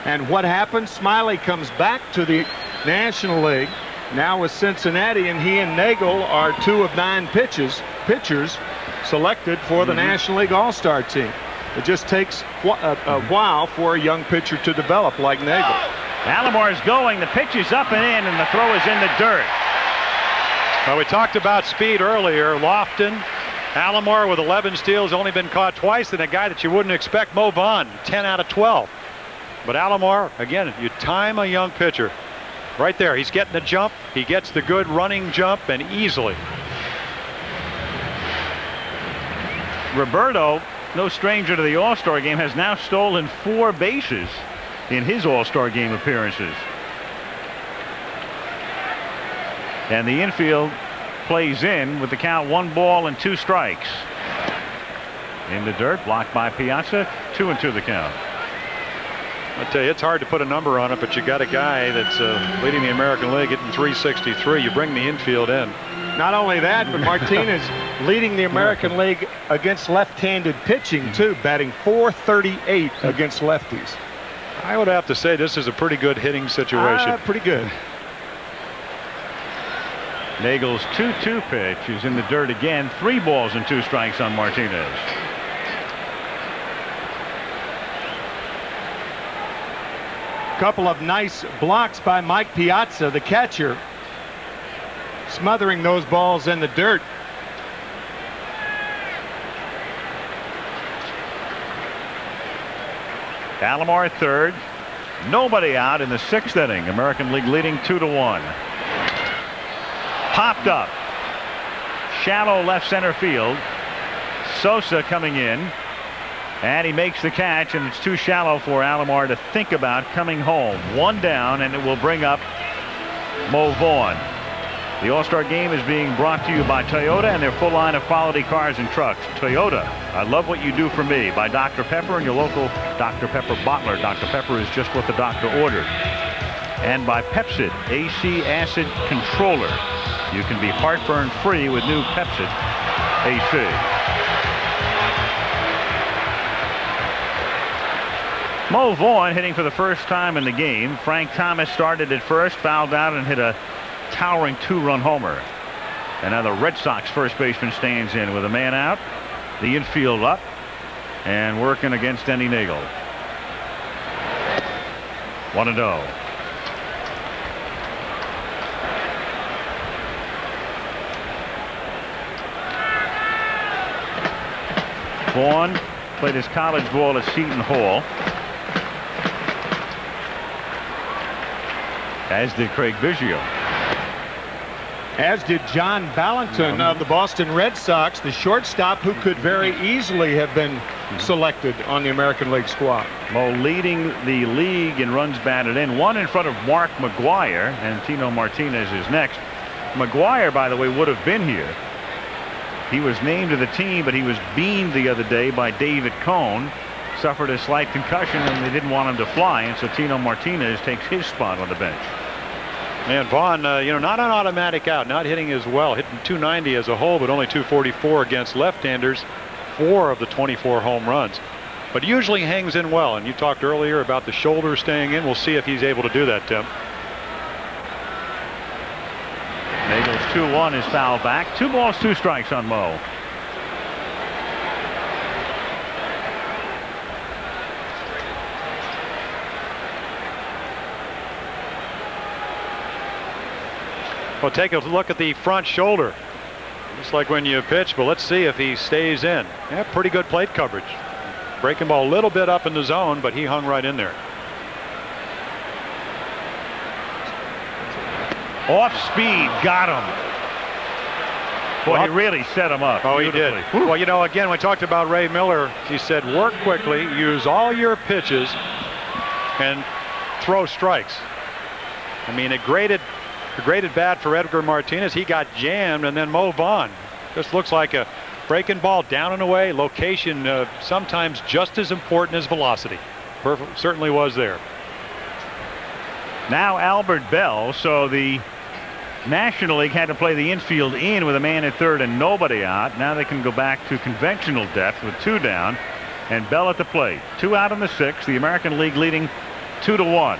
And what happened? Smiley comes back to the National League, now with Cincinnati, and he and Nagel are 2 of 9 pitchers pitchers selected for the National League All-Star team. It just takes a while for a young pitcher to develop like Nagel. Alomar is going. The pitch is up and in, and the throw is in the dirt. Well, we talked about speed earlier. Lofton, Alomar with 11 steals, only been caught twice, and a guy that you wouldn't expect, Mo Vaughn, 10 out of 12. But Alomar, again, you time a young pitcher. Right there, he's getting the jump. He gets the good running jump, and easily. Roberto, no stranger to the All-Star game, has now stolen 4 bases in his All-Star game appearances. And the infield plays in with the count 1 ball and 2 strikes. In the dirt, blocked by Piazza, 2-2 the count. I tell you, it's hard to put a number on it, but you got a guy that's leading the American League hitting 363. You bring the infield in. Not only that, but Martinez leading the American League against left-handed pitching, too, batting .438 against lefties. I would have to say this is a pretty good hitting situation. Pretty good. Nagel's 2-2 pitch is in the dirt again. 3 balls and 2 strikes on Martinez. Couple of nice blocks by Mike Piazza, the catcher, smothering those balls in the dirt. Alomar third. Nobody out in the 6th inning. American League leading 2-1. Popped up. Shallow left center field. Sosa coming in. And he makes the catch, and it's too shallow for Alomar to think about coming home. 1 down, and it will bring up Mo Vaughn. The All-Star game is being brought to you by Toyota and their full line of quality cars and trucks. Toyota, I love what you do for me. By Dr. Pepper and your local Dr. Pepper bottler. Dr. Pepper is just what the doctor ordered. And by Pepsid, AC Acid Controller. You can be heartburn free with new Pepsid AC. Mo Vaughn hitting for the first time in the game. Frank Thomas started at first, fouled out, and hit a towering 2-run homer. And now the Red Sox first baseman stands in with a man out. The infield up and working against Denny Nagel. 1-0. Vaughn played his college ball at Seton Hall, as did Craig Biggio. As did John Valentin of the Boston Red Sox, the shortstop who could very easily have been selected on the American League squad. Mo leading the league in runs batted in, 1 in front of Mark McGuire, and Tino Martinez is next. McGuire, by the way, would have been here. He was named to the team, but he was beamed the other day by David Cohn. Suffered a slight concussion, and they didn't want him to fly, and so Tino Martinez takes his spot on the bench. And Vaughn, not an automatic out, not hitting as well, hitting .290 as a whole, but only .244 against left-handers, 4 of the 24 home runs. But usually hangs in well, and you talked earlier about the shoulder staying in. We'll see if he's able to do that, Tim. Nagel's 2-1 is foul back. 2 balls, 2 strikes on Mo. Well, take a look at the front shoulder. Just like when you pitch, but let's see if he stays in. Yeah, pretty good plate coverage. Breaking ball a little bit up in the zone, but he hung right in there. Off speed, got him. Boy, he really set him up. Oh, he did. Well, again, we talked about Ray Miller. He said, work quickly, use all your pitches, and throw strikes. I mean, a graded bat for Edgar Martinez. He got jammed, and then Mo Vaughn. Just looks like a breaking ball down and away. Location sometimes just as important as velocity. Certainly was there. Now Albert Bell, so the National League had to play the infield in with a man at third and nobody out. Now they can go back to conventional depth with 2 down, and Bell at the plate. 2 out in the 6th. The American League leading 2-1.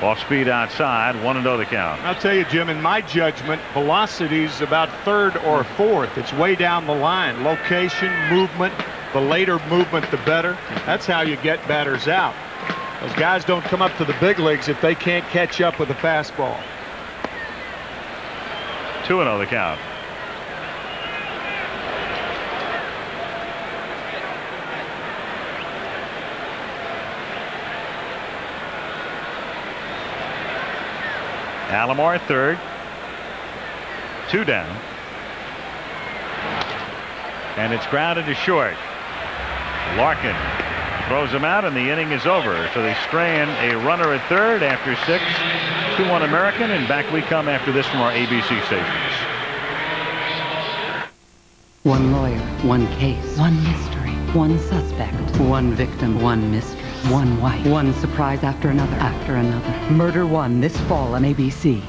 Off speed outside, 1-0 the count. I'll tell you, Jim, in my judgment, velocity's about third or fourth. It's way down the line. Location, movement, the later movement, the better. That's how you get batters out. Those guys don't come up to the big leagues if they can't catch up with a fastball. 2-0 the count. Alomar third. 2 down. And it's grounded to short. Larkin throws him out, and the inning is over. So they strand a runner at third after 6. 2-1 American, and back we come after this from our ABC stations. One lawyer, one case, one mystery, one suspect, one victim, one mistress, one wife, one surprise after another, after another. Murder One this fall on ABC.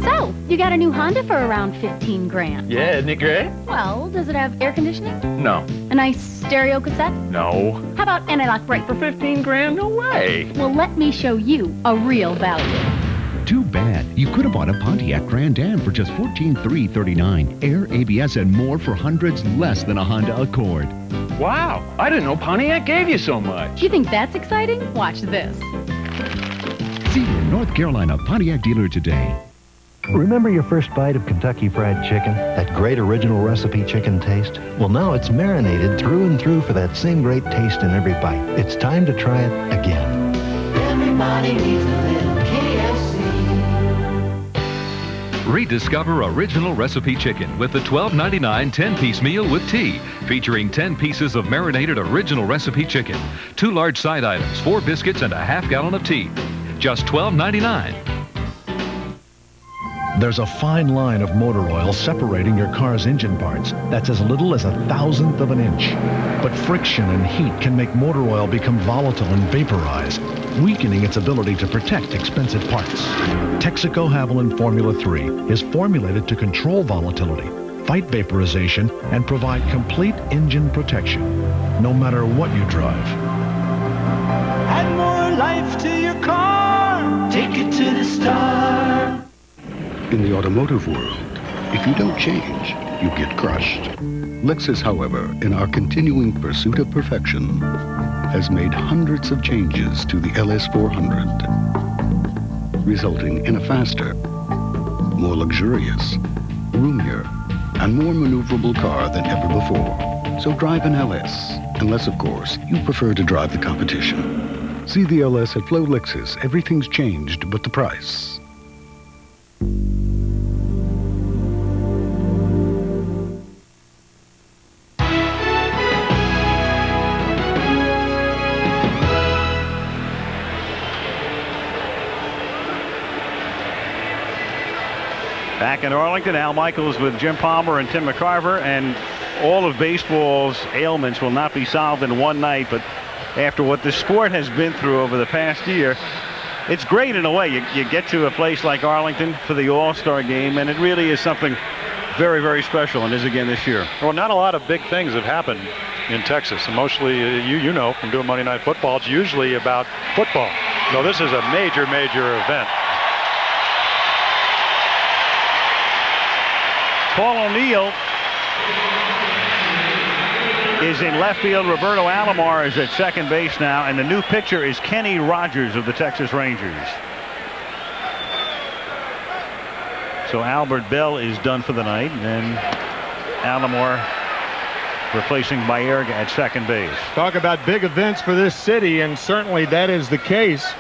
So, you got a new Honda for around 15 grand. Yeah, isn't it great? Well, does it have air conditioning? No. A nice stereo cassette? No. How about anti-lock brake? For 15 grand? No way. Well, let me show you a real value. Too bad. You could have bought a Pontiac Grand Am for just $14,339. Air, ABS, and more for hundreds less than a Honda Accord. Wow. I didn't know Pontiac gave you so much. You think that's exciting? Watch this. See your North Carolina Pontiac dealer today. Remember your first bite of Kentucky Fried Chicken? That great original recipe chicken taste? Well, now it's marinated through and through for that same great taste in every bite. It's time to try it again. Everybody needs a little KFC. Rediscover original recipe chicken with the $12.99 10-piece meal with tea, featuring 10 pieces of marinated original recipe chicken, 2 large side items, 4 biscuits, and a half-gallon of tea. Just $12.99. There's a fine line of motor oil separating your car's engine parts that's as little as 1/1000th of an inch. But friction and heat can make motor oil become volatile and vaporize, weakening its ability to protect expensive parts. Texaco Haviland Formula 3 is formulated to control volatility, fight vaporization, and provide complete engine protection, no matter what you drive. Add more life to your car. Take it to the star. In the automotive world, if you don't change, you get crushed. Lexus, however, in our continuing pursuit of perfection, has made hundreds of changes to the LS400, resulting in a faster, more luxurious, roomier, and more maneuverable car than ever before. So drive an LS, unless, of course, you prefer to drive the competition. See the LS at Flo Lexus. Everything's changed but the price. Back in Arlington, Al Michaels with Jim Palmer and Tim McCarver, and all of baseball's ailments will not be solved in one night, but after what the sport has been through over the past year, it's great in a way. You get to a place like Arlington for the All-Star game, and it really is something very, very special, and is again this year. Well, not a lot of big things have happened in Texas. And mostly, you know from doing Monday Night Football, it's usually about football. So this is a major, major event. Paul O'Neill is in left field. Roberto Alomar is at second base now, and the new pitcher is Kenny Rogers of the Texas Rangers. So Albert Bell is done for the night, and then Alomar replacing Baerga at second base. Talk about big events for this city, and certainly that is the case.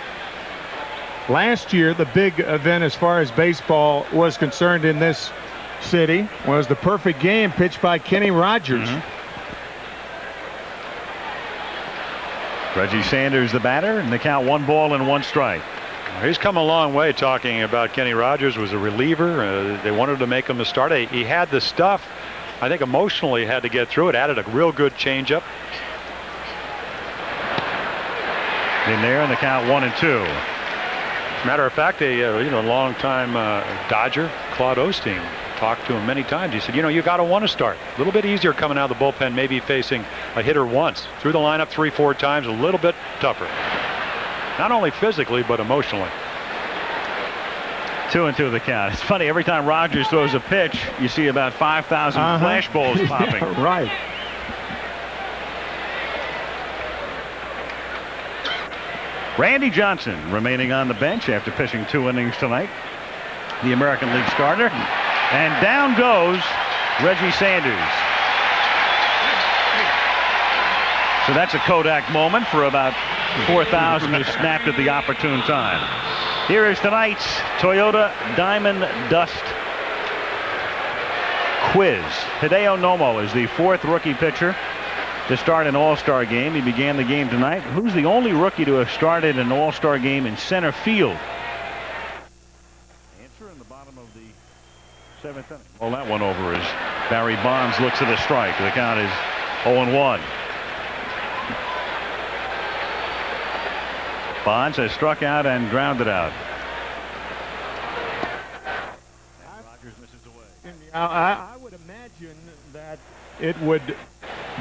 Last year, the big event as far as baseball was concerned in this city was the perfect game pitched by Kenny Rogers. Reggie Sanders the batter, and the count 1-1 strike. He's come a long way talking about Kenny Rogers was a reliever. They wanted to make him a starter. He had the stuff. I think emotionally had to get through it. Added a real good changeup. In there, and the count 1-2. Matter of fact, a long-time Dodger, Claude Osteen, talked to him many times. He said, you got to want to start. A little bit easier coming out of the bullpen, maybe facing a hitter once. Through the lineup 3-4 times, a little bit tougher. not only physically, but emotionally. 2-2 the count. It's funny, every time Rogers throws a pitch, you see about 5,000 flash balls popping. Yeah, right. Randy Johnson remaining on the bench after pitching 2 innings tonight. The American League starter. And down goes Reggie Sanders. So that's a Kodak moment for about 4,000 who snapped at the opportune time. Here is tonight's Toyota Diamond Dust Quiz. Hideo Nomo is the 4th rookie pitcher to start an All-Star game. He began the game tonight. Who's the only rookie to have started an All-Star game in center field? Answer in the bottom of the 7th inning. Well, that one over as Barry Bonds looks at a strike. The count is 0-1. Bonds has struck out and grounded out. And Rogers misses away. I would imagine that it would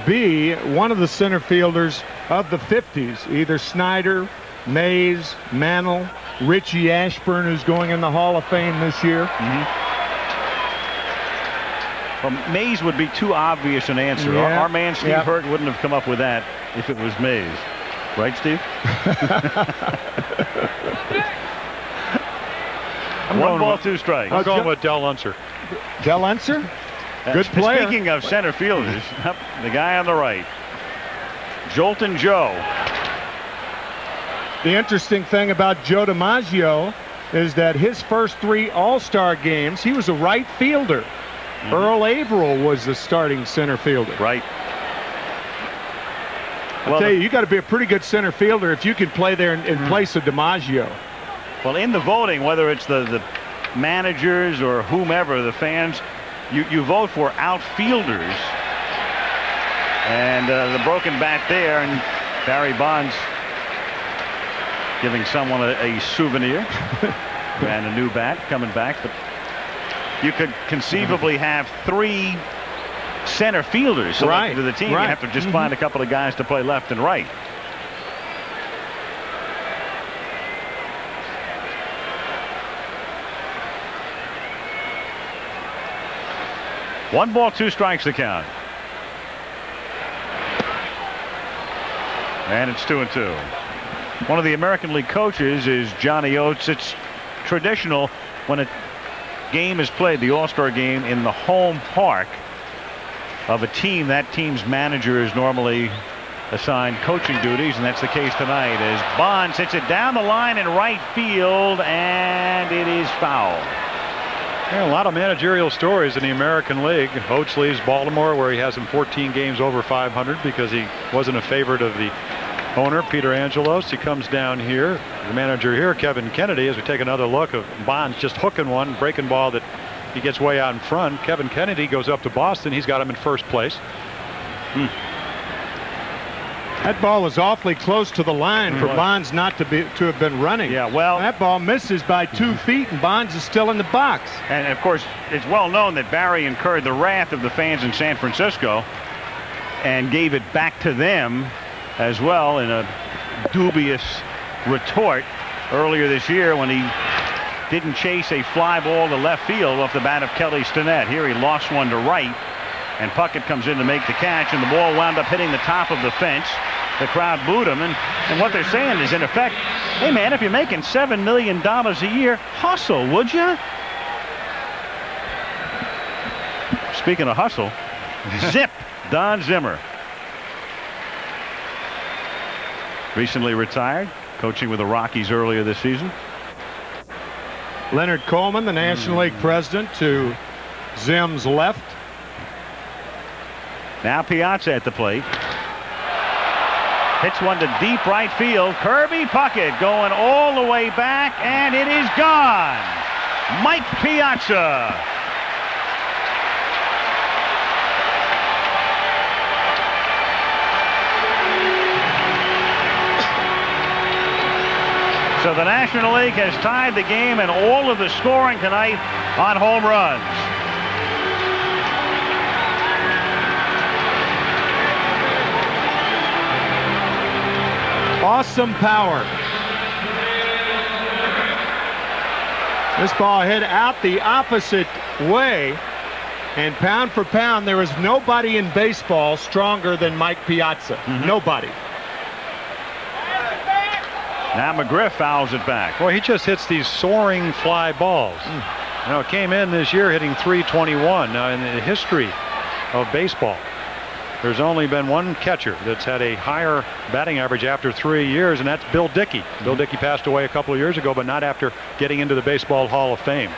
be one of the center fielders of the 50s, either Snyder, Mays, Mantle, Richie Ashburn, who's going in the Hall of Fame this year. Well, Mays would be too obvious an answer. Yeah. Our man Steve Hurt wouldn't have come up with that if it was Mays. Right, Steve? One ball, 2 strikes. I'm going with Del Unser. Del Unser? Good player. Speaking of center fielders, the guy on the right, Jolton Joe. The interesting thing about Joe DiMaggio is that his first 3 All-Star games, he was a right fielder. Earl Averill was the starting center fielder. Right. I'll tell you got to be a pretty good center fielder if you can play there in place of DiMaggio. Well, in the voting, whether it's the managers or whomever, the fans, you vote for outfielders. And the broken bat there, and Barry Bonds giving someone a souvenir and a new bat coming back. But you could conceivably have 3 center fielders selected to the team. You have to just find a couple of guys to play left and right. One ball, 2 strikes the count. And it's 2-2. One of the American League coaches is Johnny Oates. It's traditional when a game is played, the All-Star game, in the home park of a team, that team's manager is normally assigned coaching duties, and that's the case tonight as Bonds hits it down the line in right field, and it is foul. Yeah, a lot of managerial stories in the American League. Oates leaves Baltimore, where he has him 14 games over 500 because he wasn't a favorite of the owner, Peter Angelos. He comes down here. The manager here, Kevin Kennedy, as we take another look of Bonds just hooking one, breaking ball that he gets way out in front. Kevin Kennedy goes up to Boston. He's got him in first place. That ball was awfully close to the line for Bonds not to have been running. Yeah, well, that ball misses by 2 feet, and Bonds is still in the box. And of course, it's well known that Barry incurred the wrath of the fans in San Francisco and gave it back to them as well in a dubious retort earlier this year when he didn't chase a fly ball to left field off the bat of Kelly Stinnett. Here he lost one to right, and Puckett comes in to make the catch, and the ball wound up hitting the top of the fence. The crowd booed him, and what they're saying is, in effect, hey man, if you're making $7 million a year, hustle, would you? Speaking of hustle, zip, Don Zimmer. Recently retired, coaching with the Rockies earlier this season. Leonard Coleman, the National League president, to Zim's left. Now Piazza at the plate. Hits one to deep right field. Kirby Puckett going all the way back, and it is gone. Mike Piazza. So the National League has tied the game and all of the scoring tonight on home runs. Awesome power. This ball hit out the opposite way. And pound for pound, there is nobody in baseball stronger than Mike Piazza. Nobody. Now McGriff fouls it back. Boy, he just hits these soaring fly balls. You know, it came in this year hitting .321. Now, in the history of baseball, there's only been one catcher that's had a higher batting average after 3 years, and that's Bill Dickey. Bill Dickey passed away a couple of years ago, but not after getting into the Baseball Hall of Fame.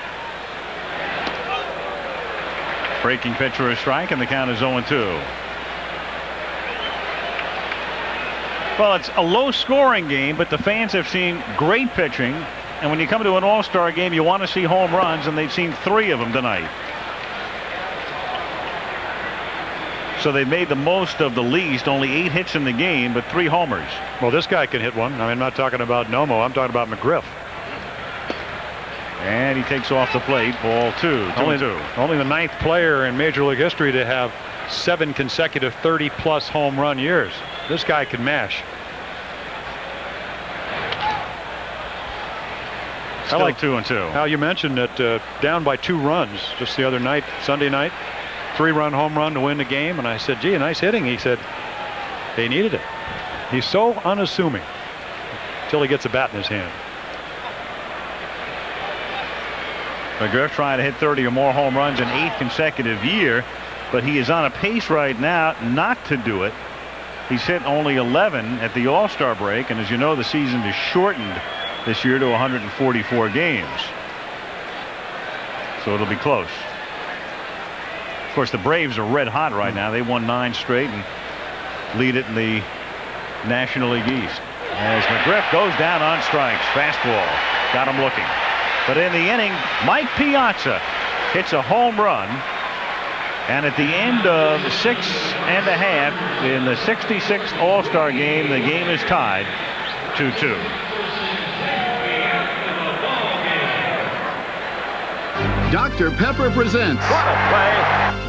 Breaking pitch for a strike, and the count is 0-2. Well, it's a low-scoring game, but the fans have seen great pitching. And when you come to an all-star game, you want to see home runs, and they've seen 3 of them tonight. So they made the most of the least, only 8 hits in the game, but 3 homers. Well, this guy can hit one. I mean, I'm not talking about Nomo. I'm talking about McGriff. And he takes off the plate. Ball 2. Only the 9th player in Major League history to have 7 consecutive 30-plus home run years. This guy can mash. I like 2-2. Now, you mentioned that down by 2 runs just the other night, Sunday night, 3-run home run to win the game. And I said, gee, nice hitting. He said, they needed it. He's so unassuming until he gets a bat in his hand. McGriff trying to hit 30 or more home runs in 8th consecutive year, but he is on a pace right now not to do it. He's hit only 11 at the All-Star break, and as you know, the season is shortened this year to 144 games. So it'll be close. Of course, the Braves are red hot right now. They won 9 straight and lead it in the National League East. As McGriff goes down on strikes, fastball, got him looking. But in the inning, Mike Piazza hits a home run. And at the end of 6.5 in the 66th All-Star game, the game is tied 2-2. Dr. Pepper presents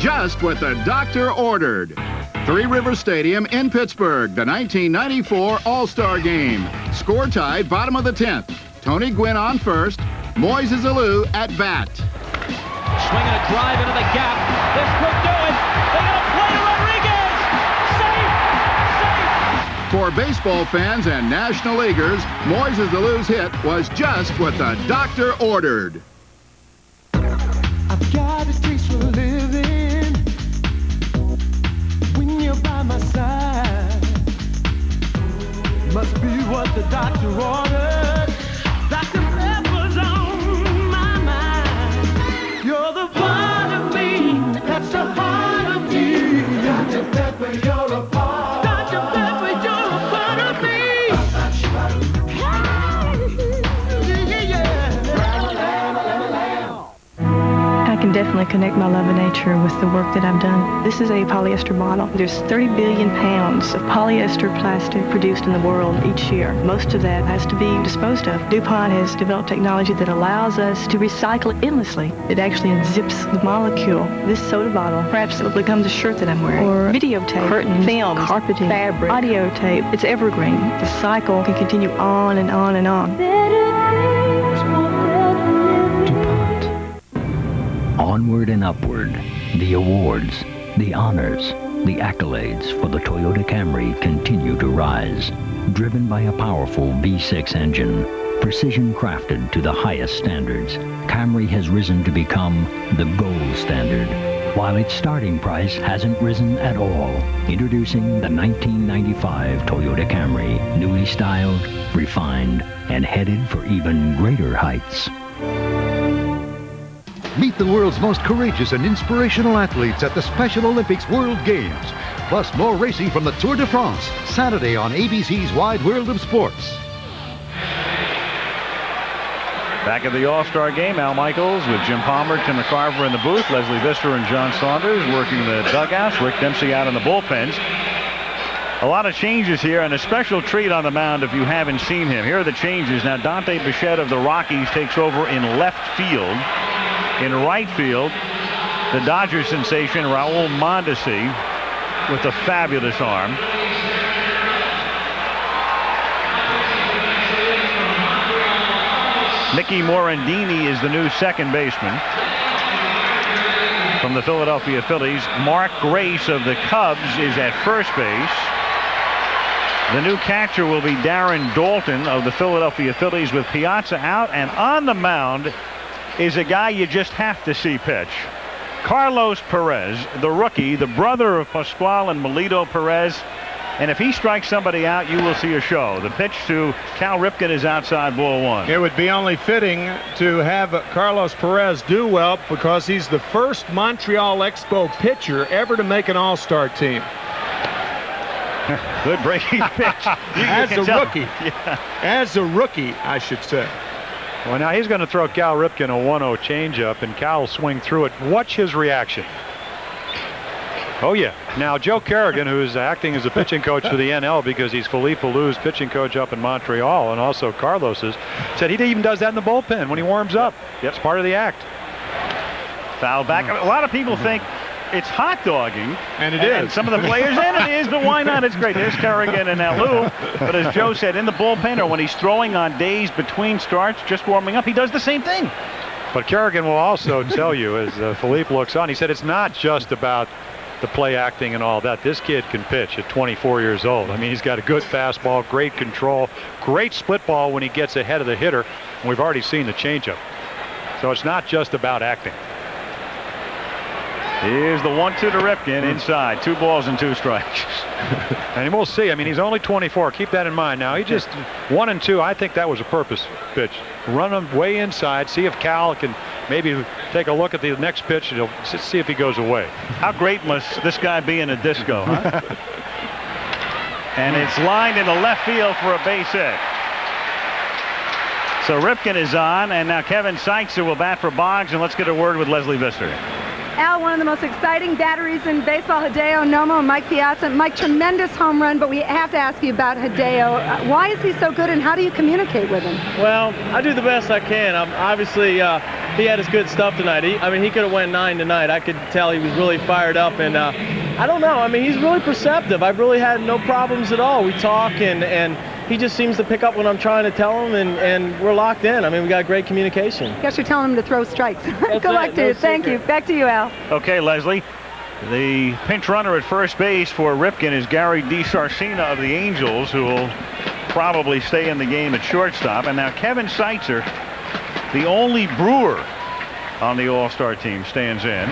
Just What the Doctor Ordered. Three River Stadium in Pittsburgh, the 1994 All-Star Game. Score tied, bottom of the 10th. Tony Gwynn on first. Moises Alou at bat. Swinging a drive into the gap. This could do it. They got a play to Rodriguez. Safe. For baseball fans and National Leaguers, Moises Alou's hit was just what the doctor ordered. I've got these dreams for a living. When you're by my side, must be what the doctor ordered. Dr. Pepper's on my mind. You're the part of me that's the heart of me. Dr. Pepper, you're a part. Dr. Pepper, you're a part of me. I can definitely connect my love of nature with the work that I've done. This is a polyester bottle. There's 30 billion pounds of polyester plastic produced in the world each year. Most of that has to be disposed of. DuPont has developed technology that allows us to recycle it endlessly. It actually unzips the molecule. This soda bottle, perhaps it becomes a shirt that I'm wearing, or videotape, curtains, film, carpeting, fabric, audio tape. It's evergreen. The cycle can continue on and on and on. Onward and upward, the awards, the honors, the accolades for the Toyota Camry continue to rise. Driven by a powerful V6 engine, precision crafted to the highest standards, Camry has risen to become the gold standard, while its starting price hasn't risen at all. Introducing the 1995 Toyota Camry, newly styled, refined, and headed for even greater heights. Meet the world's most courageous and inspirational athletes at the Special Olympics World Games. Plus more racing from the Tour de France, Saturday on ABC's Wide World of Sports. Back at the All-Star game, Al Michaels with Jim Palmer, Tim McCarver in the booth, Leslie Visser and John Saunders working the dugouts, Rick Dempsey out in the bullpens. A lot of changes here, and a special treat on the mound if you haven't seen him. Here are the changes. Now, Dante Bichette of the Rockies takes over in left field. In right field, the Dodgers sensation Raul Mondesi with a fabulous arm. Mickey Morandini is the new second baseman from the Philadelphia Phillies. Mark Grace of the Cubs is at first base. The new catcher will be Darren Daulton of the Philadelphia Phillies with Piazza out, and on the mound is a guy you just have to see pitch. Carlos Perez, the rookie, the brother of Pascual and Melito Perez. And if he strikes somebody out, you will see a show. The pitch to Cal Ripken is outside, ball one. It would be only fitting to have Carlos Perez do well because he's the first Montreal Expo pitcher ever to make an all-star team. Good breaking pitch. As a rookie. Yeah. As a rookie, I should say. Well, now he's going to throw Cal Ripken a 1-0 changeup, and Cal will swing through it. Watch his reaction. Oh, yeah. Now, Joe Kerrigan, who is acting as a pitching coach for the NL because he's Philippe Allou's pitching coach up in Montreal, and also Carlos's, said he even does that in the bullpen when he warms up. Yep. It's part of the act. Foul back. A lot of people think it's hot dogging. And it is. And some of the players, and it is, but why not? It's great. There's Kerrigan and Alou. But as Joe said, in the bullpen or when he's throwing on days between starts, just warming up, he does the same thing. But Kerrigan will also tell you, as Philippe looks on, he said it's not just about the play acting and all that. This kid can pitch at 24 years old. I mean, he's got a good fastball, great control, great split ball when he gets ahead of the hitter. And we've already seen the changeup. So it's not just about acting. Here's the 1-2 to Ripken inside. 2 balls and 2 strikes. And we'll see. I mean, he's only 24. Keep that in mind. Now, he just 1 and 2. I think that was a purpose pitch. Run him way inside. See if Cal can maybe take a look at the next pitch. And he'll see if he goes away. How great must this guy be in a disco, huh? And it's lined into left field for a base hit. So Ripken is on, and now Kevin Seitzer will bat for Boggs, and let's get a word with Leslie Visser. Al, one of the most exciting batteries in baseball, Hideo Nomo and Mike Piazza. Mike, tremendous home run, but we have to ask you about Hideo. Why is he so good, and how do you communicate with him? Well, I do the best I can. Obviously, he had his good stuff tonight. He could have went 9 tonight. I could tell he was really fired up, and I don't know. I mean, he's really perceptive. I've really had no problems at all. We talk, and he just seems to pick up what I'm trying to tell him, and we're locked in. I mean, we got great communication. I guess you're telling him to throw strikes. Good luck to you. Thank you. Back to you, Al. Okay, Leslie. The pinch runner at first base for Ripken is Gary DiSarcina of the Angels, who will probably stay in the game at shortstop. And now Kevin Seitzer, the only Brewer on the All-Star team, stands in.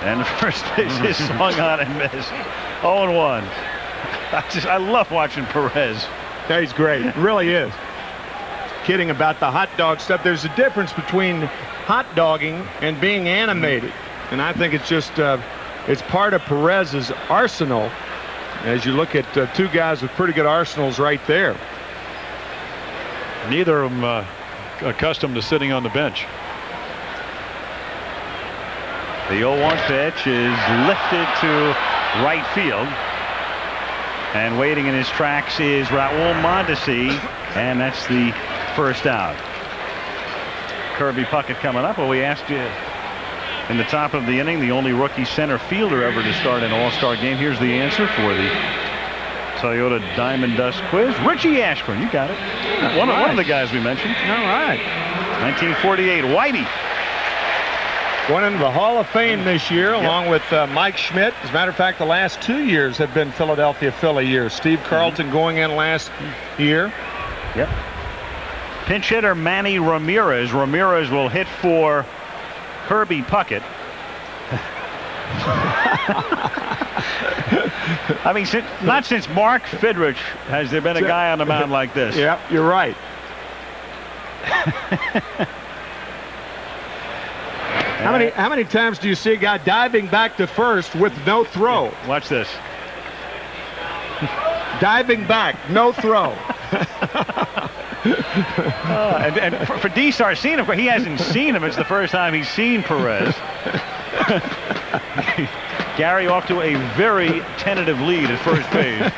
And the first base is swung on and missed. 0-1. I love watching Perez. Yeah, he's great. It really is. Kidding about the hot dog stuff. There's a difference between hot dogging and being animated. And I think it's just, it's part of Perez's arsenal. As you look at 2 guys with pretty good arsenals right there. Neither of them accustomed to sitting on the bench. The 0-1 pitch is lifted to right field. And waiting in his tracks is Raul Mondesi, and that's the first out. Kirby Puckett coming up. Well, we asked you in the top of the inning, the only rookie center fielder ever to start an All-Star game. Here's the answer for the Toyota Diamond Dust quiz. Richie Ashburn, you got it. One of the guys we mentioned. All right. 1948, Whitey. Going into the Hall of Fame this year, along with Mike Schmidt. As a matter of fact, the last 2 years have been Philadelphia Philly years. Steve Carlton going in last year. Yep. Pinch hitter Manny Ramirez. Ramirez will hit for Kirby Puckett. I mean, not since Mark Fidrich has there been a guy on the mound like this. Yeah, you're right. How many times do you see a guy diving back to first with no throw? Watch this. Diving back, no throw. And for DiSarcina, he hasn't seen him. It's the first time he's seen Perez. Gary off to a very tentative lead at first base.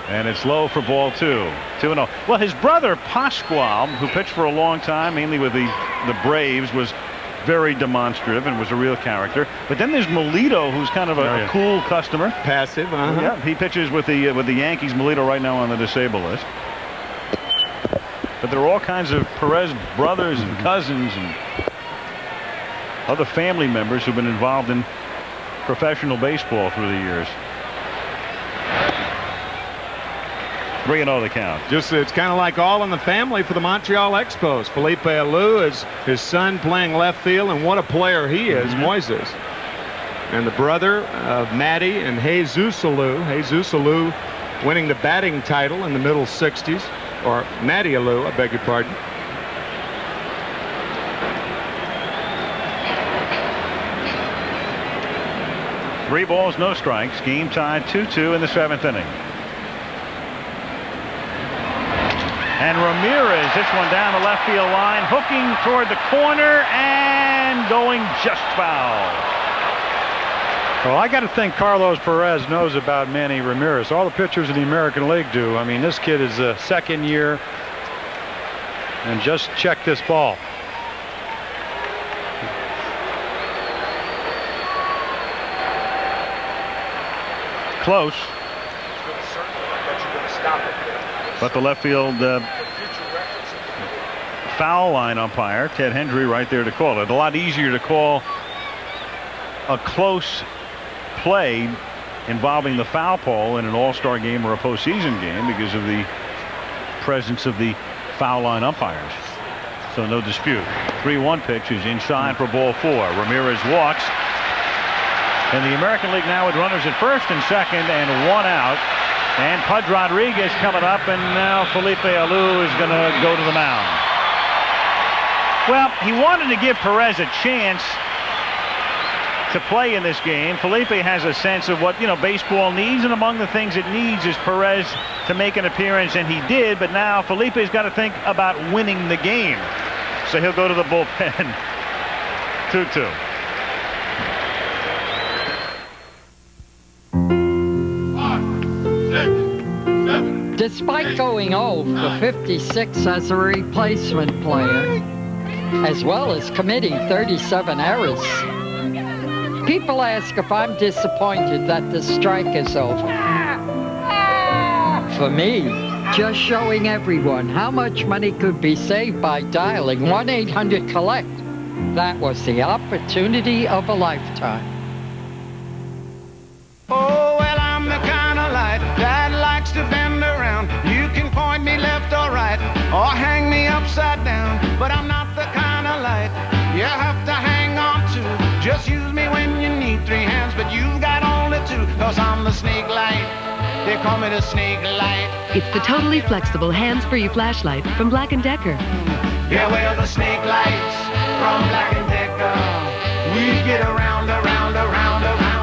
And it's low for ball 2. 2-0. Well, his brother Pascual, who pitched for a long time, mainly with the Braves, was very demonstrative and was a real character. But then there's Melito, who's kind of a cool customer. Passive, Yeah, he pitches with the Yankees. Melito right now on the disabled list. But there are all kinds of Perez brothers and cousins and other family members who've been involved in professional baseball through the years. 3-0 the count. It's kind of like all in the family for the Montreal Expos. Felipe Alou is his son playing left field, and what a player he is, Moises. And the brother of Matty and Jesus Alou. Jesus Alou winning the batting title in the middle 60s. Or Matty Alou, I beg your pardon. Three balls, no strikes. Game tied 2-2 in the 7th inning. And Ramirez, this one down the left field line, hooking toward the corner and going just foul. Well, I got to think Carlos Perez knows about Manny Ramirez. All the pitchers in the American League do. I mean, this kid is a second year. And just check this ball. Close. But the left field foul line umpire, Ted Hendry, right there to call it. A lot easier to call a close play involving the foul pole in an all-star game or a postseason game because of the presence of the foul line umpires. So no dispute. 3-1 pitch is inside for ball 4. Ramirez walks. And the American League now with runners at first and second and one out. And Pudge Rodriguez coming up, and now Felipe Alou is going to go to the mound. Well, he wanted to give Perez a chance to play in this game. Felipe has a sense of what, baseball needs, and among the things it needs is Perez to make an appearance, and he did, but now Felipe's got to think about winning the game. So he'll go to the bullpen. 2-2. Despite going 0 for 56 as a replacement player, as well as committing 37 errors, people ask if I'm disappointed that the strike is over. For me, just showing everyone how much money could be saved by dialing 1-800-COLLECT. That was the opportunity of a lifetime. Oh, well, I'm the kind of light that likes to bend around. You can point me left or right, or hang me upside down. But I'm not the kind of light you have to hang on to. Just use me when you need 3 hands, but you've got only 2. Cause I'm the snake light. They call me the snake light. It's the totally flexible hands-free flashlight from Black & Decker. Yeah, well, the snake lights from Black & Decker. We get around, around, around, around.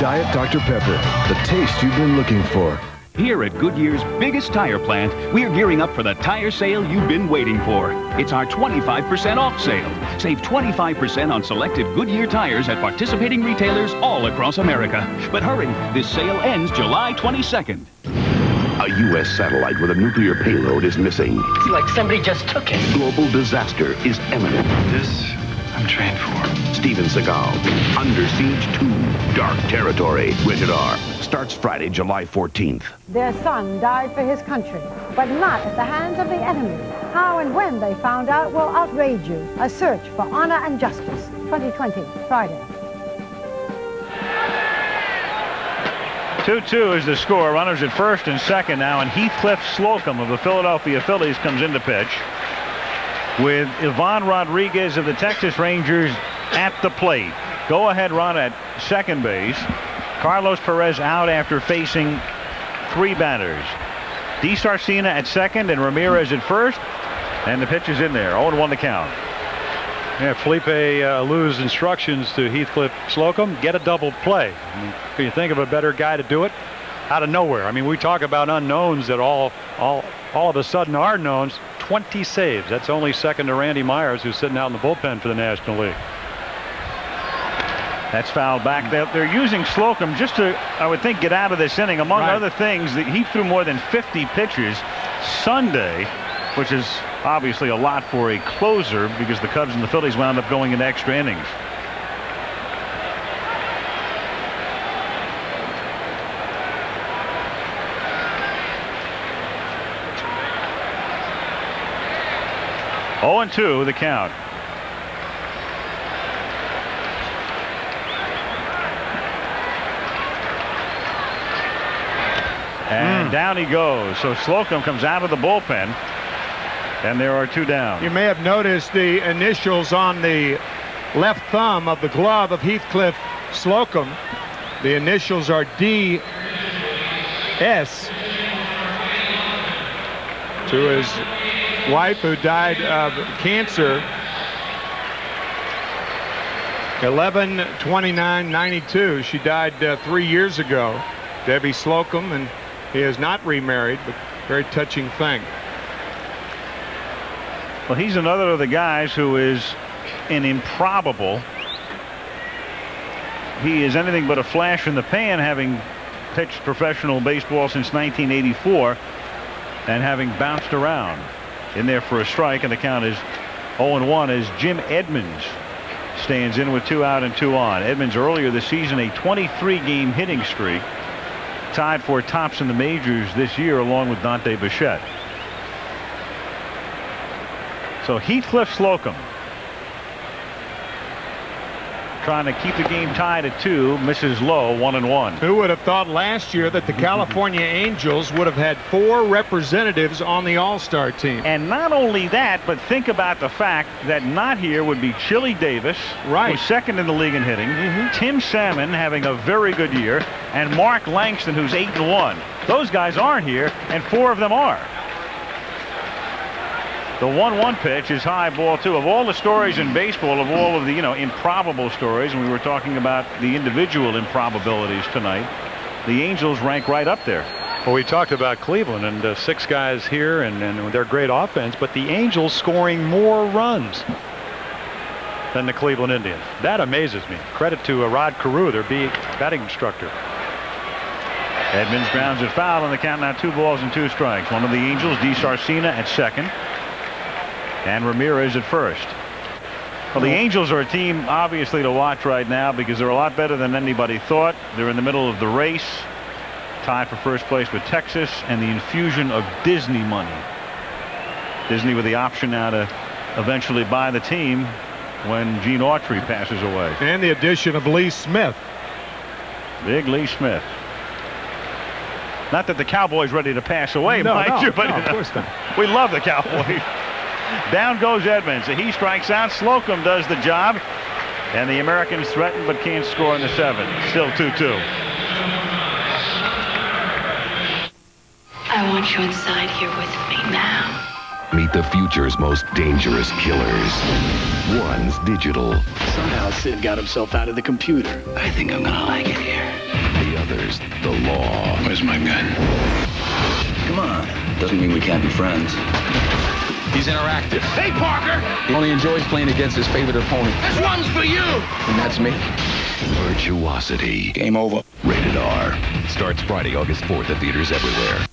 Diet Dr. Pepper, the taste you've been looking for. Here at Goodyear's biggest tire plant, we're gearing up for the tire sale you've been waiting for. It's our 25% off sale. Save 25% on selected Goodyear tires at participating retailers all across America. But hurry, this sale ends July 22nd. A U.S. satellite with a nuclear payload is missing. It's like somebody just took it. Global disaster is imminent. This I'm trained for. Steven Seagal, Under Siege 2, Dark Territory, rated R. Starts Friday, July 14th. Their son died for his country, but not at the hands of the enemy. How and when they found out will outrage you. A search for honor and justice. 2020, Friday. 2-2 is the score. Runners at first and second now, and Heathcliff Slocum of the Philadelphia Phillies comes in to pitch, with Ivan Rodriguez of the Texas Rangers at the plate. Go-ahead run at second base. Carlos Perez out after facing 3 batters. DiSarcina at second and Ramirez at first. And the pitch is in there. 0-1 the count. Yeah, Felipe Alou's instructions to Heathcliff Slocum, get a double play. I mean, can you think of a better guy to do it? Out of nowhere. I mean, we talk about unknowns that all of a sudden are knowns. 20 saves. That's only second to Randy Myers, who's sitting out in the bullpen for the National League. That's fouled back. They're using Slocum just to, I would think, get out of this inning. Among other things, he threw more than 50 pitches Sunday, which is obviously a lot for a closer because the Cubs and the Phillies wound up going into extra innings. Oh, 0-2 the count. And down he goes. So Slocum comes out of the bullpen, and there are 2 down. You may have noticed the initials on the left thumb of the glove of Heathcliff Slocum. The initials are DS. To his wife, who died of cancer 11/29/92. She died 3 years ago, Debbie Slocum, and he is not remarried, but very touching thing. Well, he's another of the guys who is an improbable. He is anything but a flash in the pan, having pitched professional baseball since 1984 and having bounced around. In there for a strike, and the count is 0-1 as Jim Edmonds stands in with 2 out and 2 on. Edmonds earlier this season a 23-game hitting streak, tied for tops in the majors this year along with Dante Bichette. So Heathcliff Slocum trying to keep the game tied at 2, misses low, 1-1. Who would have thought last year that the California Angels would have had 4 representatives on the All-Star team? And not only that, but think about the fact that not here would be Chili Davis, who's second in the league in hitting, Tim Salmon having a very good year, and Mark Langston, who's 8-1. Those guys aren't here, and 4 of them are. The 1-1 pitch is high, ball 2. Of all the stories in baseball, of all of the improbable stories, and we were talking about the individual improbabilities tonight, the Angels rank right up there. Well, we talked about Cleveland and 6 guys here and their great offense, but the Angels scoring more runs than the Cleveland Indians. That amazes me. Credit to Rod Carew, their batting instructor. Edmonds grounds it foul, and the count now 2 balls and 2 strikes. One of the Angels, DeSarcina at second, and Ramirez at first. Well, the Angels are a team obviously to watch right now because they're a lot better than anybody thought. They're in the middle of the race, tied for first place with Texas, and the infusion of Disney money. Disney with the option now to eventually buy the team when Gene Autry passes away. And the addition of Lee Smith. Big Lee Smith. Not that the Cowboys ready to pass away, mind you, but of course not. We love the Cowboys. Down goes Edmonds. He strikes out. Slocum does the job. And the Americans threaten but can't score in the 7th. Still 2-2. I want you inside here with me now. Meet the future's most dangerous killers. One's digital. Somehow Sid got himself out of the computer. I think I'm gonna like it here. The other's the law. Where's my gun? Come on. Doesn't mean we can't be friends. He's interactive. Hey, Parker! He only enjoys playing against his favorite opponent. This one's for you! And that's me. Virtuosity. Game over. Rated R. Starts Friday, August 4th at theaters everywhere.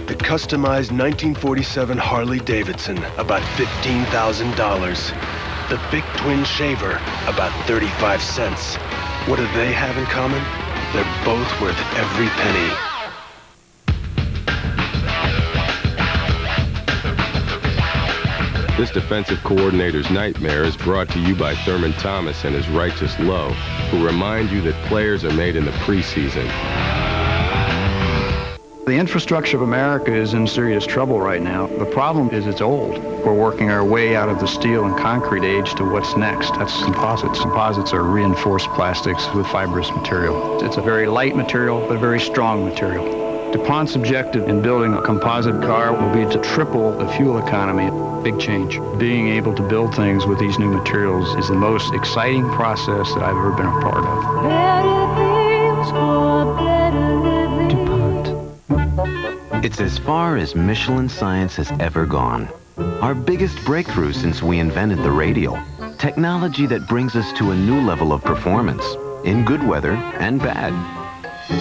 The customized 1947 Harley Davidson, about $15,000. The big twin shaver, about 35 cents. What do they have in common? They're both worth every penny. This defensive coordinator's nightmare is brought to you by Thurman Thomas and his Righteous Low, who remind you that players are made in the preseason. The infrastructure of America is in serious trouble right now. The problem is it's old. We're working our way out of the steel and concrete age to what's next. That's composites. Composites are reinforced plastics with fibrous material. It's a very light material, but a very strong material. DuPont's objective in building a composite car will be to triple the fuel economy. Big change. Being able to build things with these new materials is the most exciting process that I've ever been a part of. DuPont. It's as far as Michelin science has ever gone. Our biggest breakthrough since we invented the radial. Technology that brings us to a new level of performance, in good weather and bad.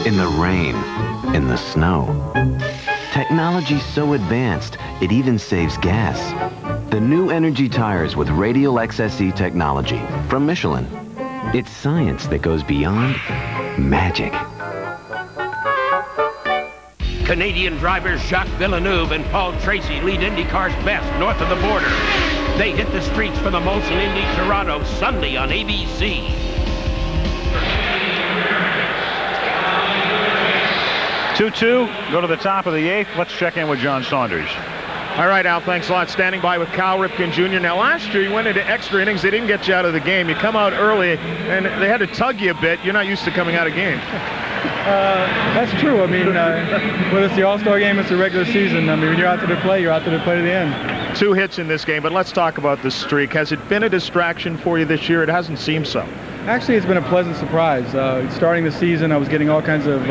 In the rain, in the snow. Technology so advanced, it even saves gas. The new energy tires with Radial XSE technology from Michelin. It's science that goes beyond magic. Canadian drivers Jacques Villeneuve and Paul Tracy lead IndyCar's best north of the border. They hit the streets for the Molson Indy Toronto Sunday on ABC. Two, go to the top of the 8th. Let's check in with John Saunders. All right, Al, thanks a lot. Standing by with Cal Ripken Jr. Now, last year you went into extra innings. They didn't get you out of the game. You come out early, and they had to tug you a bit. You're not used to coming out of games. That's true. I mean, whether it's the All-Star game, it's the regular season. I mean, when you're out there to play, you're out there to play to the end. 2 hits in this game, but let's talk about this streak. Has it been a distraction for you this year? It hasn't seemed so. Actually, it's been a pleasant surprise. Starting the season, I was getting all kinds of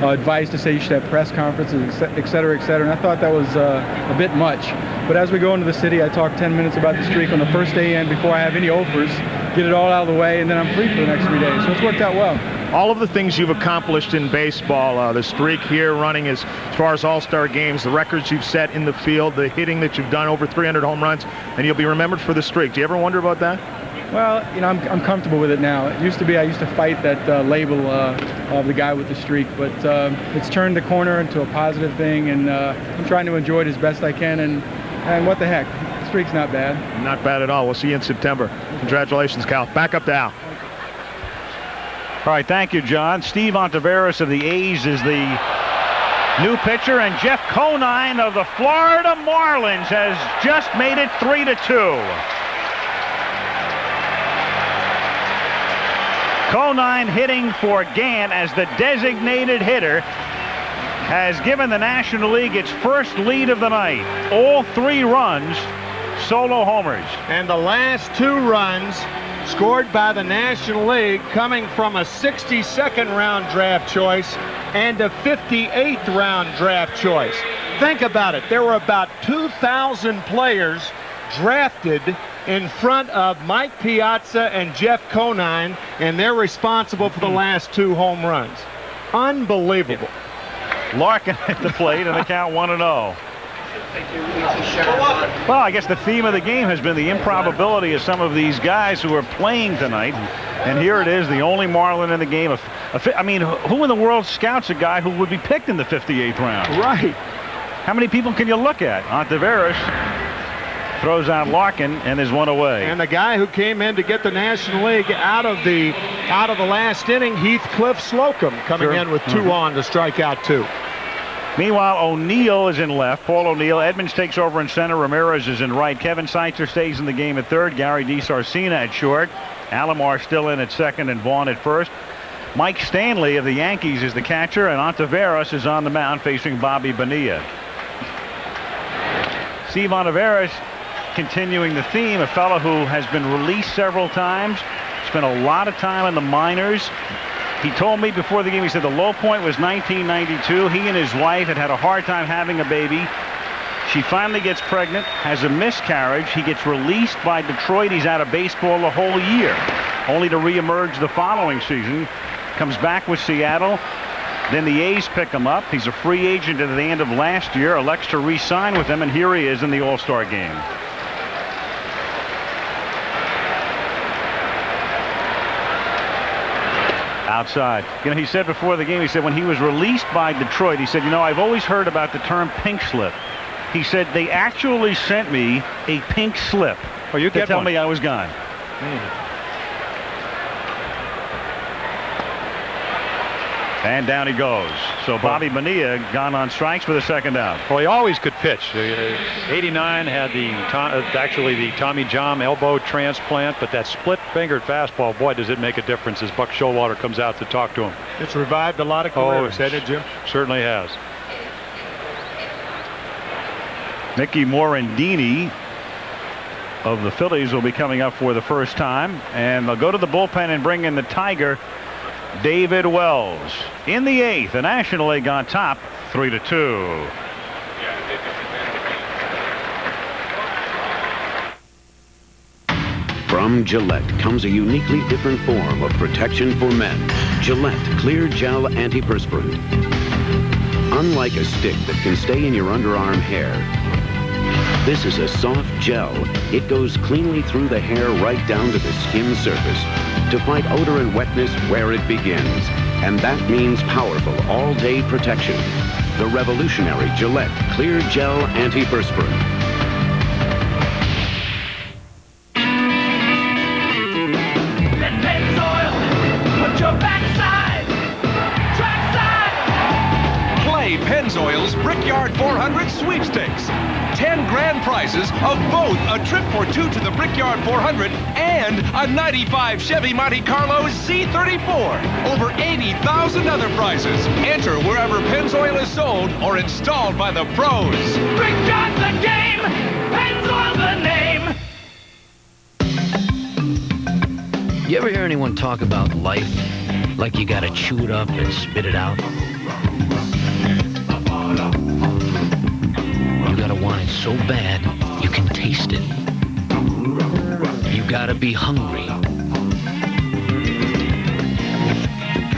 advice to say you should have press conferences, et cetera, and I thought that was a bit much. But as we go into the city, I talk 10 minutes about the streak on the first day in before I have any offers, get it all out of the way, and then I'm free for the next 3 days. So it's worked out well. All of the things you've accomplished in baseball, the streak here running as far as all-star games, the records you've set in the field, the hitting that you've done, over 300 home runs, and you'll be remembered for the streak. Do you ever wonder about that? Well, you know, I'm comfortable with it now. It used to be I used to fight that label of the guy with the streak, but it's turned the corner into a positive thing, and I'm trying to enjoy it as best I can, and what the heck, the streak's not bad. Not bad at all. We'll see you in September. Congratulations, Cal. Back up to Al. All right, thank you, John. Steve Ontiveros of the A's is the new pitcher, and Jeff Conine of the Florida Marlins has just made it 3-2. Conine hitting for Gant as the designated hitter has given the National League its first lead of the night. All 3 runs, solo homers. And the last 2 runs scored by the National League coming from a 62nd round draft choice and a 58th round draft choice. Think about it. There were about 2,000 players drafted in front of Mike Piazza and Jeff Conine, and they're responsible for the last 2 home runs. Unbelievable. Larkin at the plate, and the count 1-0. Well, I guess the theme of the game has been the improbability of some of these guys who are playing tonight. And here it is, the only Marlin in the game. I mean, who in the world scouts a guy who would be picked in the 58th round? Right. How many people can you look at? Ontiveros throws out Larkin, and is 1 away. And the guy who came in to get the National League out of the last inning, Heathcliff Slocum, coming in with 2 on to strike out 2. Meanwhile, O'Neill is in left. Paul O'Neill. Edmonds takes over in center. Ramirez is in right. Kevin Seitzer stays in the game at third. Gary DiSarcina at short. Alomar still in at second, and Vaughn at first. Mike Stanley of the Yankees is the catcher, and Ontiveros is on the mound facing Bobby Bonilla. Steve Ontiveros continuing the theme, a fellow who has been released several times, spent a lot of time in the minors. He told me before the game, he said the low point was 1992. He and his wife had a hard time having a baby. She finally gets pregnant, has a miscarriage. He gets released by Detroit. He's out of baseball the whole year, only to reemerge the following season. Comes back with Seattle. Then the A's pick him up. He's a free agent at the end of last year, elects to re-sign with them, and here he is in the All-Star game. Outside. You know, he said before the game, he said when he was released by Detroit, he said, you know, I've always heard about the term pink slip. He said they actually sent me a pink slip to tell me I was gone. And down he goes. So Bobby Bonilla gone on strikes with a second out. Well, he always could pitch. 89 had actually the Tommy John elbow transplant, but that split-fingered fastball, boy, does it make a difference as Buck Showalter comes out to talk to him. It's revived a lot of careers, hasn't it, Jim? Certainly has. Mickey Morandini of the Phillies will be coming up for the first time, and they'll go to the bullpen and bring in the Tiger, David Wells. In the 8th, the National League on top, 3-2. From Gillette comes a uniquely different form of protection for men. Gillette Clear Gel Antiperspirant. Unlike a stick that can stay in your underarm hair, this is a soft gel. It goes cleanly through the hair right down to the skin surface to fight odor and wetness where it begins. And that means powerful all-day protection. The revolutionary Gillette Clear Gel Antiperspirant. Pennzoil, put your backside, trackside. Play Pennzoil's Brickyard 400 sweepstakes. 10 grand prizes of both a trip for 2 to the Brickyard 400 and a 95 Chevy Monte Carlo Z34. Over 80,000 other prizes. Enter wherever Pennzoil is sold or installed by the pros. Brickyard the game, Pennzoil the name. You ever hear anyone talk about life like you gotta chew it up and spit it out? You gotta want it so bad you can taste it. You gotta be hungry.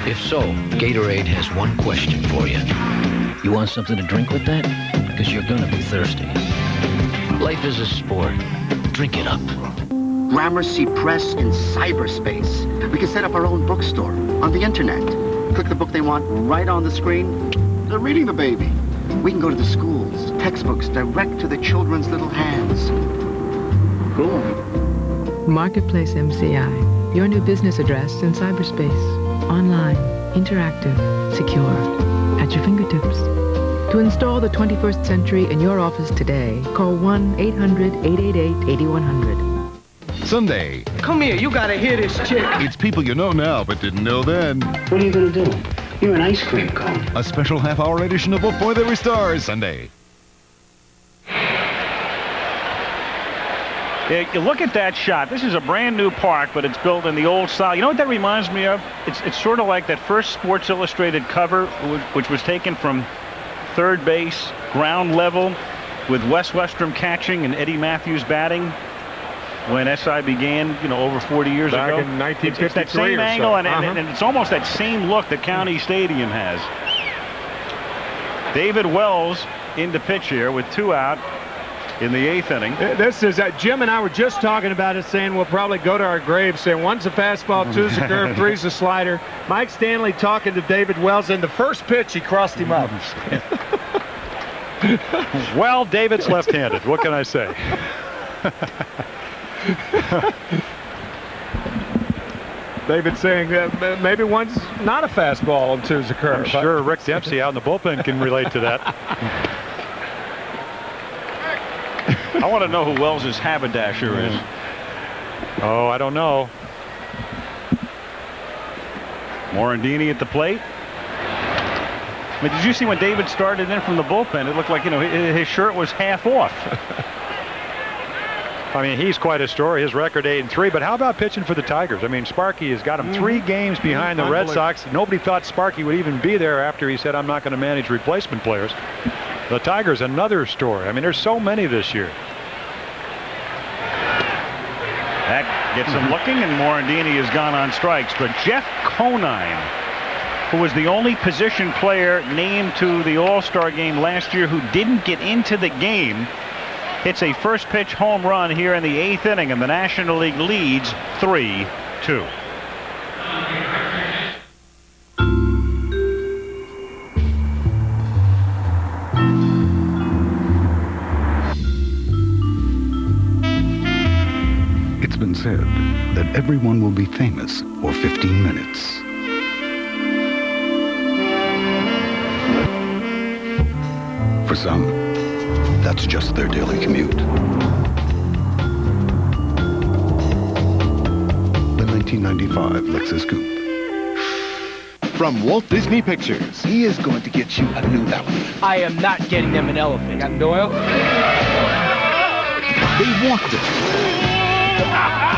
If so, Gatorade has one question for you. You want something to drink with that? Because you're gonna be thirsty. Life is a sport. Drink it up. Gramercy Press in cyberspace. We can set up our own bookstore on the internet. Click the book they want right on the screen. They're reading the baby. We can go to the schools, textbooks direct to the children's little hands. Cool. Marketplace MCI, your new business address in cyberspace. Online, interactive, secure, at your fingertips. To install the 21st century in your office today, call 1-800-888-8100. Sunday. Come here, you gotta hear this chick. It's people you know now but didn't know then. What are you gonna do? You're an ice cream cone. A special half-hour edition of Before They Were Stars, Sunday. Yeah, you look at that shot. This is a brand new park, but it's built in the old style. You know what that reminds me of? It's sort of like that first Sports Illustrated cover, which was taken from third base, ground level, with Wes Westrom catching and Eddie Matthews batting. When SI began, over 40 years ago. Back in 1953 it's that same or angle, so. and it's almost that same look that County Stadium has. David Wells in to pitch here with 2 out in the 8th inning. This is, Jim and I were just talking about it, saying we'll probably go to our grave saying 1's a fastball, 2's a curve, 3's a slider. Mike Stanley talking to David Wells, and the first pitch he crossed him up. Well, David's left-handed. What can I say? David saying maybe 1's not a fastball and 2's a curve. I'm sure Rick Dempsey out in the bullpen can relate to that. I want to know who Wells' haberdasher is. Oh, I don't know. Morandini at the plate. But did you see when David started in from the bullpen? It looked like, his shirt was half off. I mean, he's quite a story. His record 8-3. But how about pitching for the Tigers? I mean, Sparky has got him 3 games behind the Red Sox. Nobody thought Sparky would even be there after he said, I'm not going to manage replacement players. The Tigers, another story. I mean, there's so many this year. That gets him looking, and Morandini has gone on strikes. But Jeff Conine, who was the only position player named to the All-Star game last year who didn't get into the game, hits a first pitch home run here in the 8th inning, and the National League leads 3-2. It's been said that everyone will be famous for 15 minutes. some, that's just their daily commute. The 1995 Lexus Coupe. From Walt Disney Pictures, he is going to get you a new elephant. I am not getting them an elephant. Captain Doyle? They walked it.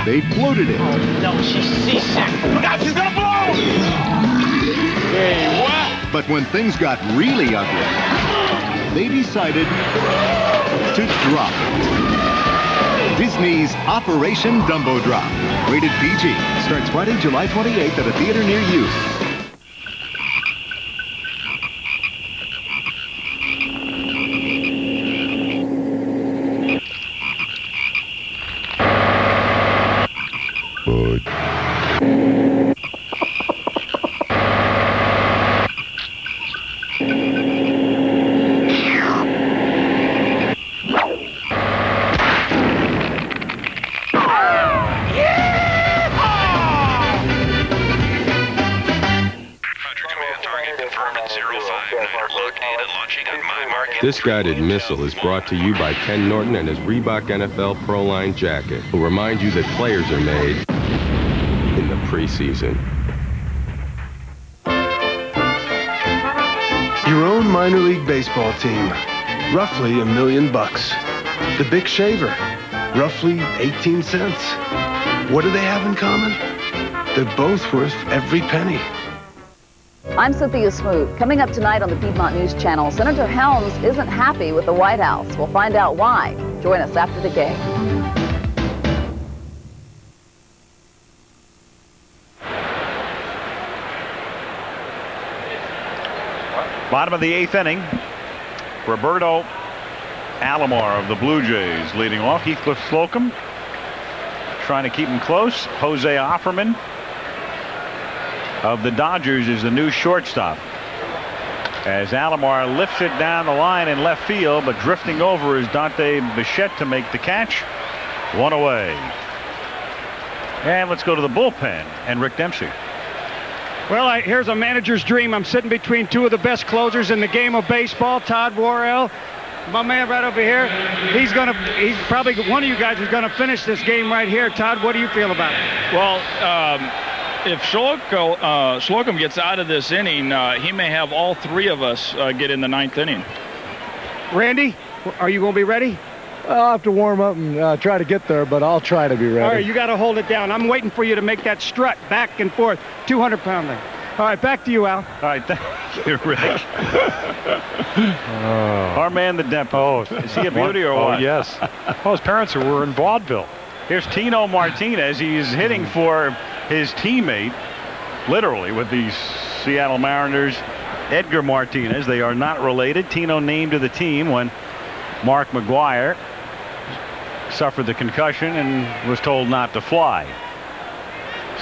They floated it. Oh, no, she's seasick. Look out, she's gonna blow! Hey, what? But when things got really ugly, they decided to drop it. Disney's Operation Dumbo Drop. Rated PG. Starts Friday, July 28th at a theater near you. This guided missile is brought to you by Ken Norton and his Reebok NFL Pro Line jacket, who remind you that players are made in the preseason. Your own minor league baseball team, roughly $1 million. The Big Shaver, roughly 18 cents. What do they have in common? They're both worth every penny. I'm Cynthia Smoot. Coming up tonight on the Piedmont News Channel, Senator Helms isn't happy with the White House. We'll find out why. Join us after the game. Bottom of the 8th inning. Roberto Alomar of the Blue Jays leading off. Heathcliff Slocum trying to keep him close. Jose Offerman of the Dodgers is the new shortstop. As Alomar lifts it down the line in left field, but drifting over is Dante Bichette to make the catch. One away. And let's go to the bullpen and Rick Dempsey. Well, here's a manager's dream. I'm sitting between two of the best closers in the game of baseball, Todd Worrell. My man right over here, he's probably one of you guys is going to finish this game right here. Todd, what do you feel about it? Well, if Slocum gets out of this inning, he may have all three of us get in the 9th inning. Randy, are you going to be ready? I'll have to warm up and try to get there, but I'll try to be ready. All right, you got to hold it down. I'm waiting for you to make that strut back and forth, 200-pounder. All right, back to you, Al. All right, thank you, Rick. Our man, the Demp. Oh, is he a beauty or what? Oh, yes. Well, his parents were in vaudeville. Here's Tino Martinez. He's hitting for his teammate, literally, with the Seattle Mariners, Edgar Martinez. They are not related. Tino named to the team when Mark McGuire suffered the concussion and was told not to fly.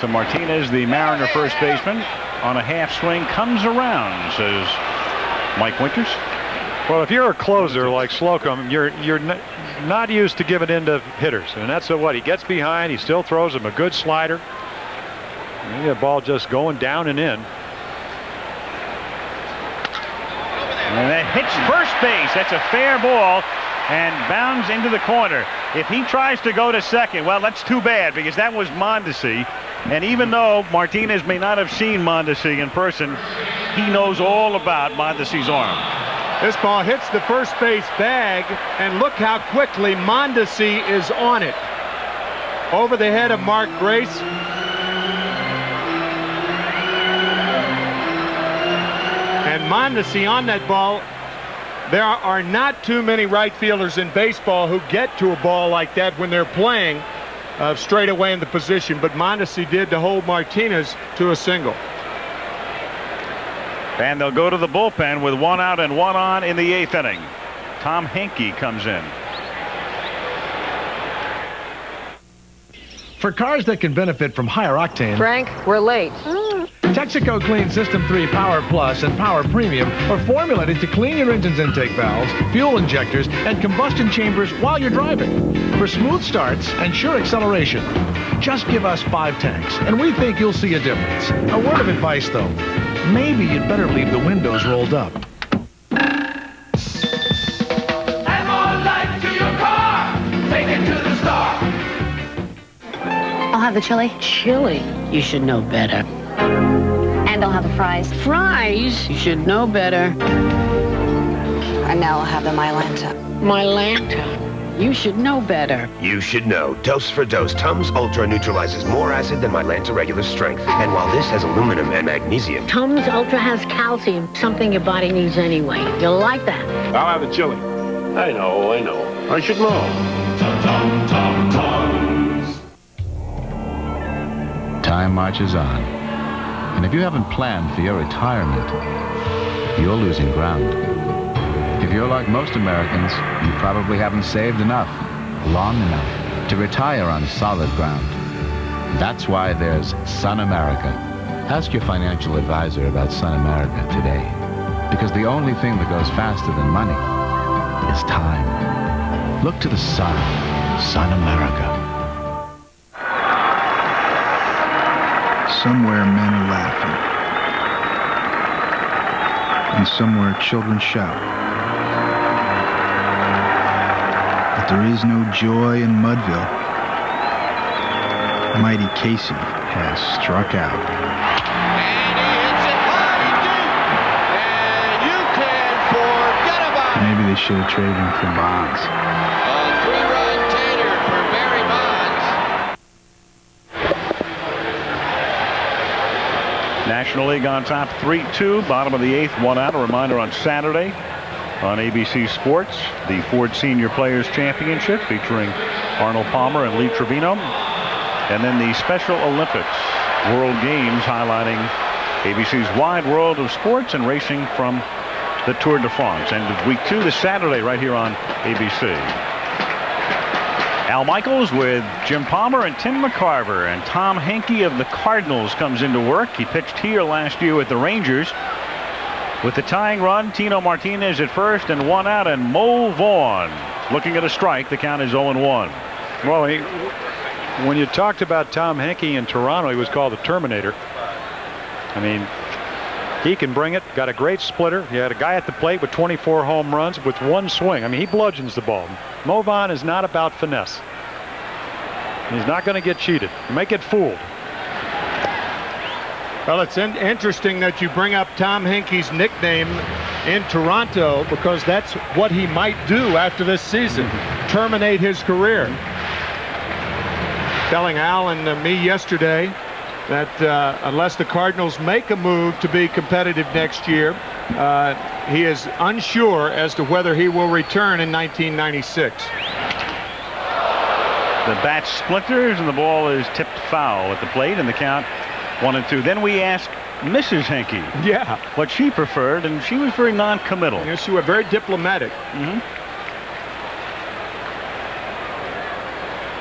So Martinez, the Mariner first baseman, on a half swing, comes around, says Mike Winters. Well, if you're a closer like Slocum, you're not used to giving in to hitters, and that's what he gets behind. He still throws him a good slider. And the ball just going down and in. And that hits first base. That's a fair ball and bounds into the corner. If he tries to go to second, well, that's too bad because that was Mondesi. And even though Martinez may not have seen Mondesi in person, he knows all about Mondesi's arm. This ball hits the first base bag, and look how quickly Mondesi is on it. Over the head of Mark Grace. And Mondesi on that ball. There are not too many right fielders in baseball who get to a ball like that when they're playing straight away in the position, but Mondesi did to hold Martinez to a single. And they'll go to the bullpen with 1 out and 1 on in the 8th inning. Tom Henke comes in. For cars that can benefit from higher octane, Frank, we're late. Texaco Clean System 3 Power Plus and Power Premium are formulated to clean your engine's intake valves, fuel injectors, and combustion chambers while you're driving. For smooth starts and sure acceleration, just give us 5 tanks, and we think you'll see a difference. A word of advice, though. Maybe you'd better leave the windows rolled up. superstar. I'll have the chili. Chili? You should know better. And I'll have the fries. Fries? You should know better. And now I'll have the Mylanta. Mylanta? You should know better. You should know. Dose for dose. Tums Ultra neutralizes more acid than Mylanta regular strength. And while this has aluminum and magnesium... Tums Ultra has calcium, something your body needs anyway. You'll like that. I'll have the chili. I know. I should know. Time marches on. And if you haven't planned for your retirement, you're losing ground. If you're like most Americans, you probably haven't saved enough, long enough, to retire on solid ground. That's why there's Sun America. Ask your financial advisor about Sun America today. Because the only thing that goes faster than money is time. Look to the sun. Sun America. Somewhere men are laughing. And somewhere children shout. But there is no joy in Mudville. Mighty Casey has struck out. Maybe they should have traded him for Bonds. National League on top 3-2, bottom of the 8th, 1 out. A reminder on Saturday on ABC Sports, the Ford Senior Players Championship featuring Arnold Palmer and Lee Trevino. And then the Special Olympics World Games highlighting ABC's wide world of sports and racing from the Tour de France. End of week 2 this Saturday right here on ABC. Al Michaels with Jim Palmer and Tim McCarver, and Tom Henke of the Cardinals comes into work. He pitched here last year with the Rangers. With the tying run, Tino Martinez at first and 1 out, and Mo Vaughn looking at a strike. The count is 0-1. Well, when you talked about Tom Henke in Toronto, he was called the Terminator. I mean, he can bring it. Got a great splitter. He had a guy at the plate with 24 home runs with one swing. I mean, he bludgeons the ball. Mo Vaughn is not about finesse. He's not going to get cheated. He may get fooled. Well, it's interesting that you bring up Tom Henke's nickname in Toronto, because that's what he might do after this season. Terminate his career. Telling Al and me yesterday that unless the Cardinals make a move to be competitive next year, he is unsure as to whether he will return in 1996. The bat splinters and the ball is tipped foul at the plate, and the count 1-2. Then we asked Mrs. Henke what she preferred, and she was very non-committal. Yes, she was very diplomatic.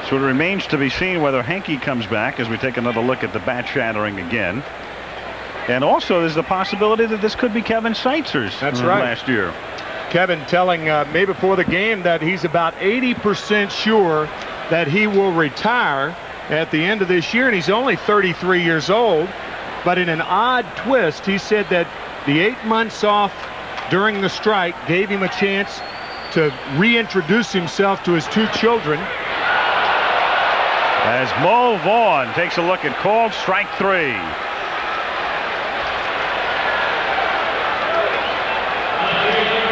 So it remains to be seen whether Henke comes back as we take another look at the bat shattering again. And also there's the possibility that this could be Kevin Seitzer's last year. Kevin telling me before the game that he's about 80% sure that he will retire at the end of this year, and he's only 33 years old. But in an odd twist, he said that the 8 months off during the strike gave him a chance to reintroduce himself to his 2 children. As Mo Vaughn takes a look at called strike 3.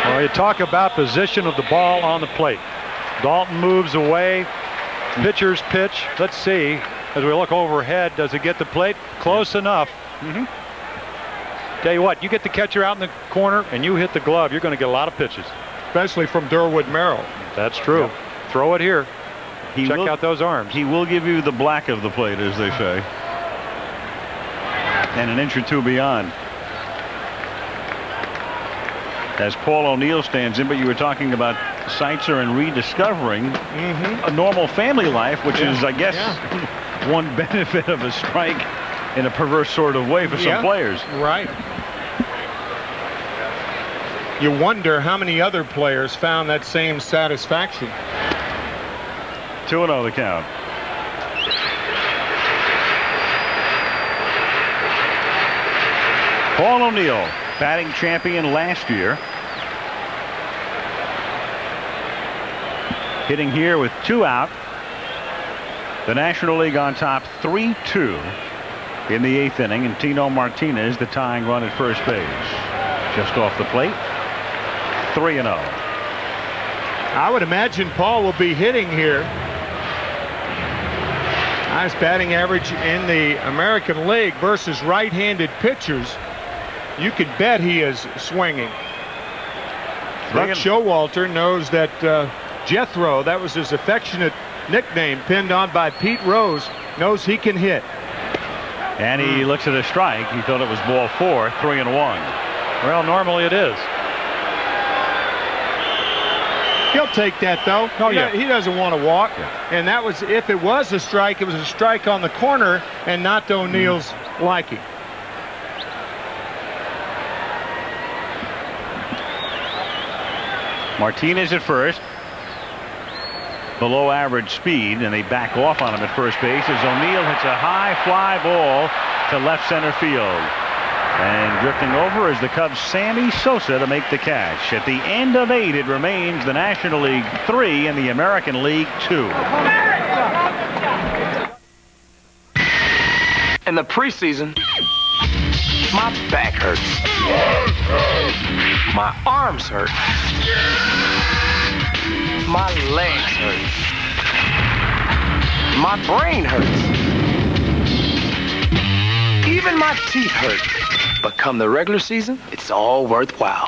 Well, you talk about position of the ball on the plate. Dalton moves away. Pitcher's pitch. Let's see. As we look overhead, does it get the plate? Close enough. Tell you what, you get the catcher out in the corner and you hit the glove, you're going to get a lot of pitches. Especially from Durwood Merrill. That's true. Yep. Throw it here. Check out those arms. He will give you the black of the plate, as they say. And an inch or 2 beyond. As Paul O'Neill stands in, but you were talking about Seitzer and rediscovering a normal family life, which is, I guess, one benefit of a strike in a perverse sort of way for some players. Right. You wonder how many other players found that same satisfaction. 2-0 the count. Paul O'Neill, batting champion last year. Hitting here with 2 out. The National League on top 3-2 in the 8th inning, and Tino Martinez, the tying run at first base. Just off the plate, 3-0. I would imagine Paul will be hitting here. Highest batting average in the American League versus right-handed pitchers. You could bet he is swinging. Buck Showalter knows that Jethro, that was his affectionate nickname pinned on by Pete Rose, knows he can hit. And he looks at a strike. He thought it was ball 4, 3-1. Well, normally it is. He'll take that, though. Oh, yeah. He doesn't want to walk. Yeah. And that was, if it was a strike, it was a strike on the corner and not to O'Neill's liking. Martinez at first. Below average speed, and they back off on him at first base as O'Neill hits a high fly ball to left center field. And drifting over is the Cubs' Sammy Sosa to make the catch. At the end of 8, it remains the National League 3 and the American League 2. In the preseason, my back hurts. My arms hurt. My legs hurt. My brain hurts. Even my teeth hurt. But come the regular season, it's all worthwhile.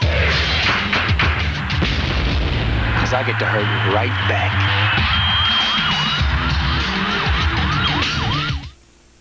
'Cause I get to hurt right back.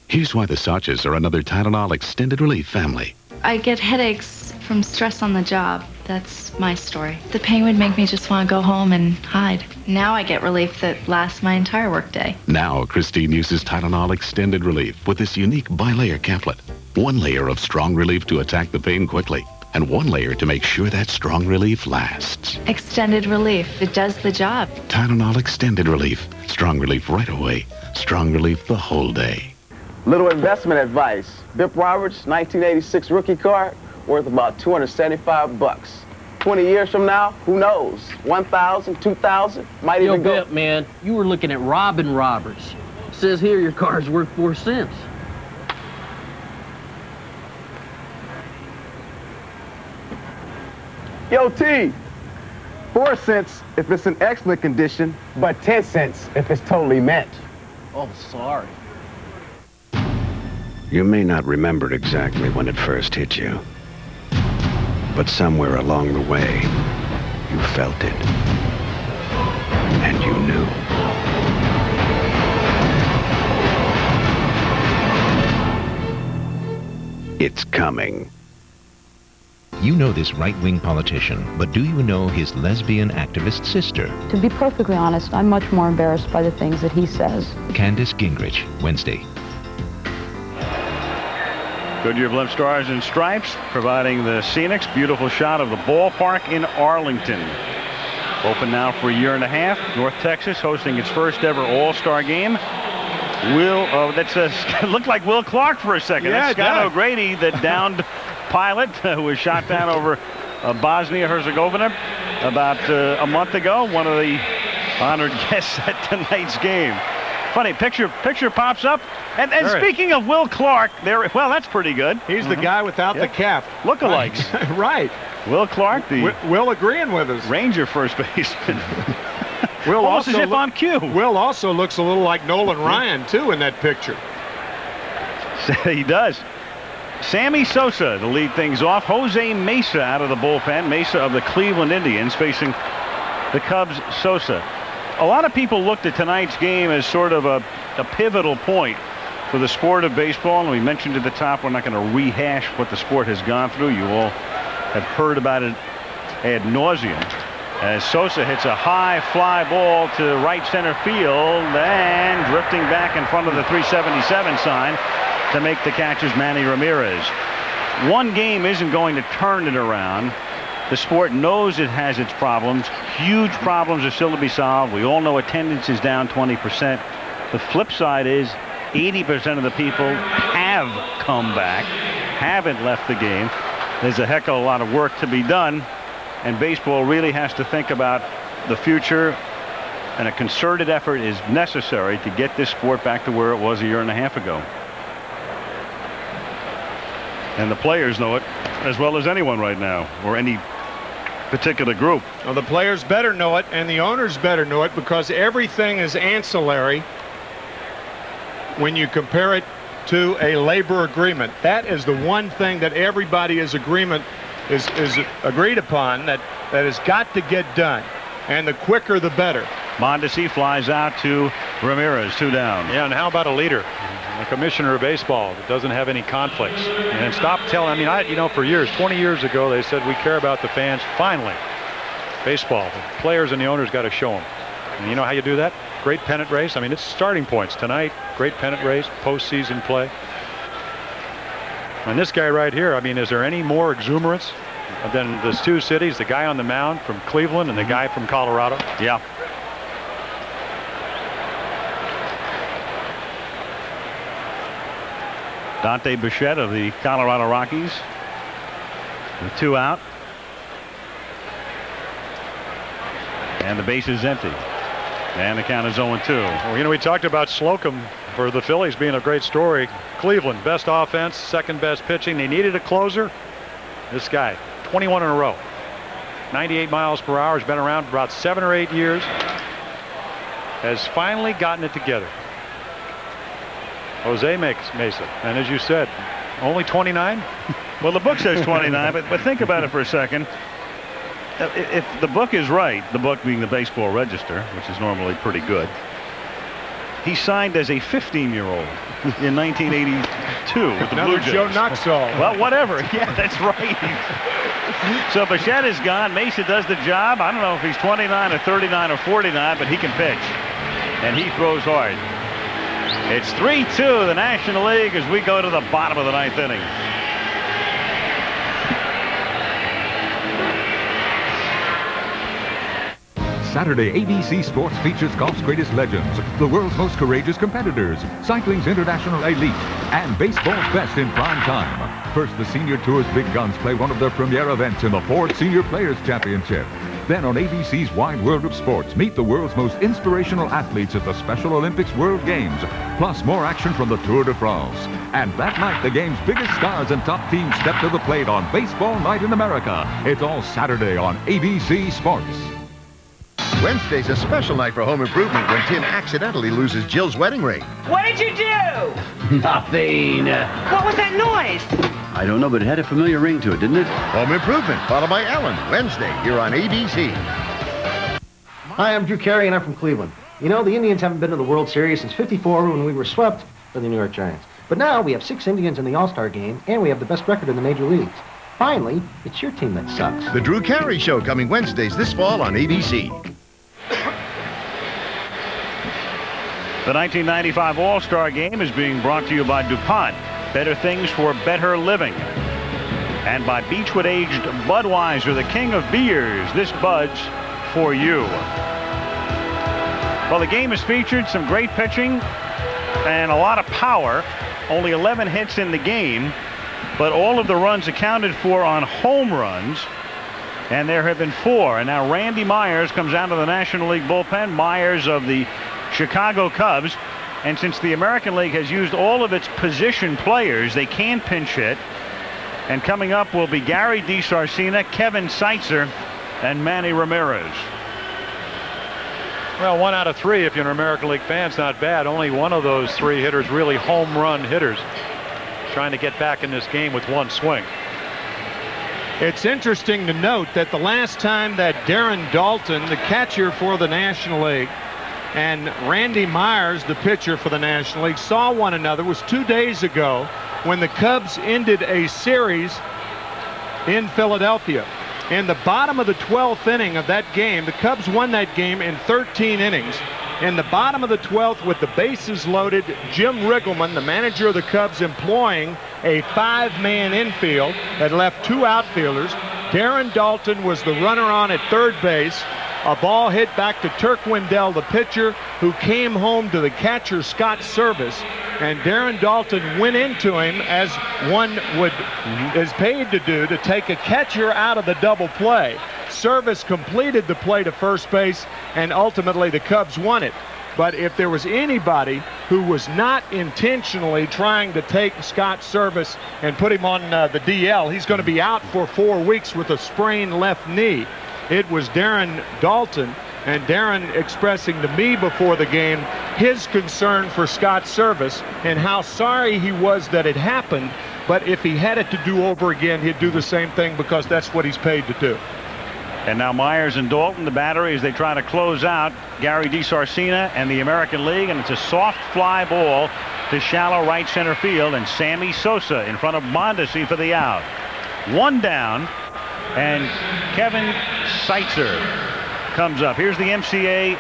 Here's why the Sachs are another Tylenol extended relief family. I get headaches from stress on the job. That's my story. The pain would make me just want to go home and hide. Now I get relief that lasts my entire workday. Now Christine uses Tylenol extended relief with this unique bi-layer caplet. One layer of strong relief to attack the pain quickly, and one layer to make sure that strong relief lasts. Extended relief. It does the job. Tylenol extended relief. Strong relief right away. Strong relief the whole day. Little investment advice. Bip Roberts, 1986 rookie card, worth about $275. 20 years from now, who knows? 1,000, 2,000, might even go. Bip, man, you were looking at Robin Roberts. Says here your card's worth 4 cents. Yo, T, 4 cents if it's in excellent condition, but 10 cents if it's totally mint. Oh, sorry. You may not remember exactly when it first hit you, but somewhere along the way, you felt it, and you knew. It's coming. You know this right-wing politician, but do you know his lesbian activist sister? To be perfectly honest, I'm much more embarrassed by the things that he says. Candace Gingrich, Wednesday. Goodyear Blimp Stars and Stripes providing the scenics. Beautiful shot of the ballpark in Arlington. Open now for a year and a half. North Texas hosting its first ever All-Star game. Looked like Will Clark for a second. Yeah, that's Scott O'Grady, the downed pilot who was shot down over Bosnia-Herzegovina about a month ago. One of the honored guests at tonight's game. Funny picture pops up, and speaking of Will Clark, well, that's pretty good. He's the guy without the cap. Lookalikes. Right. Will Clark, Will agreeing with us. Ranger first baseman. Will almost as if on cue. Will also looks a little like Nolan Ryan too in that picture. He does. Sammy Sosa to lead things off. Jose Mesa out of the bullpen. Mesa of the Cleveland Indians facing the Cubs' Sosa. A lot of people looked at tonight's game as sort of a pivotal point for the sport of baseball. And we mentioned at the top, we're not going to rehash what the sport has gone through. You all have heard about it ad nauseum. As Sosa hits a high fly ball to right center field and drifting back in front of the 377 sign to make the catch is Manny Ramirez. One game isn't going to turn it around. The sport knows it has its problems. Huge problems are still to be solved. We all know attendance is down 20%. The flip side is 80% of the people have come back, haven't left the game. There's a heck of a lot of work to be done, and baseball really has to think about the future and a concerted effort is necessary to get this sport back to where it was a year and a half ago. And the players know it as well as anyone right now, or any particular group. Well, the players better know it, and the owners better know it, because everything is ancillary when you compare it to a labor agreement. That is the one thing that everybody is agreed upon, that has got to get done, and the quicker the better. Mondesi flies out to Ramirez, 2 down. Yeah, and how about a leader, a commissioner of baseball that doesn't have any conflicts? And stop telling, for years, 20 years ago, they said we care about the fans. Finally, baseball, the players and the owners got to show them. And you know how you do that? Great pennant race. It's starting points tonight. Great pennant race, postseason play. And this guy right here, is there any more exuberance than the 2 cities, the guy on the mound from Cleveland and the guy from Colorado? Yeah. Dante Bichette of the Colorado Rockies with 2 out. And the base is empty. And the count is 0-2. Well, we talked about Slocum for the Phillies being a great story. Cleveland, best offense, second best pitching. They needed a closer. This guy, 21 in a row. 98 miles per hour. Has been around for about 7 or 8 years. Has finally gotten it together. Jose Mesa. And as you said, only 29? Well, the book says 29, but think about it for a second. If the book is right, the book being the Baseball Register, which is normally pretty good, he signed as a 15-year-old in 1982 with the Blue Jays. Joe Nuxall. Well, whatever. Yeah, that's right. So Bichette is gone. Mesa does the job. I don't know if he's 29 or 39 or 49, but he can pitch. And he throws hard. It's 3-2 the National League as we go to the bottom of the 9th inning. Saturday, ABC Sports features golf's greatest legends, the world's most courageous competitors, cycling's international elite, and baseball's best in prime time. First, the Senior Tour's big guns play one of their premier events in the Ford Senior Players Championship. Then on ABC's Wide World of Sports, meet the world's most inspirational athletes at the Special Olympics World Games, plus more action from the Tour de France. And that night, the game's biggest stars and top teams step to the plate on Baseball Night in America. It's all Saturday on ABC Sports. Wednesday's a special night for home improvement when Tim accidentally loses Jill's wedding ring. What did you do? Nothing. What was that noise? I don't know, but it had a familiar ring to it, didn't it? Home Improvement, followed by Ellen, Wednesday, here on ABC. Hi, I'm Drew Carey, and I'm from Cleveland. You know, the Indians haven't been to the World Series since '54 when we were swept by the New York Giants. But now we have 6 Indians in the All-Star game, and we have the best record in the major leagues. Finally, it's your team that sucks. The Drew Carey Show coming Wednesdays this fall on ABC. The 1995 All-Star Game is being brought to you by DuPont. Better things for better living. And by Beechwood Aged Budweiser, the king of beers. This Bud's for you. Well, the game has featured some great pitching and a lot of power. Only 11 hits in the game, but all of the runs accounted for on home runs. And there have been 4. And now Randy Myers comes out of the National League bullpen. Myers of the Chicago Cubs. And since the American League has used all of its position players, they can pinch hit. And coming up will be Gary DeSarcina, Kevin Seitzer, and Manny Ramirez. Well, 1 out of 3 if you're an American League fan, it's not bad. Only one of those 3 hitters really home run hitters, trying to get back in this game with 1 swing. It's interesting to note that the last time that Darren Dalton, the catcher for the National League, and Randy Myers, the pitcher for the National League, saw one another was 2 days ago when the Cubs ended a series in Philadelphia. In the bottom of the 12th inning of that game, the Cubs won that game in 13 innings. In the bottom of the 12th, with the bases loaded, Jim Riggleman, the manager of the Cubs, employing a 5-man infield that left 2 outfielders. Darren Dalton was the runner on at third base. A ball hit back to Turk Wendell, the pitcher, who came home to the catcher, Scott Service. And Darren Dalton went into him, as one is paid to do, to take a catcher out of the double play. Service completed the play to first base, and ultimately the Cubs won it. But if there was anybody who was not intentionally trying to take Scott Service and put him on the DL, he's going to be out for 4 weeks with a sprained left knee. It was Darren Dalton, and Darren expressing to me before the game his concern for Scott Service and how sorry he was that it happened. But if he had it to do over again, he'd do the same thing because that's what he's paid to do. And now Myers and Dalton, the battery, as they try to close out Gary DiSarcina and the American League. And it's a soft fly ball to shallow right center field. And Sammy Sosa in front of Mondesi for the out. One down. And Kevin Seitzer comes up. Here's the MCI.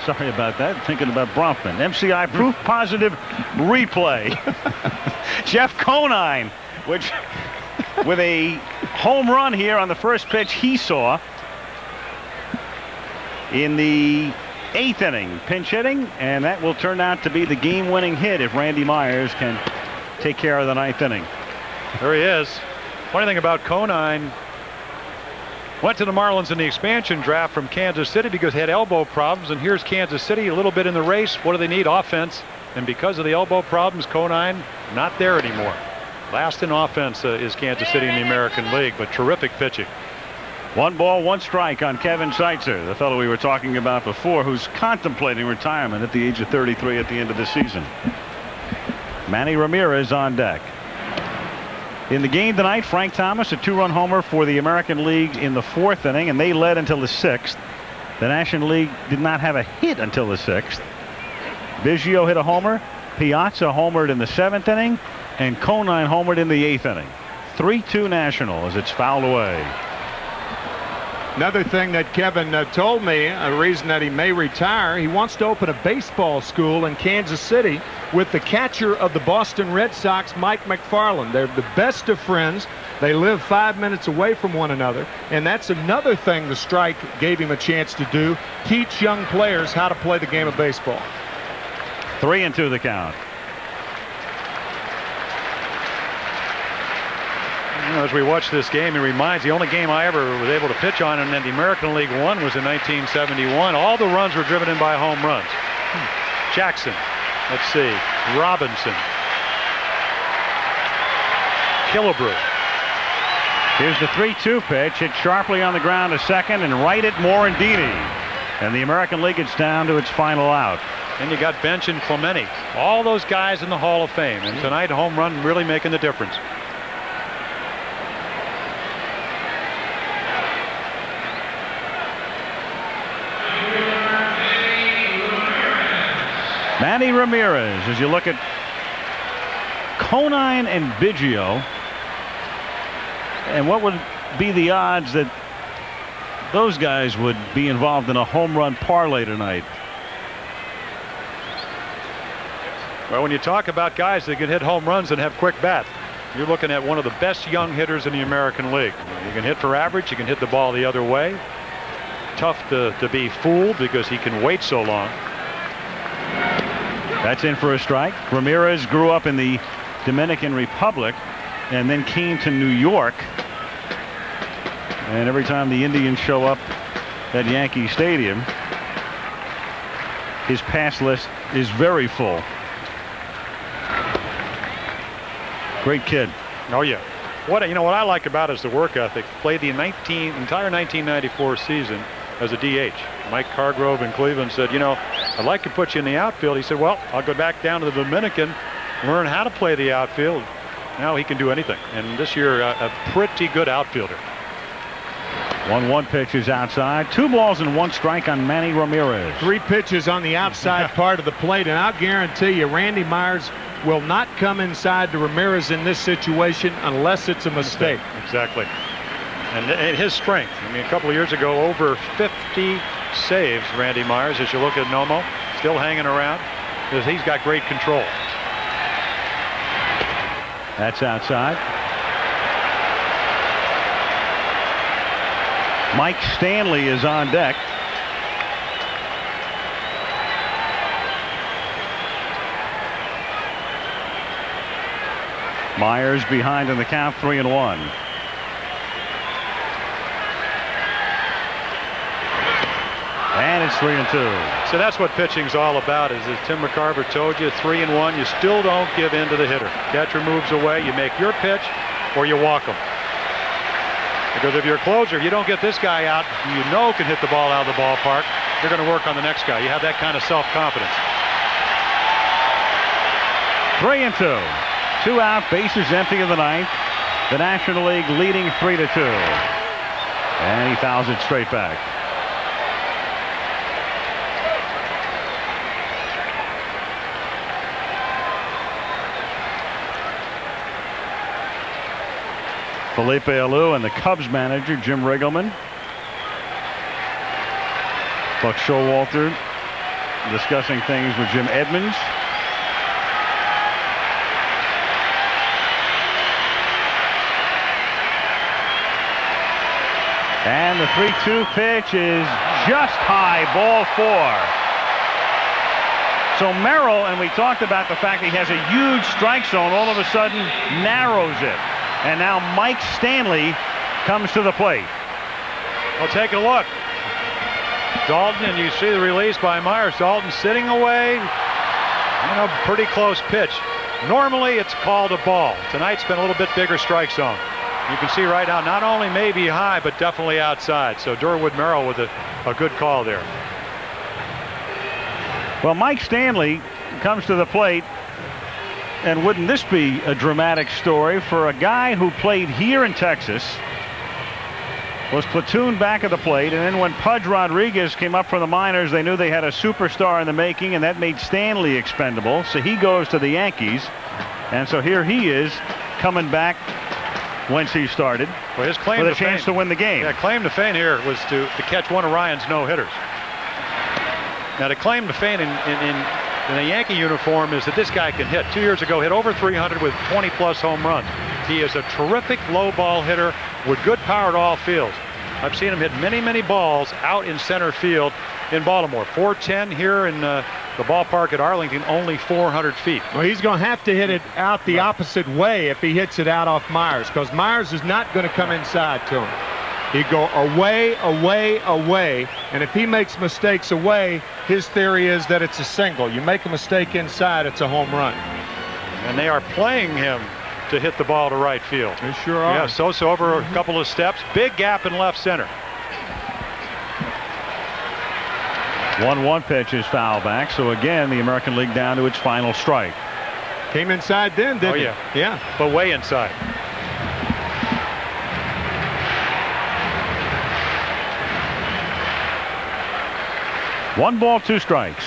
Sorry about that. Thinking about Bronfman. MCI proof positive replay. Jeff Conine, which with a home run here on the first pitch he saw in the 8th inning, pinch hitting, and that will turn out to be the game-winning hit if Randy Myers can take care of the 9th inning. There he is. Funny thing about Conine, went to the Marlins in the expansion draft from Kansas City because he had elbow problems, and here's Kansas City a little bit in the race. What do they need? Offense. And because of the elbow problems, Conine not there anymore. Last in offense is Kansas City in the American League, but terrific pitching. 1 ball, 1 strike on Kevin Seitzer, the fellow we were talking about before, who's contemplating retirement at the age of 33 at the end of the season. Manny Ramirez on deck. In the game tonight, Frank Thomas, a 2-run homer for the American League in the 4th inning, and they led until the 6th. The National League did not have a hit until the 6th. Biggio hit a homer. Piazza homered in the 7th inning. And Conine homered in the 8th inning. 3-2 National as it's fouled away. Another thing that Kevin told me, a reason that he may retire, he wants to open a baseball school in Kansas City with the catcher of the Boston Red Sox, Mike McFarland. They're the best of friends. They live 5 minutes away from one another. And that's another thing the strike gave him a chance to do, teach young players how to play the game of baseball. 3-2 the count. As we watch this game, it reminds the only game I ever was able to pitch on, and then the American League won was in 1971. All the runs were driven in by home runs. Jackson, let's see, Robinson, Killebrew. Here's the 3-2 pitch, hit sharply on the ground to second and right at Morandini. And the American League gets down to its final out. And you got Bench and Clemente, all those guys in the Hall of Fame. And tonight, home run really making the difference. Manny Ramirez, as you look at Conine and Biggio, and what would be the odds that those guys would be involved in a home run parlay tonight? Well, when you talk about guys that can hit home runs and have quick bat, you're looking at one of the best young hitters in the American League. You can hit for average, you can hit the ball the other way. Tough to be fooled because he can wait so long. That's in for a strike. Ramirez grew up in the Dominican Republic and then came to New York. And every time the Indians show up at Yankee Stadium, his pass list is very full. Great kid. Oh yeah. What I like about it is the work ethic. Played the entire 1994 season as a DH. Mike Cargrove in Cleveland said, I'd like to put you in the outfield. He said, well, I'll go back down to the Dominican, learn how to play the outfield. Now he can do anything. And this year, a pretty good outfielder. 1-1 pitch is outside. 2 balls and 1 strike on Manny Ramirez. 3 pitches on the outside part of the plate, and I'll guarantee you Randy Myers will not come inside to Ramirez in this situation unless it's a mistake. Exactly. And his strength. I mean, a couple of years ago, over 50 saves, Randy Myers, as you look at Nomo, still hanging around, because he's got great control. That's outside. Mike Stanley is on deck. Myers behind in the count, 3-1. And it's 3-2. So that's what pitching's all about, is as Tim McCarver told you, 3-1, you still don't give in to the hitter. Catcher moves away, you make your pitch, or you walk him. Because if you're a closer, if you don't get this guy out, you know can hit the ball out of the ballpark, you're going to work on the next guy. You have that kind of self-confidence. 3-2. 2 out, bases empty in the ninth. The National League leading 3-2. And he fouls it straight back. Felipe Alou and the Cubs manager, Jim Riggleman. Buck Showalter discussing things with Jim Edmonds. And the 3-2 pitch is just high, ball 4. So Merrill, and we talked about the fact that he has a huge strike zone, all of a sudden narrows it. And now Mike Stanley comes to the plate. Well, take a look. Dalton, and you see the release by Myers. Dalton sitting away. Pretty close pitch. Normally, it's called a ball. Tonight's been a little bit bigger strike zone. You can see right now, not only maybe high, but definitely outside. So Durwood Merrill with a good call there. Well, Mike Stanley comes to the plate. And wouldn't this be a dramatic story for a guy who played here in Texas, was platooned back at the plate, and then when Pudge Rodriguez came up from the minors, they knew they had a superstar in the making, and that made Stanley expendable. So he goes to the Yankees, and so here he is coming back whence he started, well, his claim with a to chance fame, to win the game. Yeah, claim to fame here was to catch one of Ryan's no-hitters. Now, the claim to fame in a Yankee uniform is that this guy can hit. 2 years ago, hit over 300 with 20-plus home runs. He is a terrific low ball hitter with good power at all fields. I've seen him hit many, many balls out in center field in Baltimore. 410 here in the ballpark at Arlington, only 400 feet. Well, he's going to have to hit it out the opposite way if he hits it out off Myers, because Myers is not going to come inside to him. He'd go away, away, away, and if he makes mistakes away, his theory is that it's a single. You make a mistake inside, it's a home run. And they are playing him to hit the ball to right field. They sure are. Yeah, Sosa over a couple of steps. Big gap in left center. 1-1 pitch is foul back. So again, the American League down to its final strike. Came inside then, didn't he? Yeah. But way inside. One ball, 2 strikes.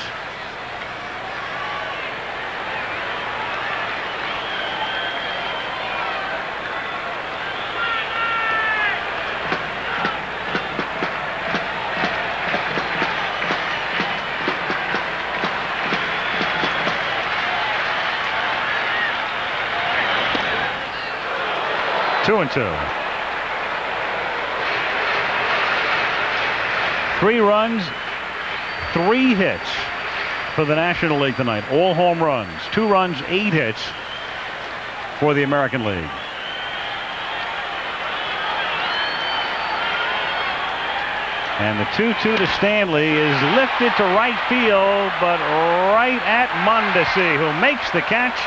Two and 2. 3 runs, 3 hits for the National League tonight. All home runs. 2 runs, 8 hits for the American League. And the 2-2 to Stanley is lifted to right field, but right at Mondesi, who makes the catch.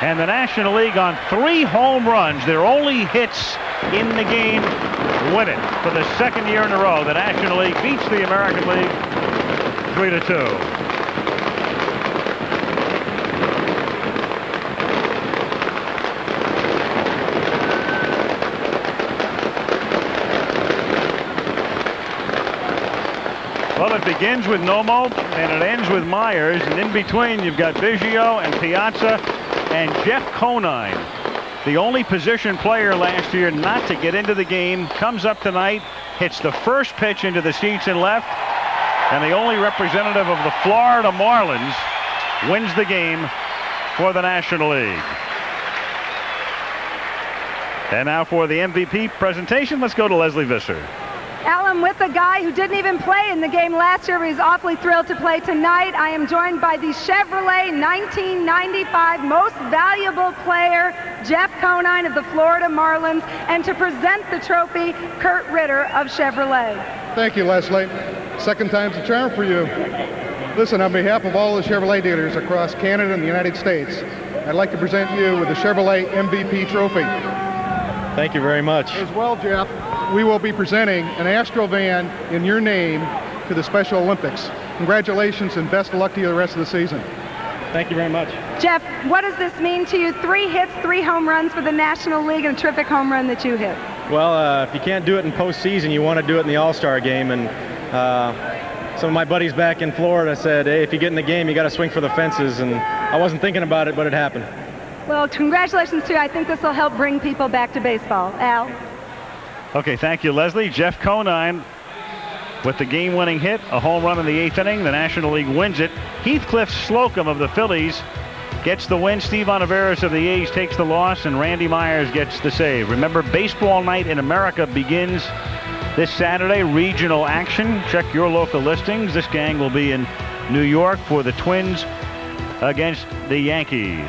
And the National League on 3 home runs, their only hits in the game, win it for the 2nd year in a row. The National League beats the American League 3-2. Well, it begins with Nomo and it ends with Myers, and in between you've got Biggio and Piazza and Jeff Conine, the only position player last year not to get into the game, comes up tonight, hits the first pitch into the seats in left, and the only representative of the Florida Marlins wins the game for the National League. And now for the MVP presentation, let's go to Leslie Visser. Al, I'm with a guy who didn't even play in the game last year, but he's awfully thrilled to play tonight. I am joined by the Chevrolet 1995 Most Valuable Player, Jeff Conine of the Florida Marlins, and to present the trophy, Kurt Ritter of Chevrolet. Thank you, Leslie. Second time's a charm for you. Listen, on behalf of all the Chevrolet dealers across Canada and the United States, I'd like to present you with the Chevrolet MVP trophy. Thank you very much. As well, Jeff, we will be presenting an Astro van in your name to the Special Olympics. Congratulations and best of luck to you the rest of the season. Thank you very much. Jeff, what does this mean to you? 3 hits, 3 home runs for the National League, and a terrific home run that you hit. Well, if you can't do it in postseason, you want to do it in the All-Star game. And some of my buddies back in Florida said, hey, if you get in the game, you got to swing for the fences. And I wasn't thinking about it, but it happened. Well, congratulations to you. I think this will help bring people back to baseball. Al? Okay, thank you, Leslie. Jeff Conine with the game-winning hit, a home run in the 8th inning. The National League wins it. Heathcliff Slocum of the Phillies gets the win. Steve Olivares of the A's takes the loss, and Randy Myers gets the save. Remember, Baseball Night in America begins this Saturday. Regional action. Check your local listings. This gang will be in New York for the Twins against the Yankees.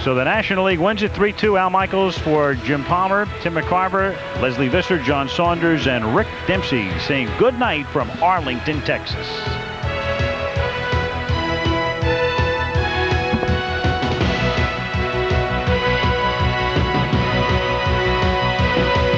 So the National League wins it 3-2. Al Michaels for Jim Palmer, Tim McCarver, Leslie Visser, John Saunders, and Rick Dempsey saying good night from Arlington, Texas.